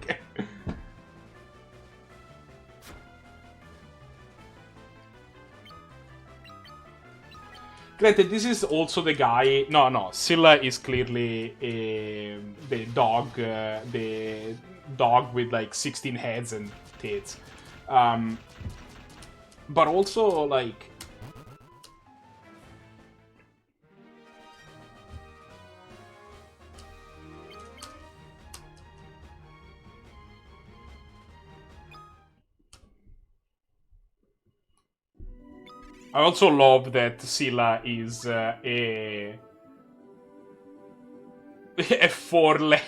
Granted, this is also the guy. No, Scylla is clearly the dog with like 16 heads and tits. But also like. I also love that Scylla is a four-leg,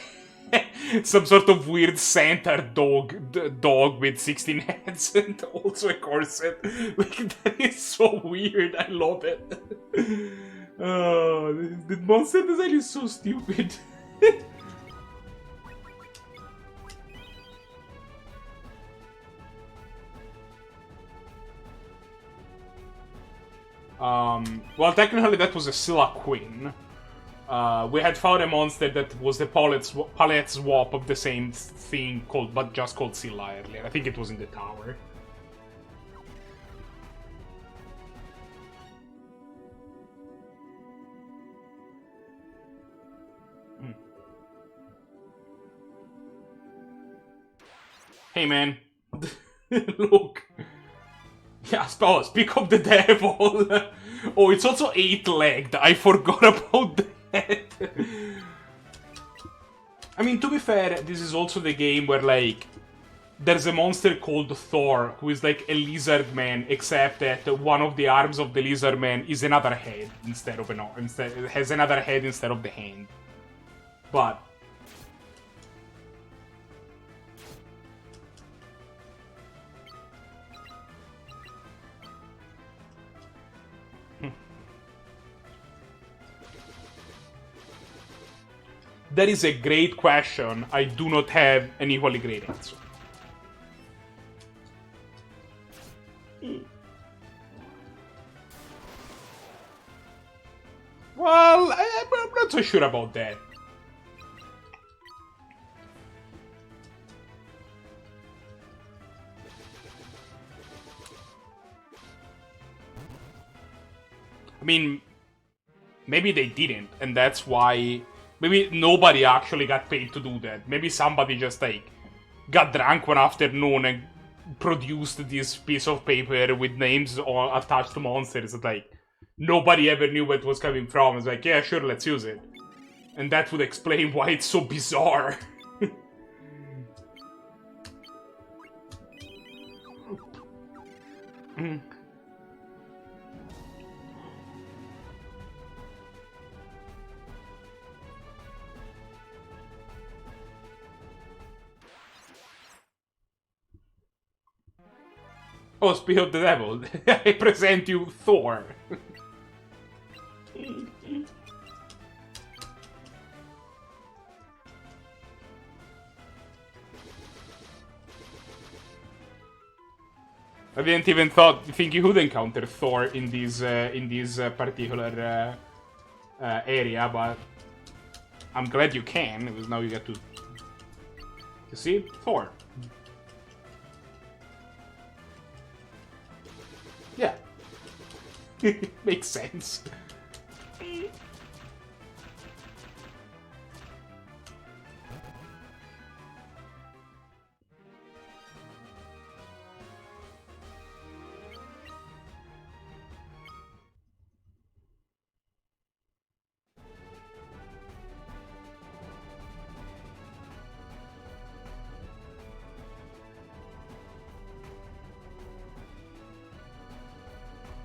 some sort of weird centaur dog with 16 heads and also a corset. Like, that is so weird. I love it. Oh, the monster design is so stupid. Well, technically that was a Scylla Queen. We had found a monster that was the palette swap of the same thing but just called Scylla earlier. I think it was in the tower. Hey man, look. Yeah, speak of the devil. Oh, it's also 8-legged. I forgot about that. I mean, to be fair, this is also the game where, like, there's a monster called Thor, who is like a lizard man, except that one of the arms of the lizard man is another head instead of an arm. It has another head instead of the hand. But That is a great question. I do not have an equally great answer. Well, I'm not so sure about that. I mean, maybe they didn't, and that's why... Maybe nobody actually got paid to do that. Maybe somebody just, like, got drunk one afternoon and produced this piece of paper with names all attached to monsters that, like, nobody ever knew where it was coming from. It's like, yeah, sure, let's use it. And that would explain why it's so bizarre. Oh, speak of the devil, I present you Thor. I didn't even think you would encounter Thor in this particular area, but I'm glad you can, because now you get to see Thor. Yeah. Makes sense.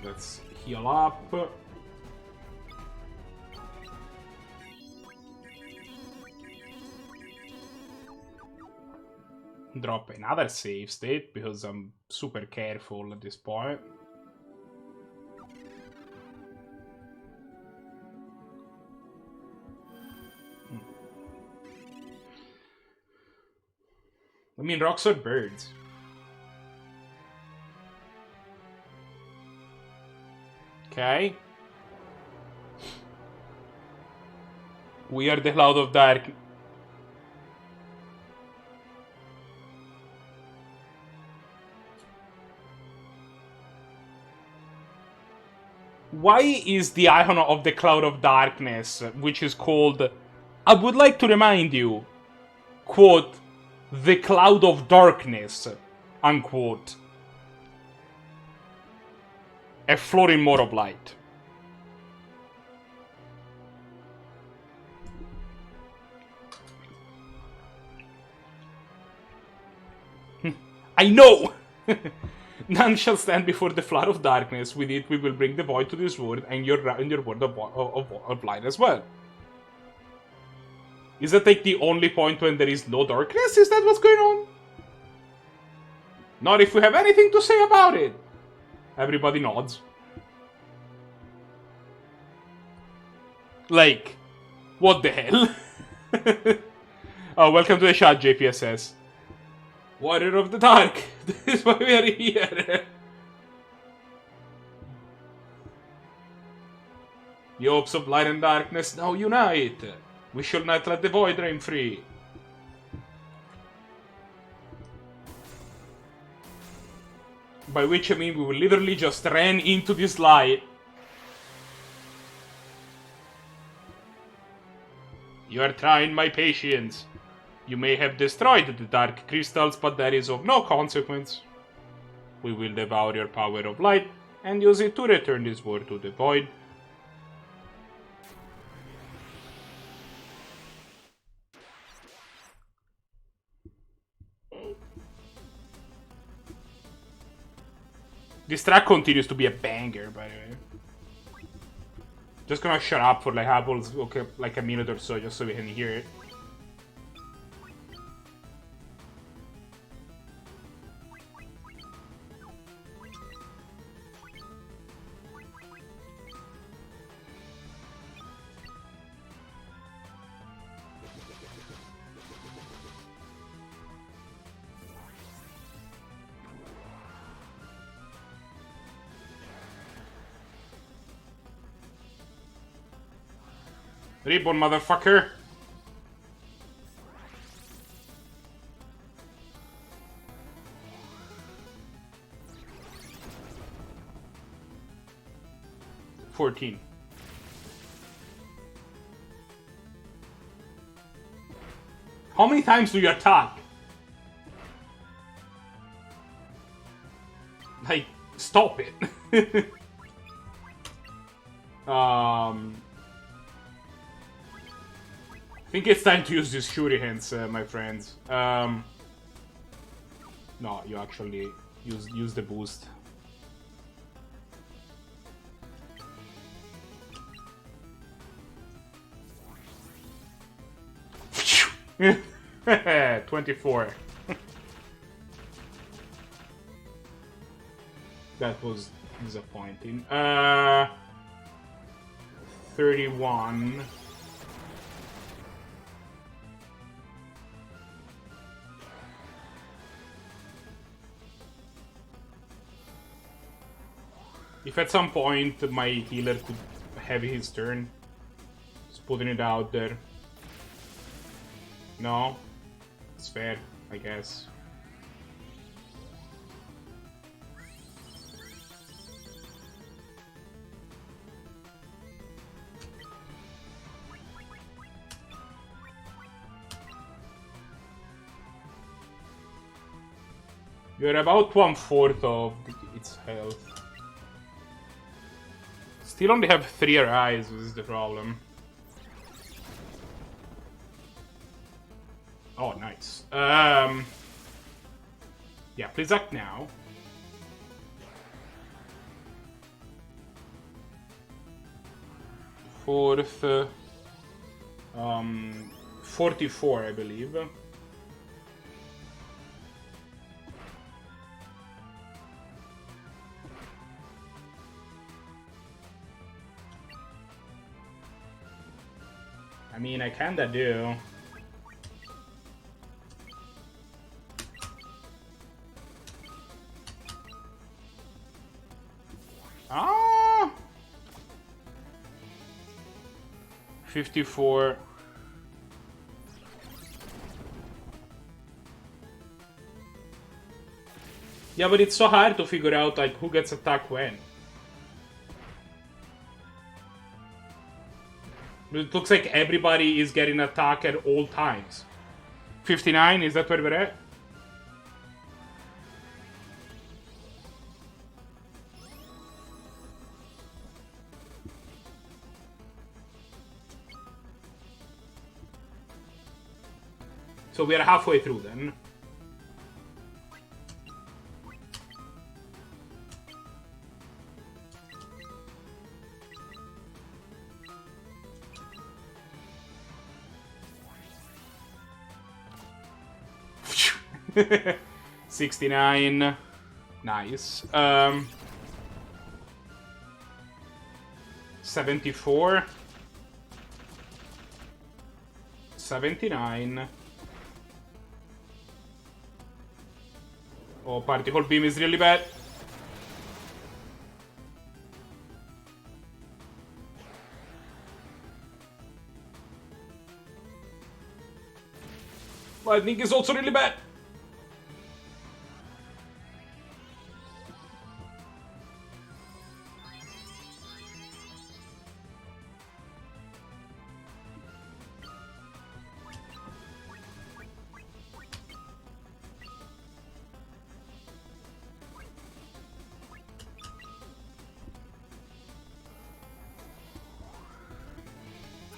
Let's heal up. Drop another save state because I'm super careful at this point. I mean, rocks are birds. Okay. We are the Cloud of Dark. Why is the icon of the Cloud of Darkness, which is called, I would like to remind you, quote, the Cloud of Darkness, unquote, a floating more of light? I know! None shall stand before the flood of darkness. With it we will bring the void to this world and your world of light as well. Is that like the only point when there is no darkness? Is that what's going on? Not if we have anything to say about it. Everybody nods. Like, what the hell? Oh, welcome to the chat, JPSS. Warrior of the Dark. This is why we are here. The hopes of light and darkness now unite. We shall not let the void reign free. By which I mean we will literally just ran into this light. You are trying my patience. You may have destroyed the dark crystals, but that is of no consequence. We will devour your power of light and use it to return this world to the void. This track continues to be a banger, by the way. Just gonna shut up for like like a minute or so, just so we can hear it. Ribbon, motherfucker! $14. How many times do you attack? Like, stop it. I think it's time to use these shurikens, my friends. No, you actually use the boost. Yeah. 24. That was disappointing. 31. If at some point my healer could have his turn, just putting it out there. No, it's fair, I guess. You're about 1/4 of its health. Still only have 3 eyes, this is the problem. Oh, nice. Yeah, please act now. Fourth, 44, I believe. I mean, I kinda do. Ah! 54. Yeah, but it's so hard to figure out, like, who gets attacked when. It looks like everybody is getting attacked at all times. 59, is that where we're at? So we are halfway through then. $69. Nice. 74. 79. Oh, particle beam is really bad. Lightning is also really bad.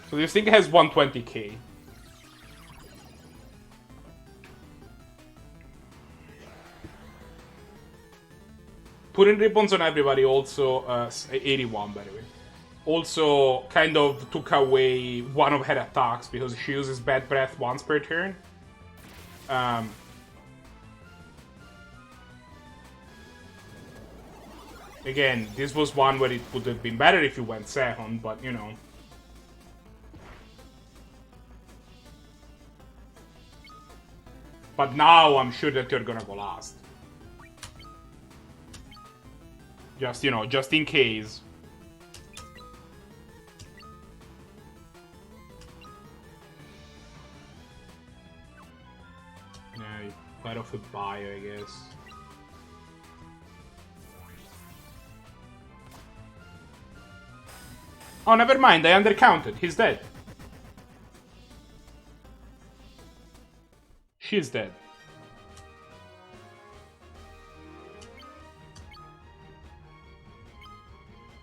So this thing has 120k. Putting ribbons on everybody also, 81 by the way. Also kind of took away one of her attacks because she uses bad breath once per turn. Again, this was one where it would have been better if you went second, but you know. But now I'm sure that you're gonna go last. Just, you know, just in case. Fire off a bio, I guess. Oh, never mind, I undercounted. He's dead. She's dead.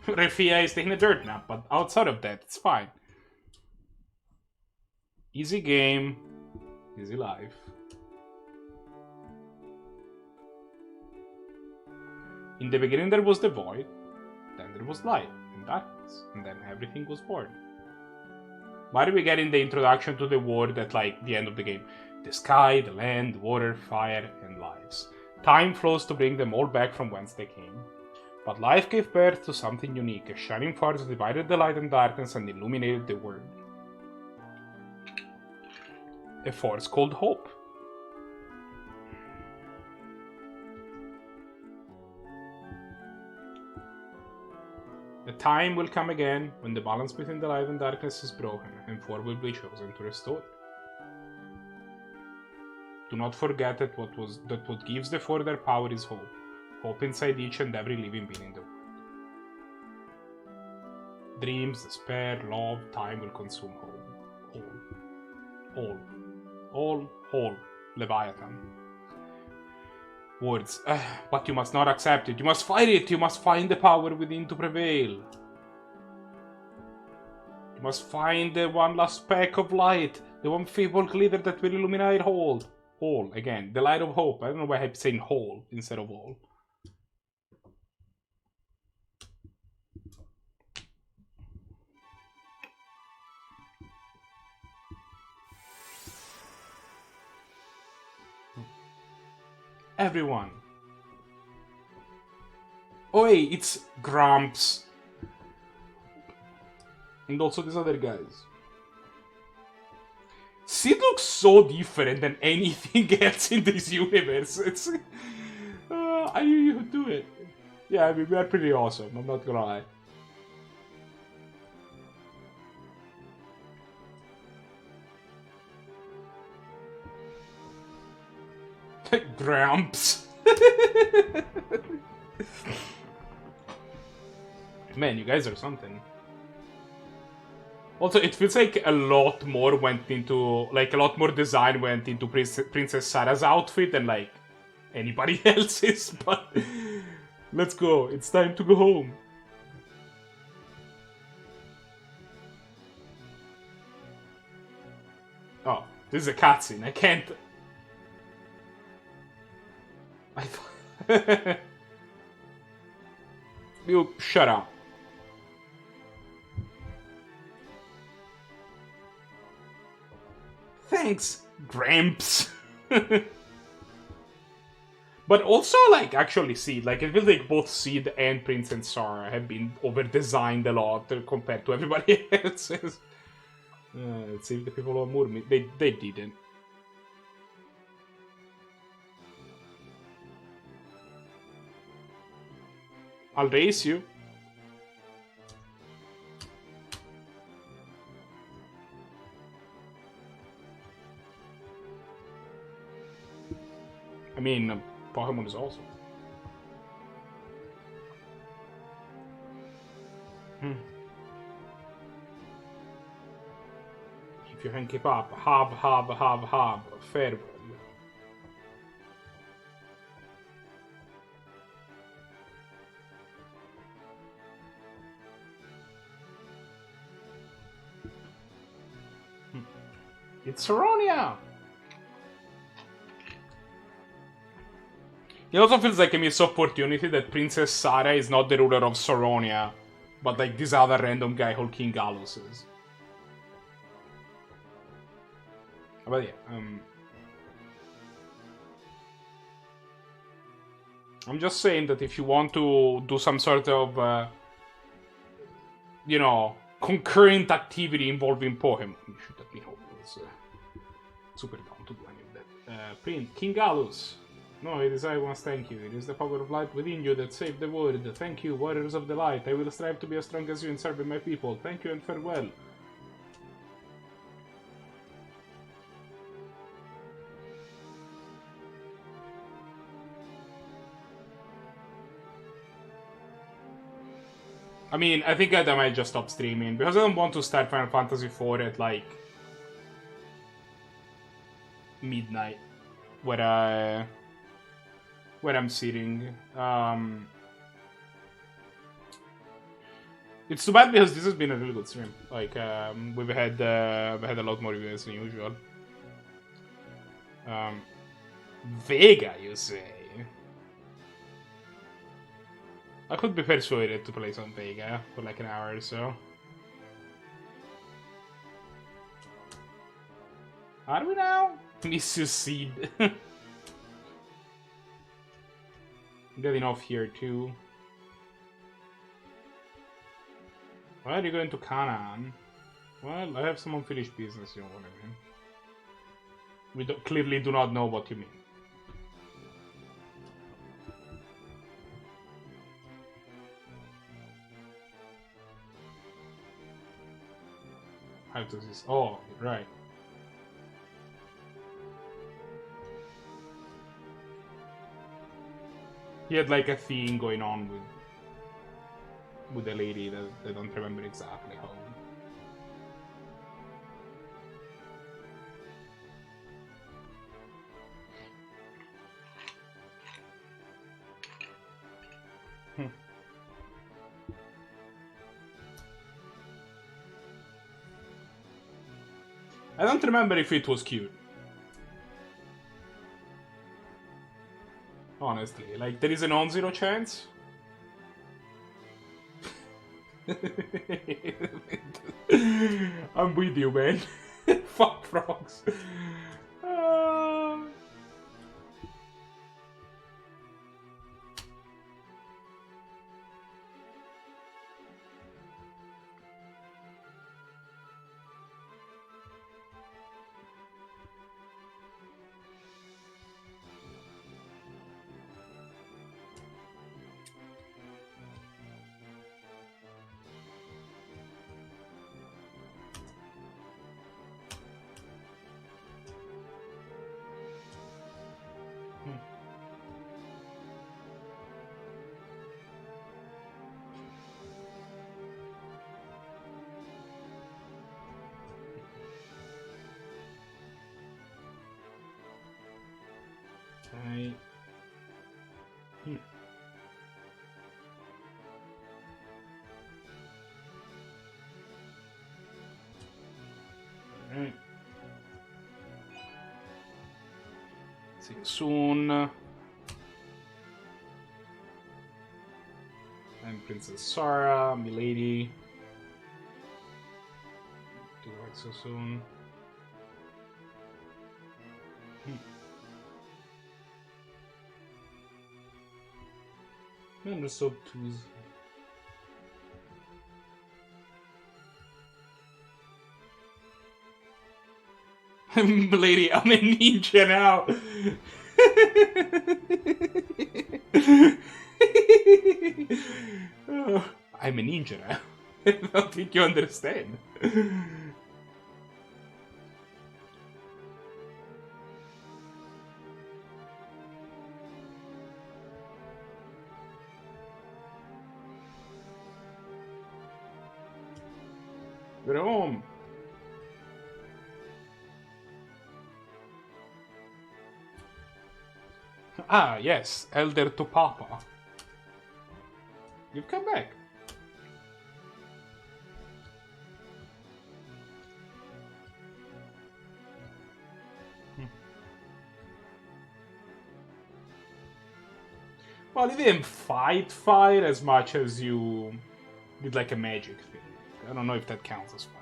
Refia is taking a dirt nap, but outside of that, it's fine. Easy game, easy life. In the beginning there was the void, then there was light and darkness, and then everything was born. Why do we get in the introduction to the world at like the end of the game? The sky, the land, the water, fire, and lives. Time flows to bring them all back from whence they came. But life gave birth to something unique, a shining force that divided the light and darkness and illuminated the world. A force called hope. The time will come again when the balance between the light and darkness is broken, and four will be chosen to restore it. Do not forget that what gives the four their power is hope. Hope inside each and every living being in the world. Dreams, despair, love, time will consume all, Leviathan. Words, but you must not accept it. You must fight it. You must find the power within to prevail. You must find the one last speck of light, the one feeble glitter that will illuminate all. All, again, the light of hope. I don't know why I'm saying whole instead of all. Everyone. Oh hey, it's Grumps. And also these other guys. Sid looks so different than anything else in this universe. It's... I knew you would do it. Yeah, I mean, we are pretty awesome, I'm not gonna lie. Grumps. Man, you guys are something. Also, it feels like a lot more went into, like, a lot more design went into Princess Sarah's outfit than, like, anybody else's, but let's go. It's time to go home. Oh, this is a cutscene. I can't... You shut up. Thanks, Gramps. But also, like, actually Sid, like, it feels like both Sid and Prince and Sarah have been over-designed a lot compared to everybody else's. Let's see if the people on Murmi, they didn't. I'll race you. I mean, Pokemon is awesome. If you can keep up, have, farewell. It's Saronia! It also feels like a missed opportunity that Princess Sarah is not the ruler of Saronia, but like this other random guy called King Galus is. But yeah, I'm just saying that if you want to do some sort of, you know, concurrent activity involving Pokemon, you should have been always super down to do any of that. King Galus. No, it is I who must thank you. It is the power of light within you that saved the world. Thank you, warriors of the light. I will strive to be as strong as you in serving my people. Thank you and farewell. I mean, I think that I might just stop streaming because I don't want to start Final Fantasy IV at like midnight, where I'm sitting. It's too bad because this has been a really good stream. Like we've had a lot more viewers than usual. Vega, you say? I could be persuaded to play some Vega for like an hour or so. Are we now? Miss you, Seed. Get enough here too. Why are you going to Canaan? Well, I have some unfinished business, you know what I mean. We clearly do not know what you mean. How does this? Oh, right. He had like a thing going on with a lady that I don't remember exactly how. I don't remember if it was cute. Honestly, like there is a non-zero chance. I'm with you, man. Fuck frogs. Right. Alright. See you soon. I'm Princess Sarah, milady. Do it so soon. Man, they're so twos. Lady, I'm a ninja now. Oh, I'm a ninja now. I don't think you understand. We're home. Ah, yes, Elder to Papa. You've come back. Well, you didn't fight as much as you did like a magic thing. I don't know if that counts as fighting.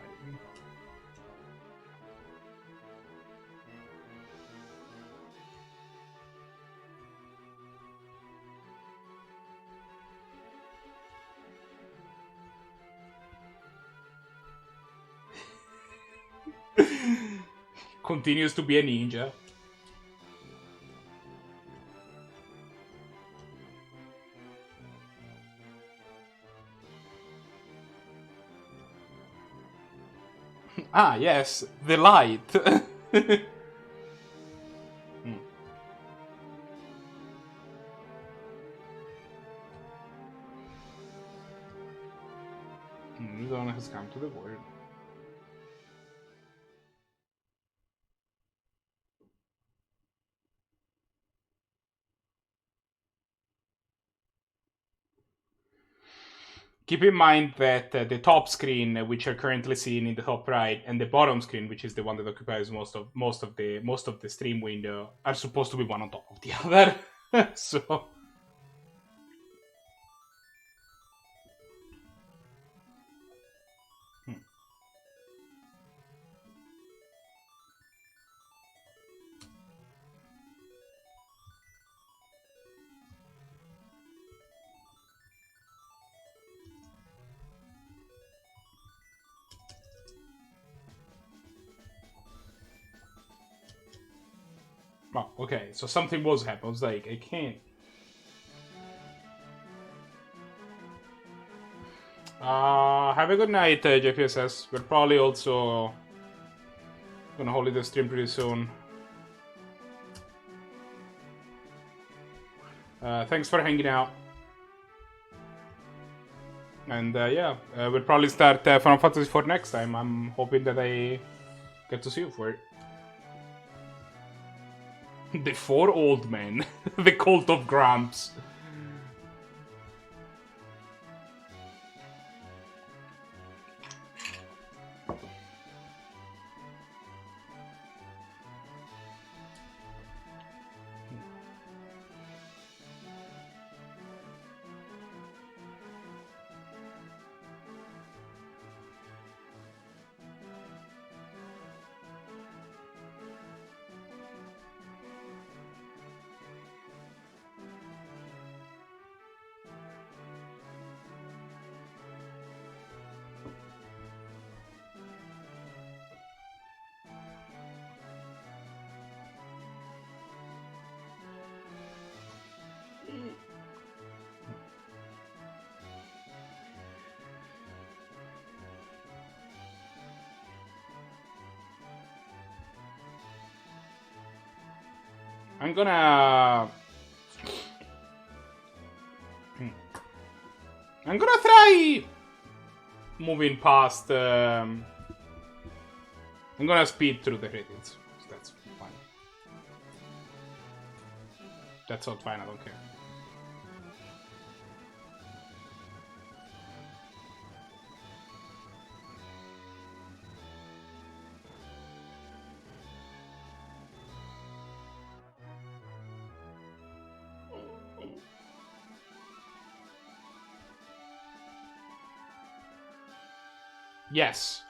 Continues to be a ninja. Ah, yes, the light. New dawn has come to the world. Keep in mind that the top screen, which you're currently seeing in the top right, and the bottom screen, which is the one that occupies most of the stream window, are supposed to be one on top of the other. So. Oh, okay, so something was happening. I was like, I can't. Have a good night, JPSS. We're probably also gonna hold the stream pretty soon. Thanks for hanging out. And yeah, we'll probably start Final Fantasy IV next time. I'm hoping that I get to see you for it. The Four Old Men. The Cult of Gramps. I'm gonna try moving past. I'm gonna speed through the credits. That's fine. That's all fine. I don't care. Yes.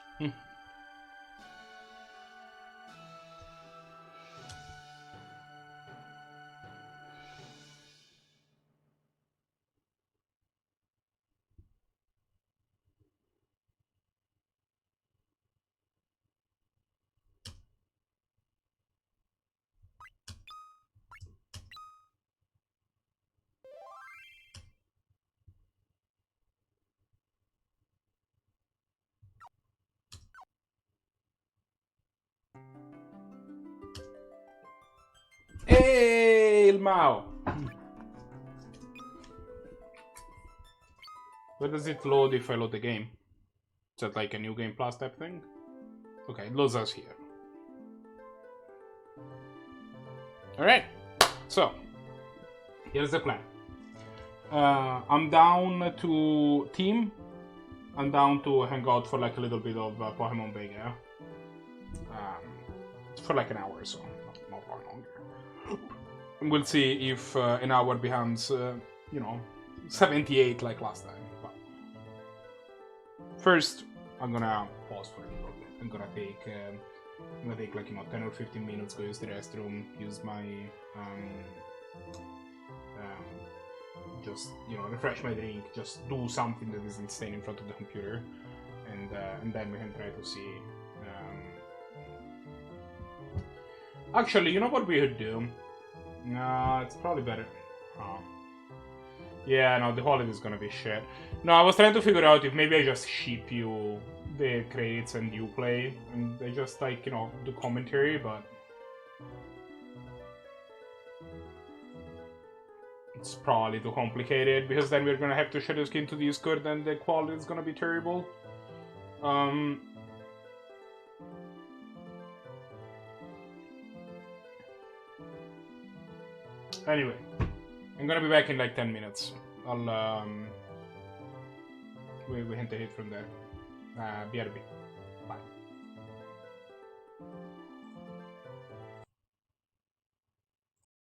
Hey, il Mao. Where does it load if I load the game? Is that like a new game plus type thing? Okay, it loads us here. Alright, so here's the plan. I'm down to team. I'm down to hang out for like a little bit of Pokemon Vega. For like an hour or so, not longer. We'll see if an hour becomes, 78 like last time. But first, I'm gonna pause for a little bit. I'm gonna take like 10 or 15 minutes, go use the restroom, use my just refresh my drink, just do something that isn't staying in front of the computer, and then we can try to see. Actually, you know what we could do? No, it's probably better. Oh. Yeah, no, the holiday is gonna be shit. No, I was trying to figure out if maybe I just ship you the credits and you play, and I just do commentary, but it's probably too complicated because then we're gonna have to share the skin to Discord and the quality is gonna be terrible. Anyway, I'm gonna be back in like 10 minutes. We hit the hit from there. BRB. Bye.